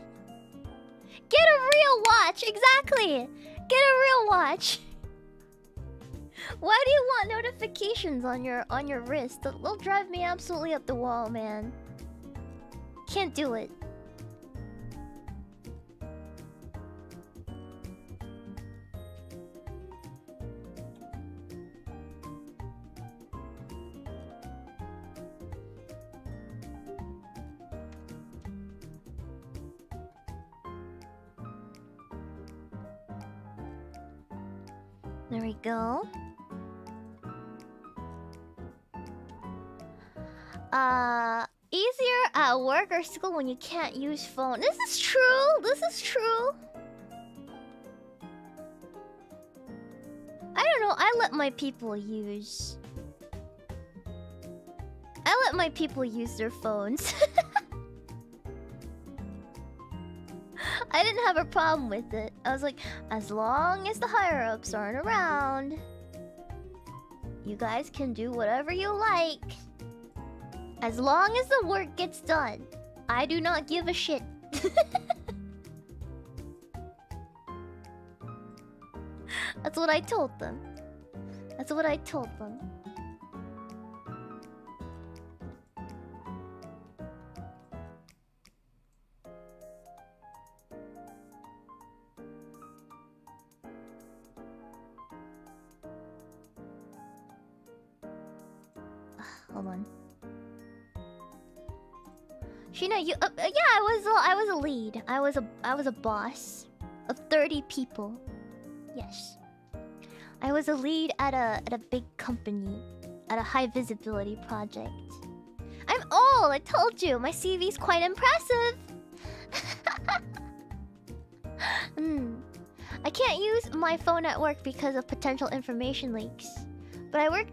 Get a real watch, exactly. Get a real watch. Why do you want notifications on your wrist? They'll drive me absolutely up the wall, man. Can't do it. There we go. Easier at work or school when you can't use phone. This is true. This is true. I don't know. I let my people use their phones. I didn't have a problem with it. I was like, as long as the higher-ups aren't around, you guys can do whatever you like. As long as the work gets done, I do not give a shit. That's what I told them. That's what I told them. Hold on. Shiina, you yeah, I was a lead. I was a boss of 30 people. Yes. I was a lead at a big company, at a high visibility project. I'm old, I told you. My CV's quite impressive. I can't use my phone at work because of potential information leaks. But I work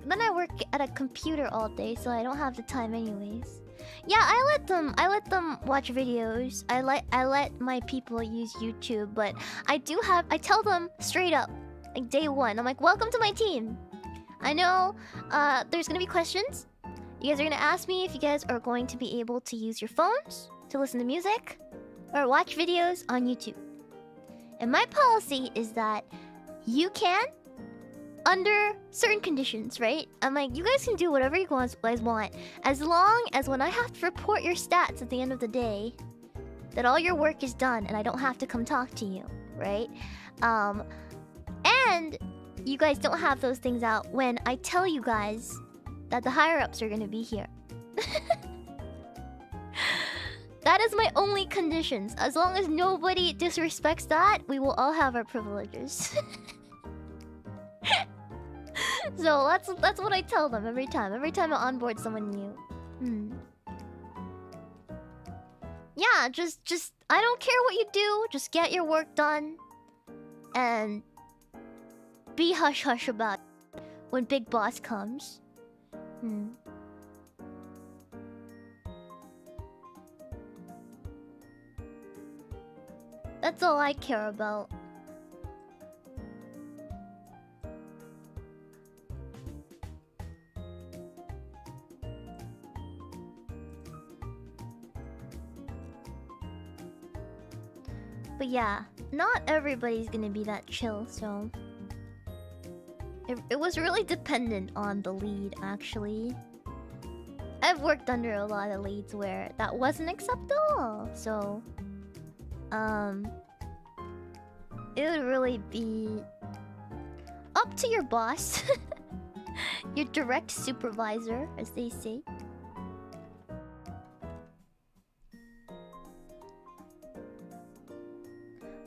at a computer all day, so I don't have the time anyways. Yeah, I let them watch videos. I let my people use YouTube, but I tell them straight up, like day one. I'm like, welcome to my team. I know there's gonna be questions. You guys are gonna ask me if you guys are going to be able to use your phones to listen to music or watch videos on YouTube. And my policy is that you can, under certain conditions, right? I'm like, you guys can do whatever you guys want, as long as when I have to report your stats at the end of the day, that all your work is done and I don't have to come talk to you, right? And you guys don't have those things out when I tell you guys that the higher-ups are gonna be here. That is my only conditions. As long as nobody disrespects that, we will all have our privileges. So that's what I tell them every time. Every time I onboard someone new. Yeah, just I don't care what you do. Just get your work done, and be hush hush about it when Big Boss comes. That's all I care about. But yeah, not everybody's gonna be that chill, so... It was really dependent on the lead, actually. I've worked under a lot of leads where that wasn't acceptable, so... It would really be... up to your boss. Your direct supervisor, as they say.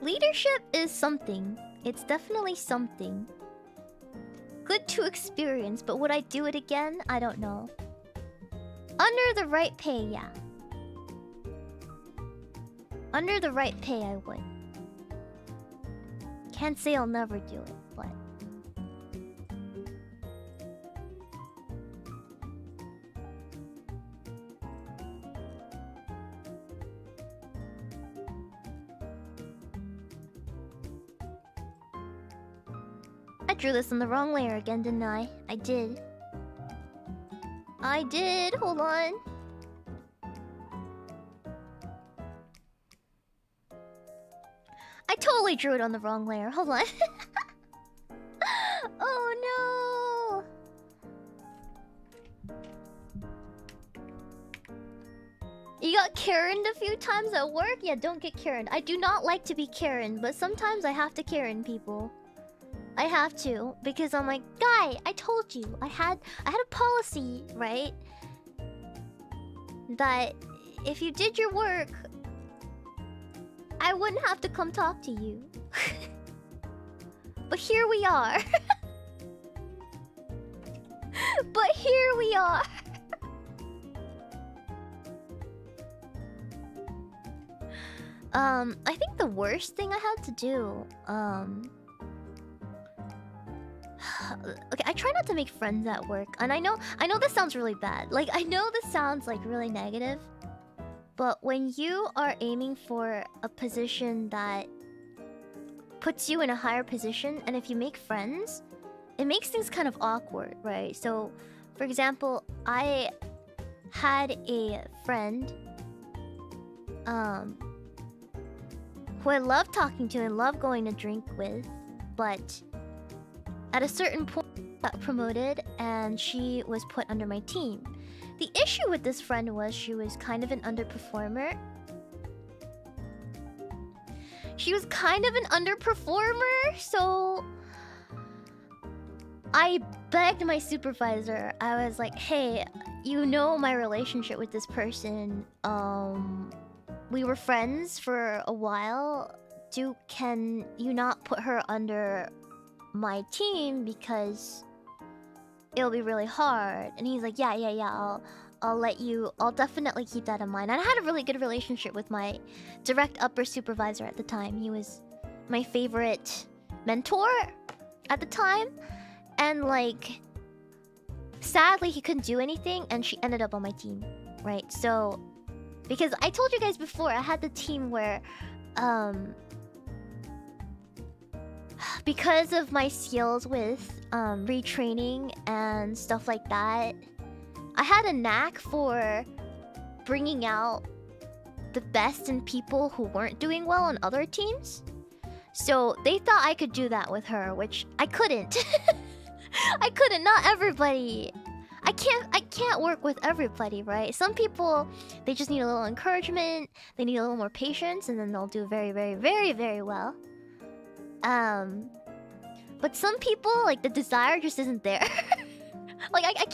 Leadership is something. It's definitely something. Good to experience, but would I do it again? I don't know. Under the right pay, yeah. Under the right pay, I would. Can't say I'll never do it, but... I drew this on the wrong layer again, didn't I? I did. I did. Hold on. I totally drew it on the wrong layer. Hold on. Oh no. You got Karen'd a few times at work? Yeah, don't get Karen'd. I do not like to be Karen, but sometimes I have to Karen people. I have to, because I'm like, guy, I told you. I had a policy, right? That if you did your work, I wouldn't have to come talk to you. But here we are. But here we are. I think the worst thing I had to do, okay, I try not to make friends at work, and I know this sounds really bad. Like, I know this sounds like really negative, but when you are aiming for a position that puts you in a higher position, and if you make friends, it makes things kind of awkward, right? So, for example, I had a friend, who I love talking to and love going to drink with, but at a certain point got promoted and she was put under my team. The issue with this friend was she was kind of an underperformer. So I begged my supervisor. I was like, hey, you know my relationship with this person. We were friends for a while. Can you not put her under my team because it'll be really hard? And he's like, yeah, I'll definitely keep that in mind. And I had a really good relationship with my direct upper supervisor at the time. He was my favorite mentor at the time. And like, sadly he couldn't do anything and she ended up on my team, right? So, because I told you guys before, I had the team where because of my skills with retraining and stuff like that, I had a knack for bringing out the best in people who weren't doing well on other teams. So they thought I could do that with her, which I couldn't. I couldn't. Not everybody. I can't work with everybody, right? Some people, they just need a little encouragement, they need a little more patience, and then they'll do very, very, very, very well. But some people, like, the desire just isn't there. Like, I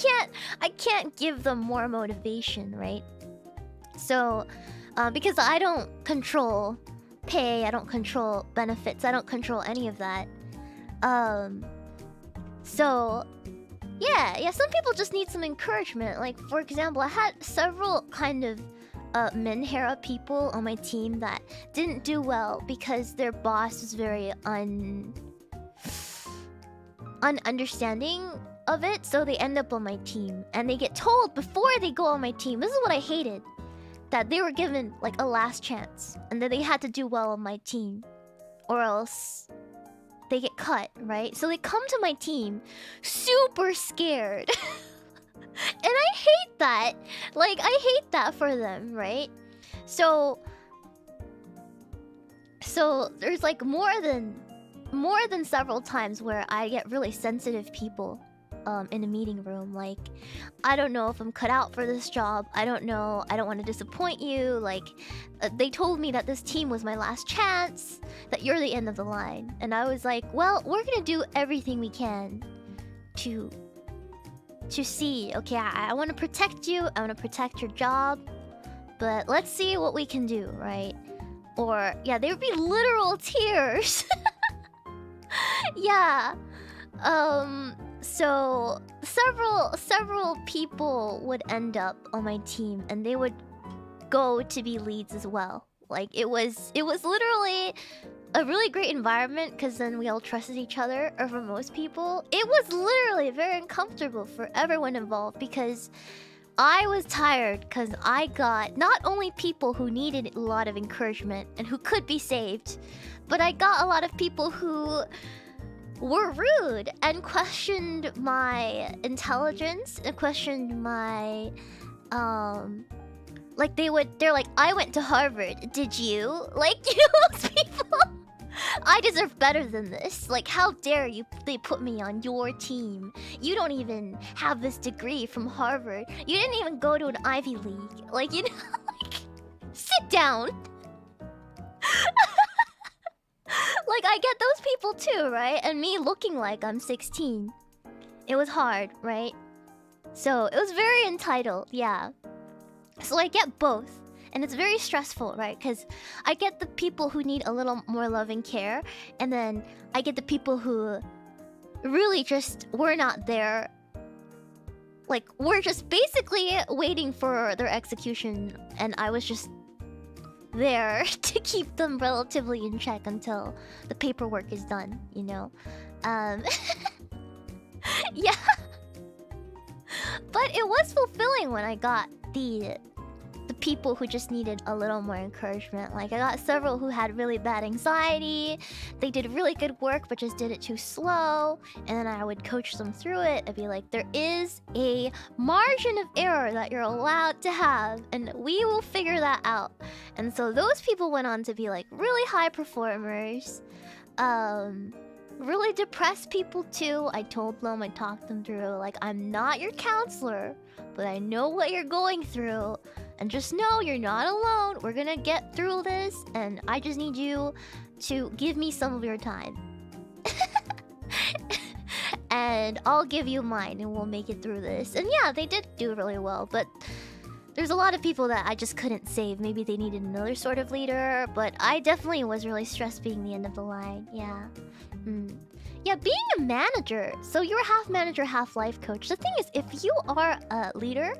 can't give them more motivation, right? So, because I don't control pay, I don't control benefits, I don't control any of that. So, yeah, some people just need some encouragement. Like, for example, I had several kind of Minhera people on my team that didn't do well because their boss was very ununderstanding of it, so they end up on my team. And they get told before they go on my team, this is what I hated, that they were given, like, a last chance. And then they had to do well on my team, or else they get cut, right? So they come to my team super scared. And I hate that. Like, I hate that for them, right? So there's like more than several times where I get really sensitive people in a meeting room. Like, I don't know if I'm cut out for this job. I don't know. I don't want to disappoint you. Like, they told me that this team was my last chance, that you're the end of the line. And I was like, well, we're gonna do everything we can to see. Okay, I want to protect you. I want to protect your job. But let's see what we can do, right? Or, yeah, there would be literal tears. Yeah. So several people would end up on my team and they would go to be leads as well. Like, it was literally a really great environment because then we all trusted each other, or for most people. It was literally very uncomfortable for everyone involved because I was tired because I got not only people who needed a lot of encouragement and who could be saved, but I got a lot of people who were rude and questioned my intelligence and questioned my like they're like, I went to Harvard, did you? Like, you know, those people. I deserve better than this. Like, how dare you, they put me on your team? You don't even have this degree from Harvard. You didn't even go to an Ivy League. Like, you know, like, sit down. Like, I get those people too, right? And me looking like I'm 16. It was hard, right? So, it was very entitled, yeah. So I get both. And it's very stressful, right? Because I get the people who need a little more love and care. And then I get the people who really just were not there Like, we're just basically waiting for their execution, and I was just there to keep them relatively in check until the paperwork is done, you know? Yeah. But it was fulfilling when I got the people who just needed a little more encouragement. Like, I got several who had really bad anxiety. They did really good work, but just did it too slow. And then I would coach them through it. I'd be like, there is a margin of error that you're allowed to have, and we will figure that out. And so those people went on to be like really high performers. Really depressed people too. I told them, I talked them through, like, I'm not your counselor, but I know what you're going through. And just know you're not alone. We're gonna get through this, and I just need you to give me some of your time. And I'll give you mine, and we'll make it through this. And yeah, they did do really well, but there's a lot of people that I just couldn't save. Maybe they needed another sort of leader, but I definitely was really stressed being the end of the line. Yeah. Yeah, being a manager. So you're half manager, half life coach. The thing is, if you are a leader,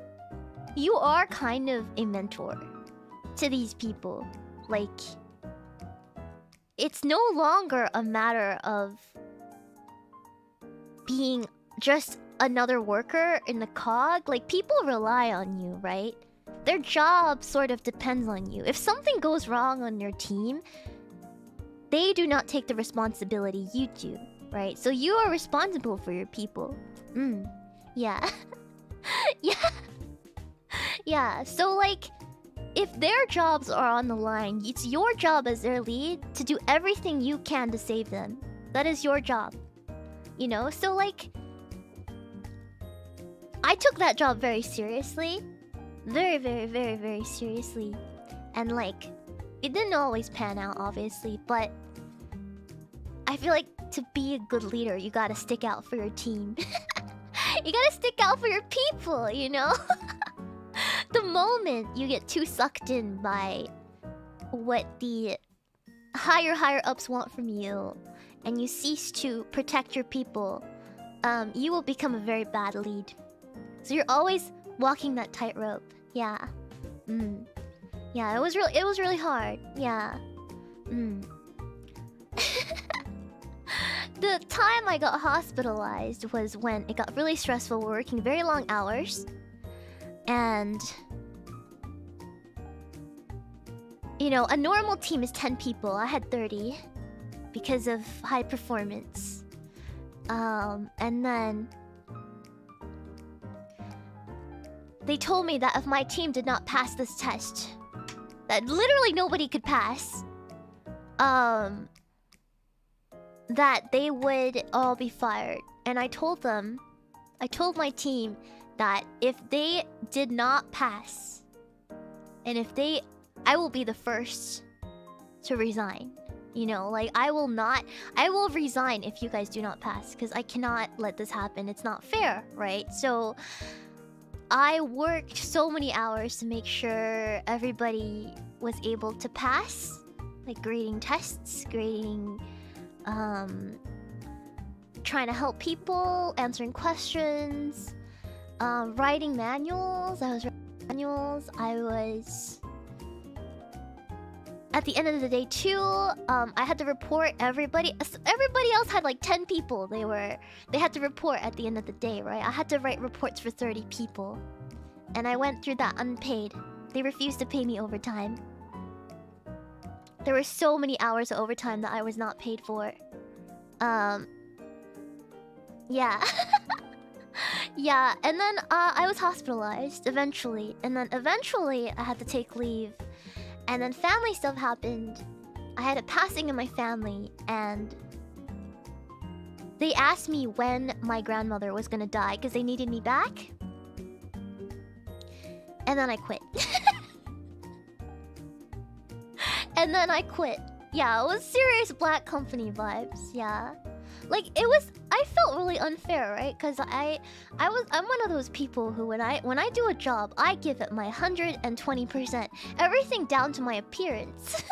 you are kind of a mentor to these people. Like, it's no longer a matter of being just another worker in the cog. Like, people rely on you, right? Their job sort of depends on you. If something goes wrong on your team, they do not take the responsibility, you do, right? So you are responsible for your people. Yeah. Yeah. Yeah, so like, if their jobs are on the line, it's your job as their lead to do everything you can to save them. That is your job. You know? So like, I took that job very seriously. Very, very, very, very seriously. And like, it didn't always pan out, obviously, but I feel like to be a good leader, you gotta stick out for your team. You gotta stick out for your people, you know? The moment you get too sucked in by what the higher ups want from you, and you cease to protect your people, you will become a very bad lead. So you're always walking that tightrope. Yeah. Yeah, it was really hard. Yeah. The time I got hospitalized was when it got really stressful, working very long hours. And you know, a normal team is 10 people. I had 30 because of high performance. And then they told me that if my team did not pass this test, that literally nobody could pass, that they would all be fired. And I told my team that if they did not pass, and I will be the first to resign. You know, like, I will resign if you guys do not pass, because I cannot let this happen. It's not fair, right? So I worked so many hours to make sure everybody was able to pass, like grading tests, trying to help people, answering questions, writing manuals. I was at the end of the day too, I had to report everybody else had like 10 people. They had to report at the end of the day, right? I had to write reports for 30 people. And I went through that unpaid. They refused to pay me overtime. There were so many hours of overtime that I was not paid for. Yeah. Yeah, and then I was hospitalized eventually. And then eventually I had to take leave. And then family stuff happened. I had a passing in my family, and they asked me when my grandmother was gonna die because they needed me back. And then I quit. And then I quit. Yeah, it was serious Black Company vibes. Yeah. Like, I felt really unfair, right? Because I'm one of those people who when I do a job, I give it my 120%. Everything down to my appearance.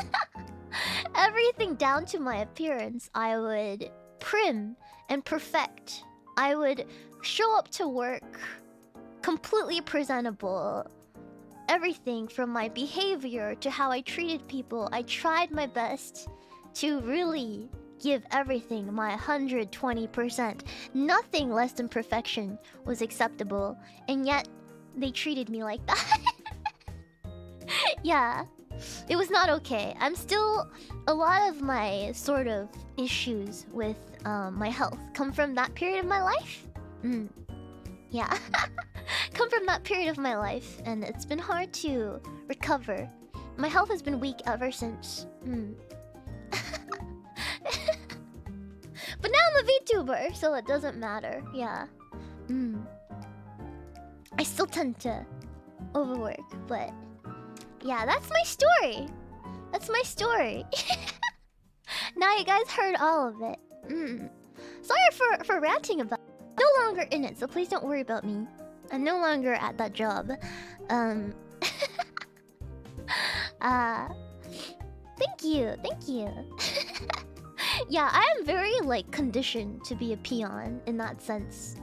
Everything down to my appearance, I would prim and perfect. I would show up to work completely presentable. Everything from my behavior to how I treated people, I tried my best to really give everything my 120%. Nothing less than perfection was acceptable, and yet they treated me like that. Yeah, it was not okay. I'm still... A lot of my sort of issues with my health come from that period of my life. Yeah. Come from that period of my life, and it's been hard to recover. My health has been weak ever since. But now I'm a VTuber, so it doesn't matter. Yeah. I still tend to overwork, but yeah, that's my story. That's my story. Now you guys heard all of it. Sorry for ranting about it. No longer in it, so please don't worry about me. I'm no longer at that job. Thank you, thank you. Yeah, I am very like conditioned to be a peon in that sense.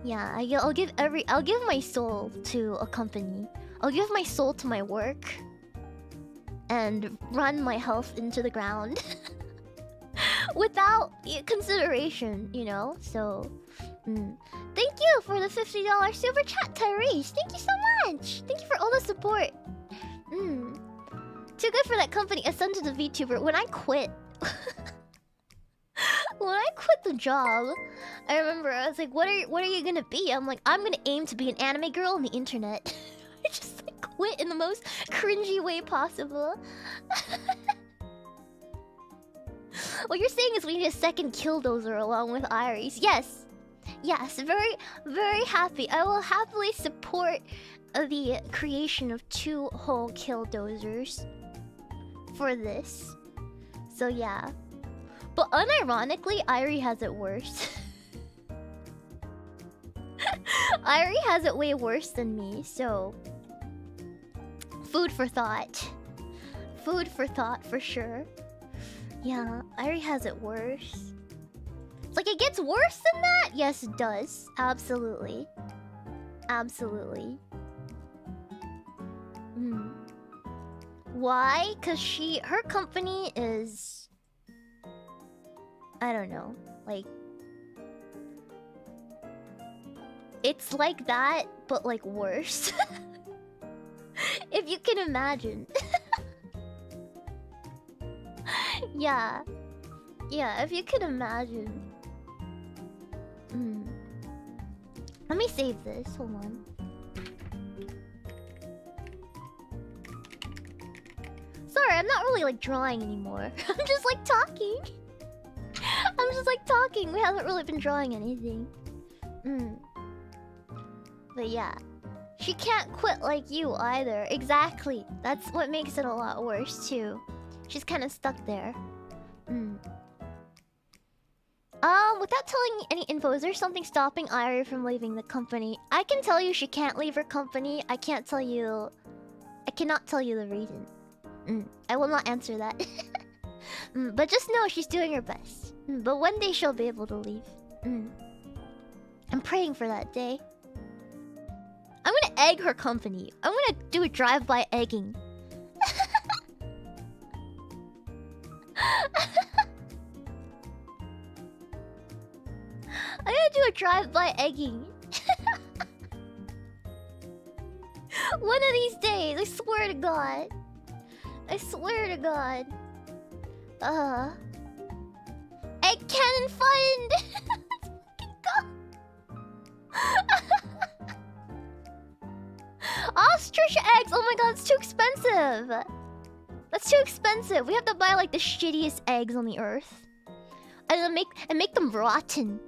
Yeah, I'll give my soul to a company. I'll give my soul to my work and run my health into the ground without consideration, you know? So, thank you for the $50 super chat, Tyrese. Thank you so much. Thank you for all the support. Too good for that company. Ascend to the VTuber. When I quit, when I quit the job, I remember I was like, "What are you gonna be?" I'm like, "I'm gonna aim to be an anime girl on the internet." I just like quit in the most cringy way possible. What you're saying is we need a second Killdozer along with Iris. Yes. Yes, very, very happy. I will happily support the creation of 2 whole Killdozers for this. So yeah. But unironically, Irie has it worse. Irie has it way worse than me, so... Food for thought. Food for thought, for sure. Yeah, Irie has it worse. It's like it gets worse than that? Yes, it does. Absolutely. Absolutely. Why? Because her company is... I don't know. Like... It's like that, but like worse. If you can imagine. Yeah. Yeah, if you can imagine. Let me save this. Hold on. Sorry, I'm not really like drawing anymore. I'm just like talking. I'm just like talking. We haven't really been drawing anything. But yeah. She can't quit like you either. Exactly. That's what makes it a lot worse too. She's kind of stuck there. Without telling me any info, is there something stopping Irie from leaving the company? I can tell you she can't leave her company. I cannot tell you the reason. I will not answer that. But just know she's doing her best. But one day she'll be able to leave. I'm praying for that day. I'm gonna egg her company. I'm gonna do a drive-by egging. I'm gonna do a drive-by egging. One of these days, I swear to God. I swear to God. Egg cannon fund! Ostrich eggs! Oh my god, it's too expensive! That's too expensive. We have to buy like the shittiest eggs on the earth. And then make them rotten.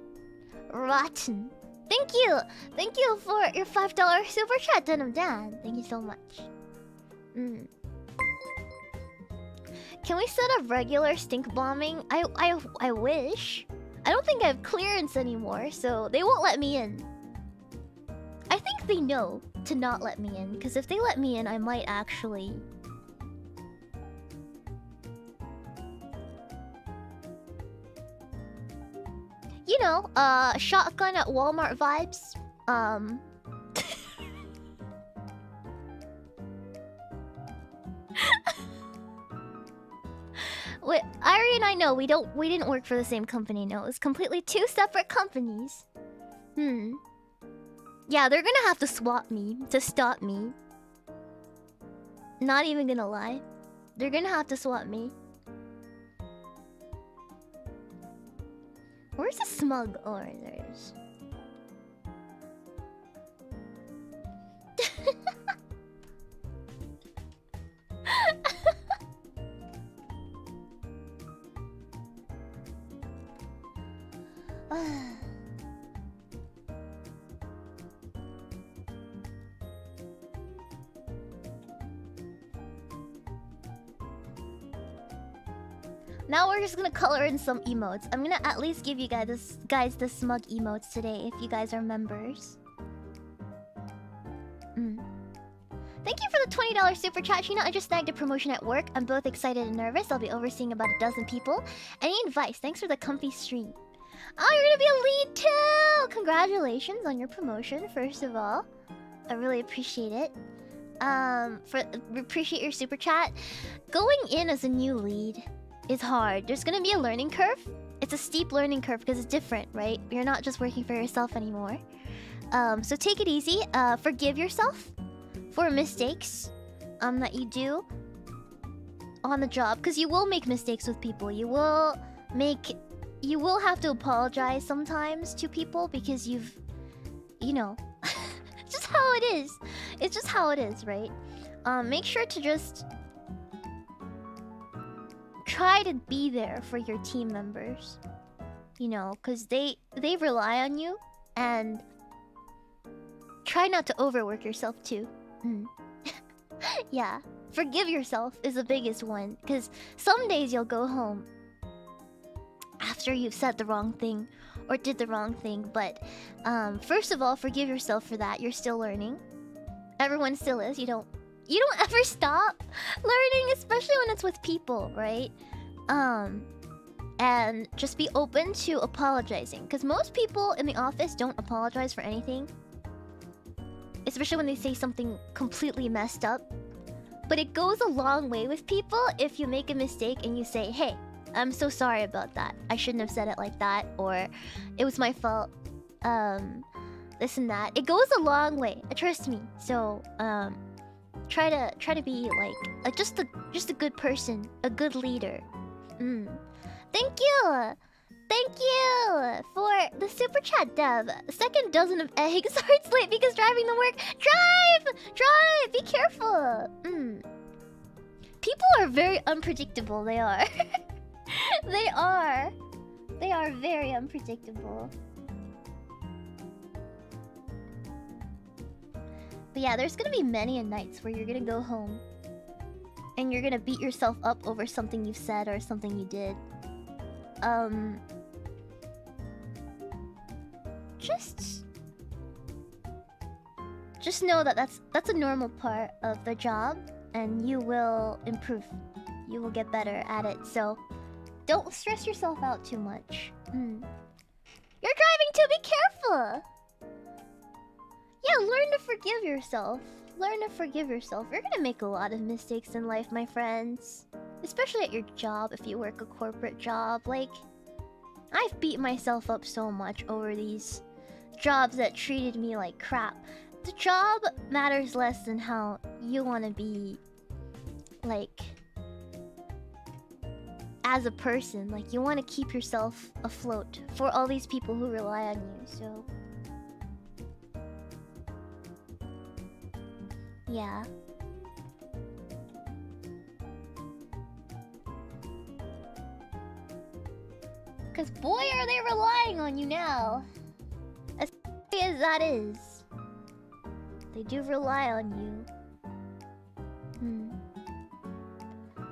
Rotten. Thank you! Thank you for your $5 super chat, Denim Dan. Thank you so much. Can we set up regular stink bombing? I wish. I don't think I have clearance anymore, so they won't let me in. I think they know to not let me in, because if they let me in, I might actually... You know, shotgun at Walmart vibes. wait, Ari and I know we didn't work for the same company. No, it was completely two separate companies. Yeah, they're gonna have to swap me to stop me. Not even gonna lie. They're gonna have to swap me. Where's the smug? Oh, there's. Now we're just gonna color in some emotes. I'm gonna at least give you guys the smug emotes today if you guys are members. Thank you for the $20 super chat, Shiina. I just snagged a promotion at work. I'm both excited and nervous. I'll be overseeing about 12 people. Any advice? Thanks for the comfy stream. Oh, you're gonna be a lead too! Congratulations on your promotion, first of all. I really appreciate it. Appreciate your super chat. Going in as a new lead is hard. There's gonna be a learning curve. It's a steep learning curve because it's different, right? You're not just working for yourself anymore. So take it easy. Forgive yourself for mistakes that you do on the job, because you will make mistakes with people. You will have to apologize sometimes to people because you know, it's just how it is. It's just how it is, right? Make sure to just try to be there for your team members. You know, because they rely on you, and try not to overwork yourself too. Yeah, forgive yourself is the biggest one, because some days you'll go home after you've said the wrong thing or did the wrong thing. But first of all, forgive yourself for that. You're still learning. Everyone still is. You don't ever stop learning, especially when it's with people, right? And just be open to apologizing, because most people in the office don't apologize for anything, especially when they say something completely messed up. But it goes a long way with people if you make a mistake and you say, hey, I'm so sorry about that. I shouldn't have said it like that, or it was my fault. This and that. It goes a long way. Trust me. So, try to be like just a good person, a good leader. Thank you. Thank you for the super chat, Dev. Second dozen of eggs. Sorry it's late because driving to work. Drive! Be careful. People are very unpredictable. They are. They are. They are very unpredictable. But yeah, there's gonna be many a nights where you're gonna go home and you're gonna beat yourself up over something you said or something you did. Just know that that's a normal part of the job, and you will improve. You will get better at it. So don't stress yourself out too much. You're driving too. Be careful. Yeah, learn to forgive yourself. Learn to forgive yourself. You're gonna make a lot of mistakes in life, my friends. Especially at your job, if you work a corporate job. Like, I've beat myself up so much over these jobs that treated me like crap. The job matters less than how you want to be, like, as a person. Like, you want to keep yourself afloat for all these people who rely on you, so... yeah. Because boy are they relying on you now. As as that is. They do rely on you.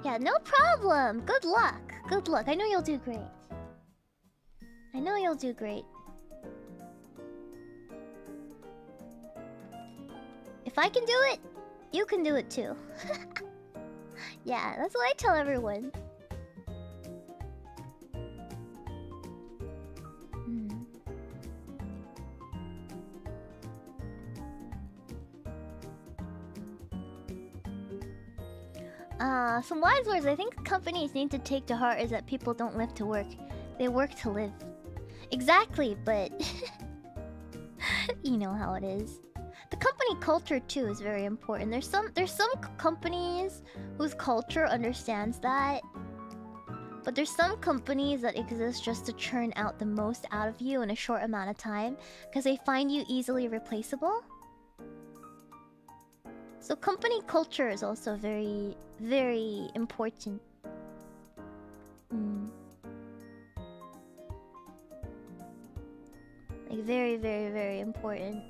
Yeah, no problem. Good luck. Good luck. I know you'll do great. I know you'll do great. If I can do it, you can do it too. Yeah, that's what I tell everyone. Some wise words I think companies need to take to heart is that people don't live to work. They work to live. Exactly, but... you know how it is. The company culture, too, is very important. There's some companies whose culture understands that. But there's some companies that exist just to churn out the most out of you in a short amount of time. Because they find you easily replaceable. So company culture is also very, very important. Like very, very, very important.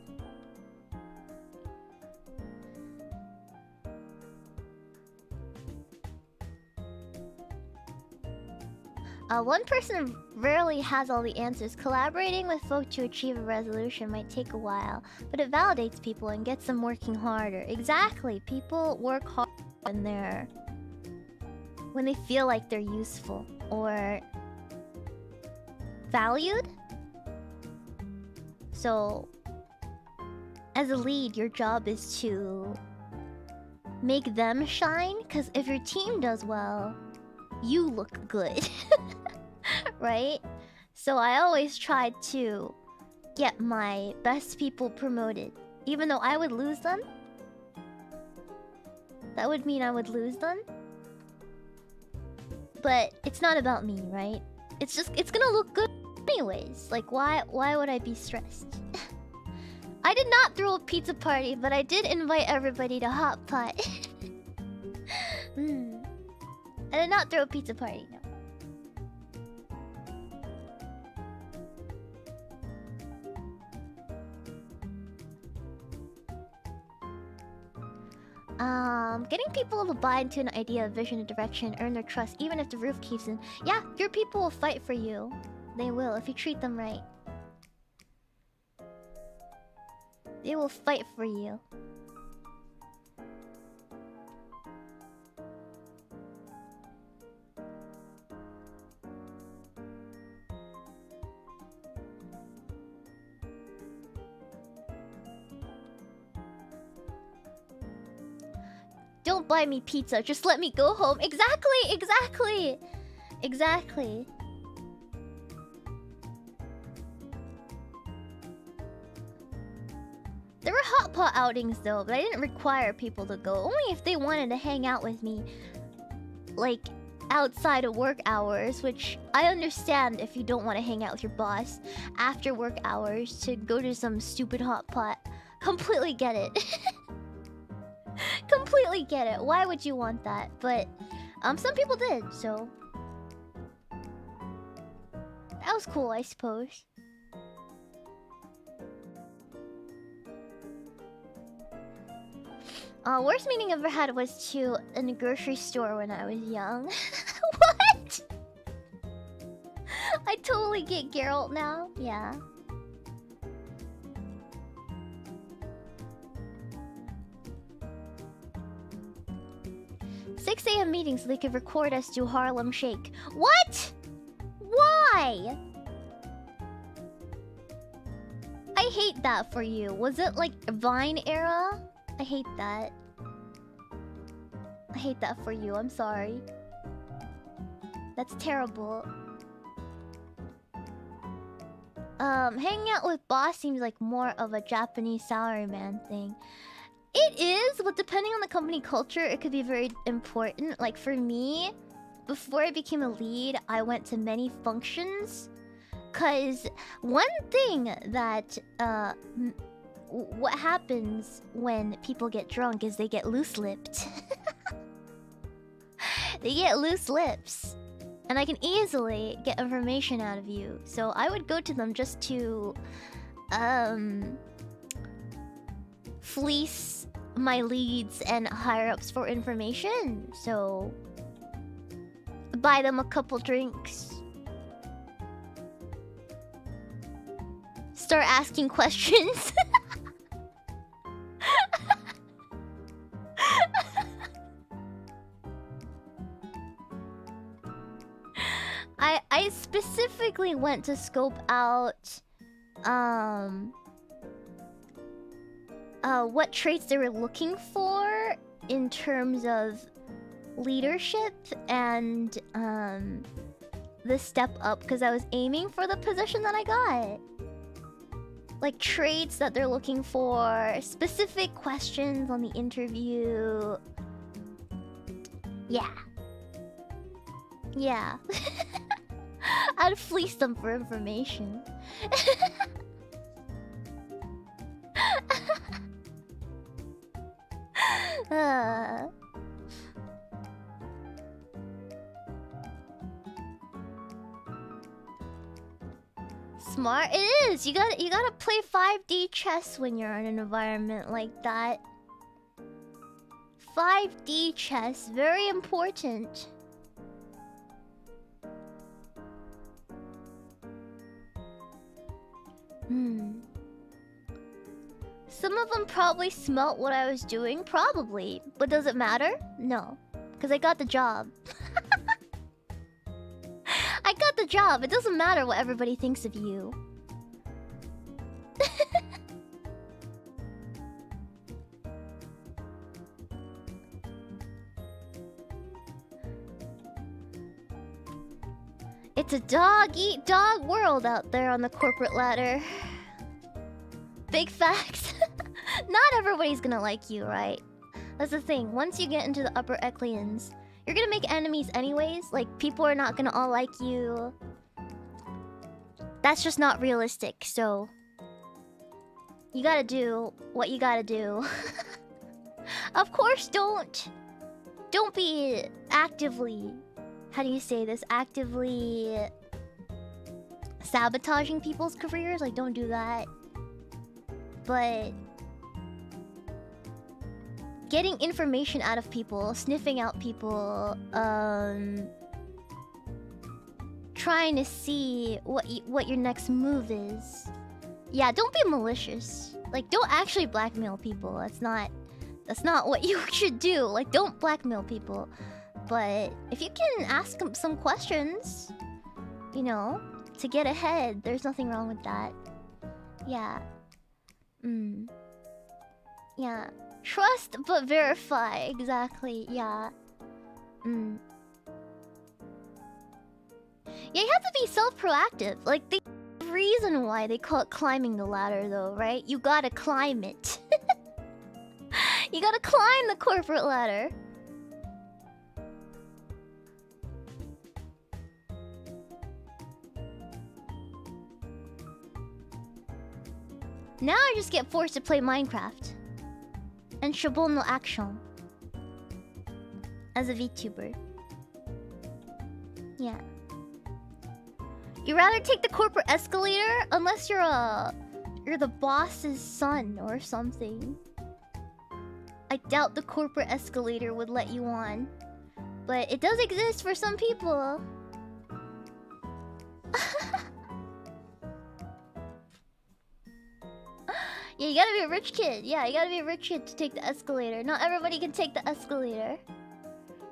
One person rarely has all the answers. Collaborating with folk to achieve a resolution might take a while, but it validates people and gets them working harder. Exactly. People work hard when they feel like they're useful or valued. So, as a lead, your job is to make them shine, because if your team does well, you look good. Right? So I always try to get my best people promoted. Even though I would lose them. That would mean I would lose them. But it's not about me, right? It's gonna look good anyways. Like, why would I be stressed? I did not throw a pizza party, but I did invite everybody to Hot Pot. I did not throw a pizza party, no. Getting people to buy into an idea, vision, and direction, earn their trust, even if the roof keeps in. Yeah, your people will fight for you. They will, if you treat them right. They will fight for you. Don't buy me pizza, just let me go home. Exactly. There were hot pot outings though, but I didn't require people to go. Only if they wanted to hang out with me. Like, outside of work hours, which I understand if you don't want to hang out with your boss after work hours to go to some stupid hot pot. Completely get it. Completely get it. Why would you want that? But some people did, so that was cool, I suppose. Worst meeting I ever had was in a grocery store when I was young. What? I totally get Geralt now. Yeah. 6 a.m. meeting so they could record us do Harlem Shake. What? Why? I hate that for you. Was it like Vine era? I hate that. I hate that for you. I'm sorry. That's terrible. Hanging out with boss seems like more of a Japanese salaryman thing. It is, but depending on the company culture, it could be very important. Like for me, before I became a lead, I went to many functions. Cause one thing that what happens when people get drunk is they get loose-lipped. They get loose lips. And I can easily get information out of you. So I would go to them just to fleece my leads and higher-ups for information. So buy them a couple drinks. Start asking questions. I specifically went to scope out what traits they were looking for in terms of leadership and the step up because I was aiming for the position that I got. Like traits that they're looking for, specific questions on the interview. Yeah. Yeah. I'd fleece them for information. Smart it is. You gotta play 5D chess when you're in an environment like that. 5D chess, very important. Some of them probably smelt what I was doing, probably. But does it matter? No. Because I got the job. I got the job. It doesn't matter what everybody thinks of you. It's a dog-eat-dog world out there on the corporate ladder. Big facts. Not everybody's gonna like you, right? That's the thing. Once you get into the upper echelons, you're gonna make enemies anyways. Like, people are not gonna all like you. That's just not realistic, so... You gotta do what you gotta do. Of course, don't be actively... How do you say this? Actively... sabotaging people's careers. Like, don't do that. But... getting information out of people, sniffing out people, trying to see what your next move is. Yeah, don't be malicious. Like, don't actually blackmail people. That's not what you should do. Like, don't blackmail people. But if you can ask them some questions, you know, to get ahead, there's nothing wrong with that. Yeah. Yeah. Trust but verify. Exactly. Yeah. Yeah, you have to be self-proactive. Like, the reason why they call it climbing the ladder, though, right? You gotta climb it. You gotta climb the corporate ladder. Now I just get forced to play Minecraft. And Shobon no Action. As a VTuber. Yeah. You rather take the corporate escalator? Unless you're the boss's son or something. I doubt the corporate escalator would let you on. But it does exist for some people. Yeah, you gotta be a rich kid. Yeah, you gotta be a rich kid to take the escalator. Not everybody can take the escalator.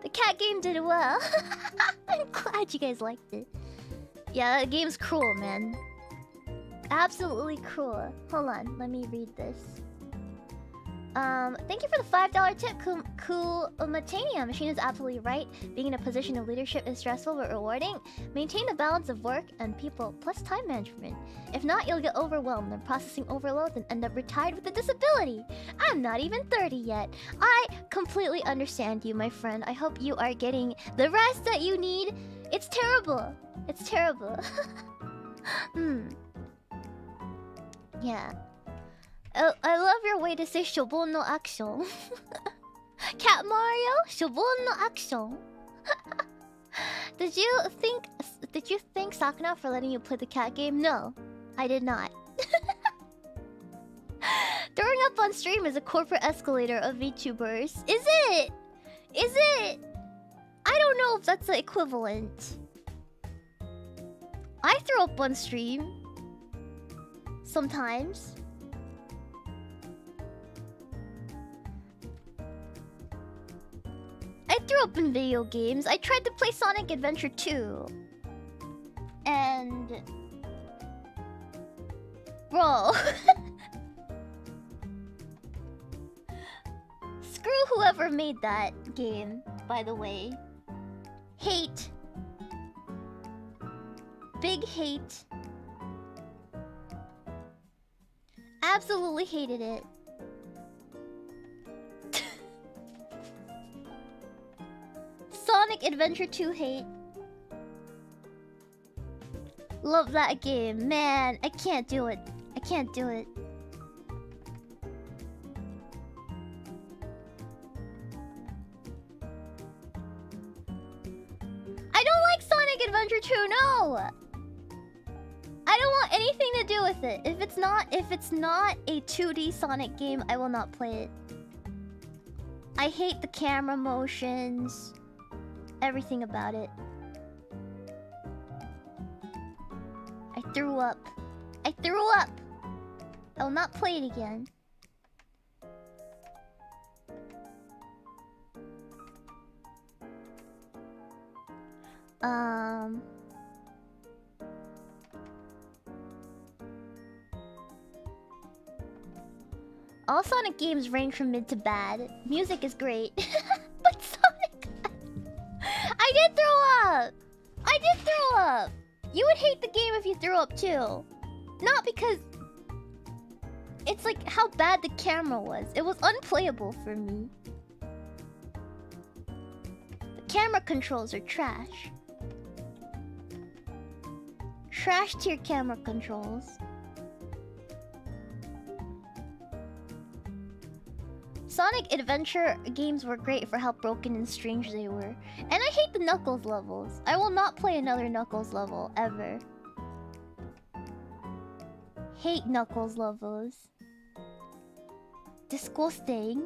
The cat game did well. I'm glad you guys liked it. Yeah, that game's cruel, man. Absolutely cruel. Hold on, let me read this. Thank you for the $5 tip, Cool Matania. Machine is absolutely right. Being in a position of leadership is stressful but rewarding. Maintain a balance of work and people, plus time management. If not, you'll get overwhelmed and processing overload and end up retired with a disability. I'm not even 30 yet. I completely understand you, my friend. I hope you are getting the rest that you need. It's terrible. It's terrible. Yeah. I love your way to say Shobon no Action. Cat Mario? Shobon no Action. Did you thank Sakuna for letting you play the cat game? No, I did not. Throwing up on stream is a corporate escalator of VTubers. Is it? Is it? I don't know if that's the equivalent. I throw up on stream. Sometimes. I threw up in video games. I tried to play Sonic Adventure 2. And... Bro. Screw whoever made that. game, by the way. Hate. Big hate. Absolutely hated it. Sonic Adventure 2 hate. Love that game. Man, I can't do it. I can't do it. I don't like Sonic Adventure 2, no! I don't want anything to do with it. If it's not a 2D Sonic game, I will not play it. I hate the camera motions. Everything about it. I threw up. I threw up! I will not play it again. All Sonic games range from mid to bad. Music is great. But Sonic... I did throw up! I did throw up! You would hate the game if you threw up too. Not because... It's like how bad the camera was. It was unplayable for me. The camera controls are trash. Trash tier camera controls. Sonic Adventure games were great for how broken and strange they were. And I hate the Knuckles levels. I will not play another Knuckles level, ever. Hate Knuckles levels. Disgusting.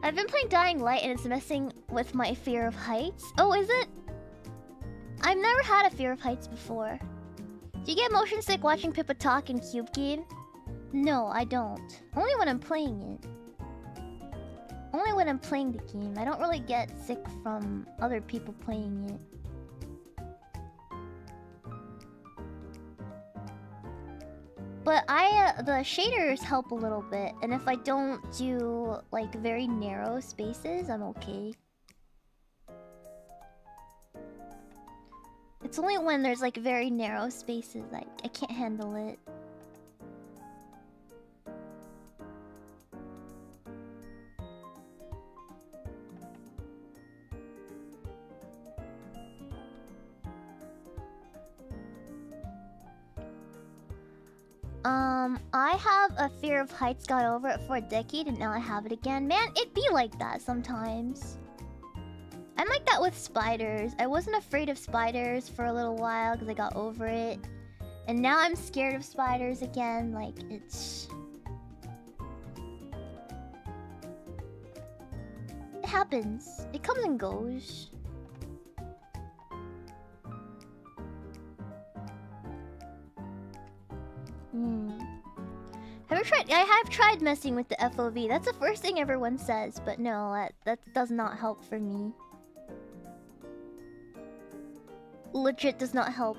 I've been playing Dying Light and it's messing with my fear of heights. Oh, is it? I've never had a fear of heights before. Do you get motion sick watching Pippa talk in Cube Game? No, I don't. Only when I'm playing it. Only when I'm playing the game. I don't really get sick from other people playing it. But the shaders help a little bit, and if I don't do like very narrow spaces, I'm okay. It's only when there's like very narrow spaces like I can't handle it. I have a fear of heights, got over it for a decade, and now I have it again. Man, it be like that sometimes. I'm like that with spiders. I wasn't afraid of spiders for a little while because I got over it. And now I'm scared of spiders again. Like, it's... It happens. It comes and goes. I have tried messing with the FOV. That's the first thing everyone says, but no, that does not help for me. Legit does not help.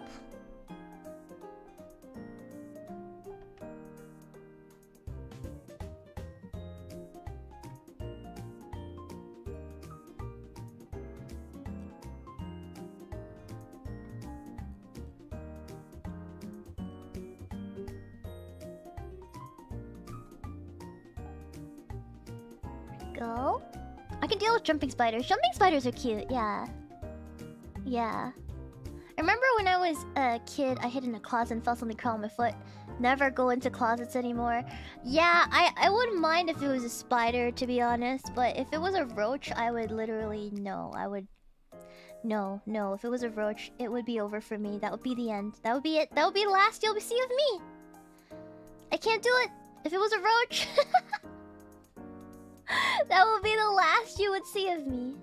Go. I can deal with jumping spiders. Jumping spiders are cute, yeah. Yeah. I remember when I was a kid, I hid in a closet and felt something crawl on my foot. Never go into closets anymore. Yeah, I wouldn't mind if it was a spider, to be honest. But if it was a roach, I would literally... No, I would... No. If it was a roach, it would be over for me. That would be the end. That would be it. That would be the last you'll see of me. I can't do it. If it was a roach... That would be the last you would see of me.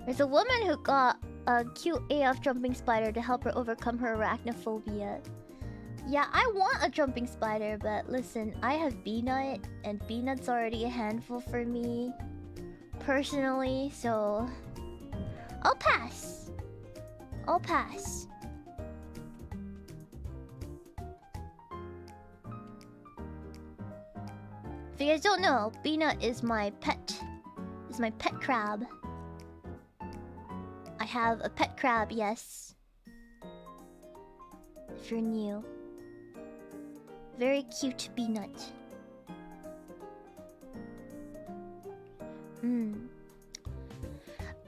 There's a woman who got a cute AF jumping spider to help her overcome her arachnophobia. Yeah, I want a jumping spider, but listen, I have Peanut, and Peanut's already a handful for me, personally, so... I'll pass. I'll pass. If you guys don't know, Peanut is my pet. Is my pet crab. I have a pet crab, yes. If you're new. Very cute Peanut.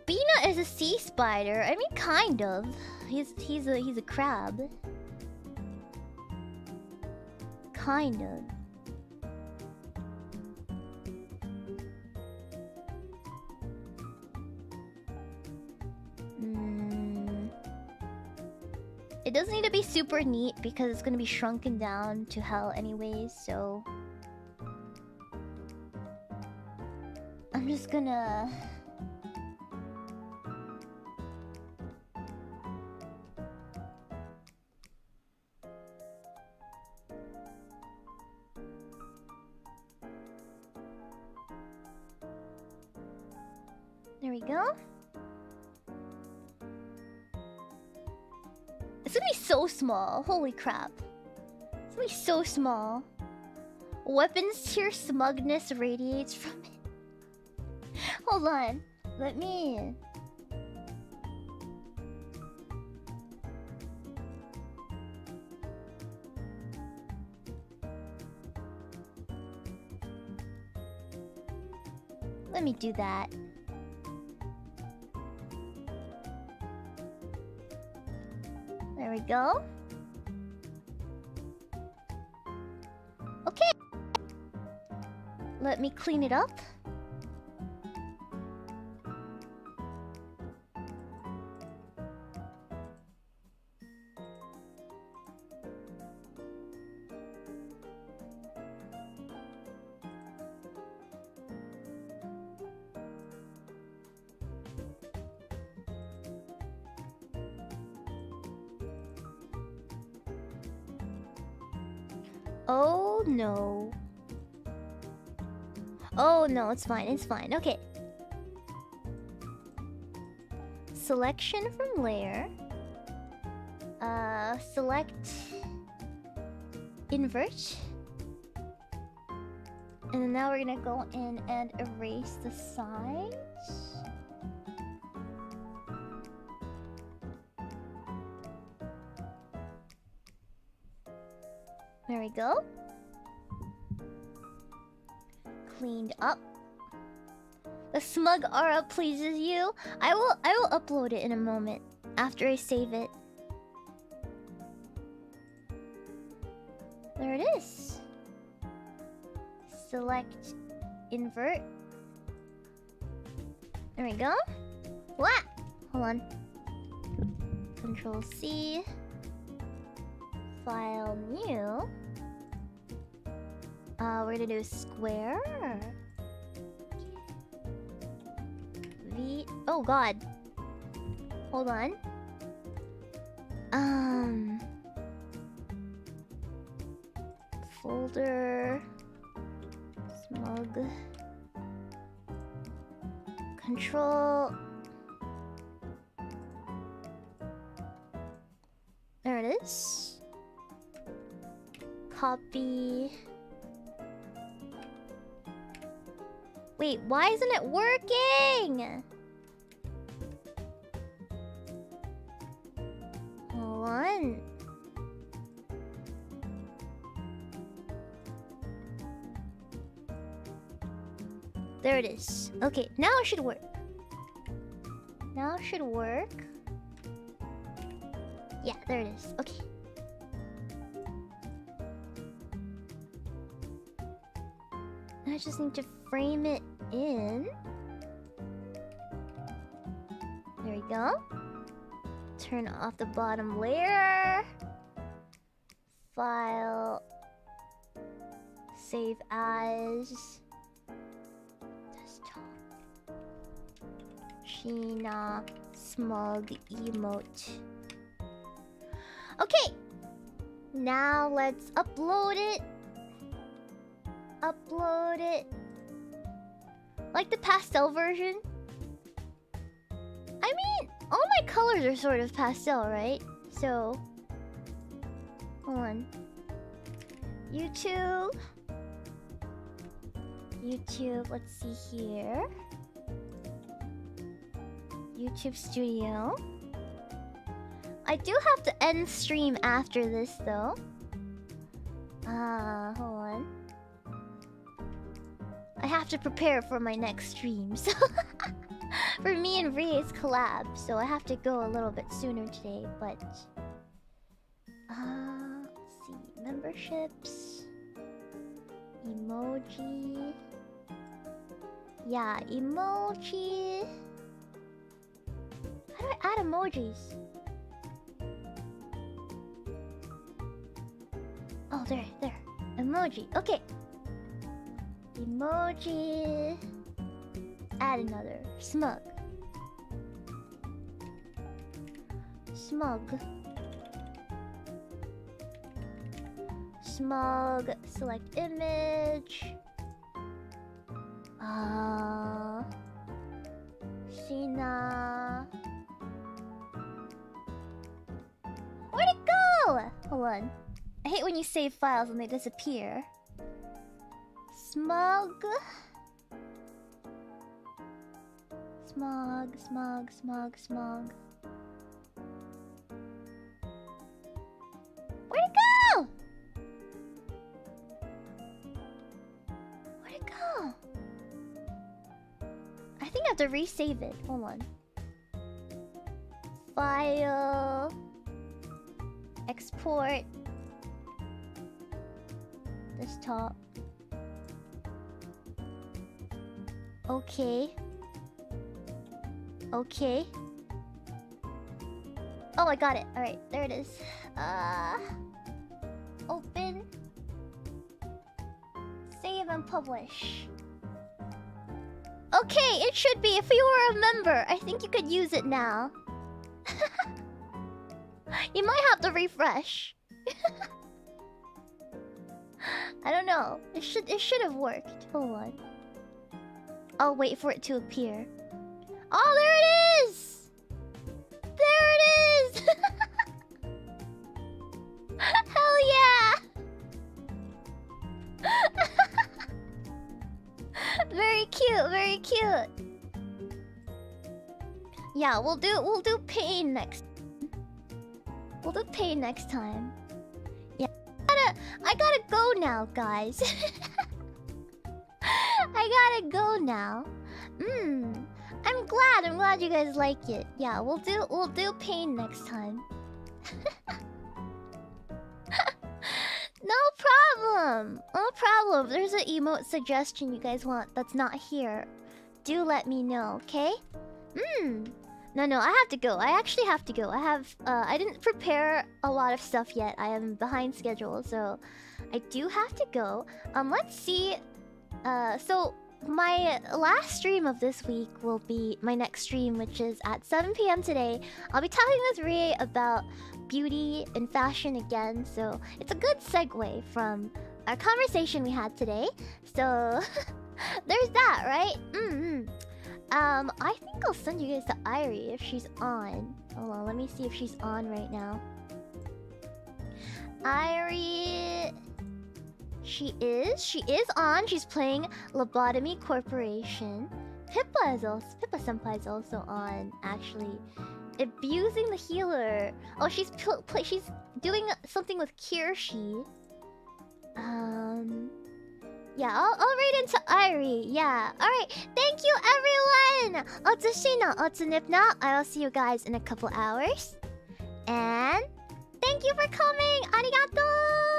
Peanut is a sea spider. I mean, kind of. He's a crab. Kind of. It doesn't need to be super neat because it's gonna be shrunken down to hell anyways, so... I'm just gonna... There we go. It's gonna be so small. Holy crap. It's gonna be so small. Weapons tier smugness radiates from it. Hold on. Let me... Let me do that. There we go. Okay. Let me clean it up. Oh no. Oh no, it's fine, it's fine. Okay. Selection from layer. Select invert. And then now we're gonna go in and erase the sides. There we go. Cleaned up. The smug aura pleases you. I will upload it in a moment after I save it. There it is. Select invert. There we go. What? Hold on. Control C. File new. We're gonna do square. V. Oh god. Hold on. Folder. Smug. Control. There it is. Copy. Wait, why isn't it working? Hold on. There it is. Okay, now it should work. Now it should work. Yeah, there it is. Okay. I just need to frame it in. There we go. Turn off the bottom layer. File. Save as. Desktop. Shiina smug emote. Okay. Now let's upload it. Upload it. Like the pastel version? I mean, all my colors are sort of pastel, right? So... hold on. YouTube. YouTube, let's see here. YouTube Studio. I do have to end stream after this though. Hold on. I have to prepare for my next stream, so for me and Ray's collab, so I have to go a little bit sooner today, but let's see. Memberships. Emoji. Yeah, emoji. How do I add emojis? Oh, there. Emoji. Okay. Emoji. Add another. Smug. Smug. Select image. Shiina. Where'd it go? Hold on. I hate when you save files and they disappear. Smug. Where'd it go? I think I have to resave it. Hold on. File. Export. Desktop. Okay. Oh, I got it. Alright, there it is. Open. Save and publish. Okay, it should be. If you were a member, I think you could use it now. You might have to refresh. I don't know. It should have worked. Hold on. I'll wait for it to appear. Oh, there it is! There it is! Hell yeah! Very cute. Yeah, we'll do pain next. We'll do pain next time. Yeah. I gotta go now, guys. I gotta go now. I'm glad you guys like it. Yeah, we'll do pain next time. No problem. If there's an emote suggestion you guys want that's not here, do let me know, okay? No, I have to go. I actually have to go. I didn't prepare a lot of stuff yet. I am behind schedule, so I do have to go. Let's see. So my last stream of this week will be my next stream, which is at 7 p.m. today. I'll be talking with Rie about beauty and fashion again, so it's a good segue from our conversation we had today. So there's that, right? I think I'll send you guys to Irie if she's on. Hold on, let me see if she's on right now. Irie... She is on. She's playing Lobotomy Corporation. Pippa-senpai is also on, actually. Abusing the healer. Oh, she's doing something with Kirshi. Yeah, I'll read into Irie. Yeah. Alright, thank you everyone! Otsushina, Otsunipna. I'll see you guys in a couple hours. And thank you for coming! Arigato!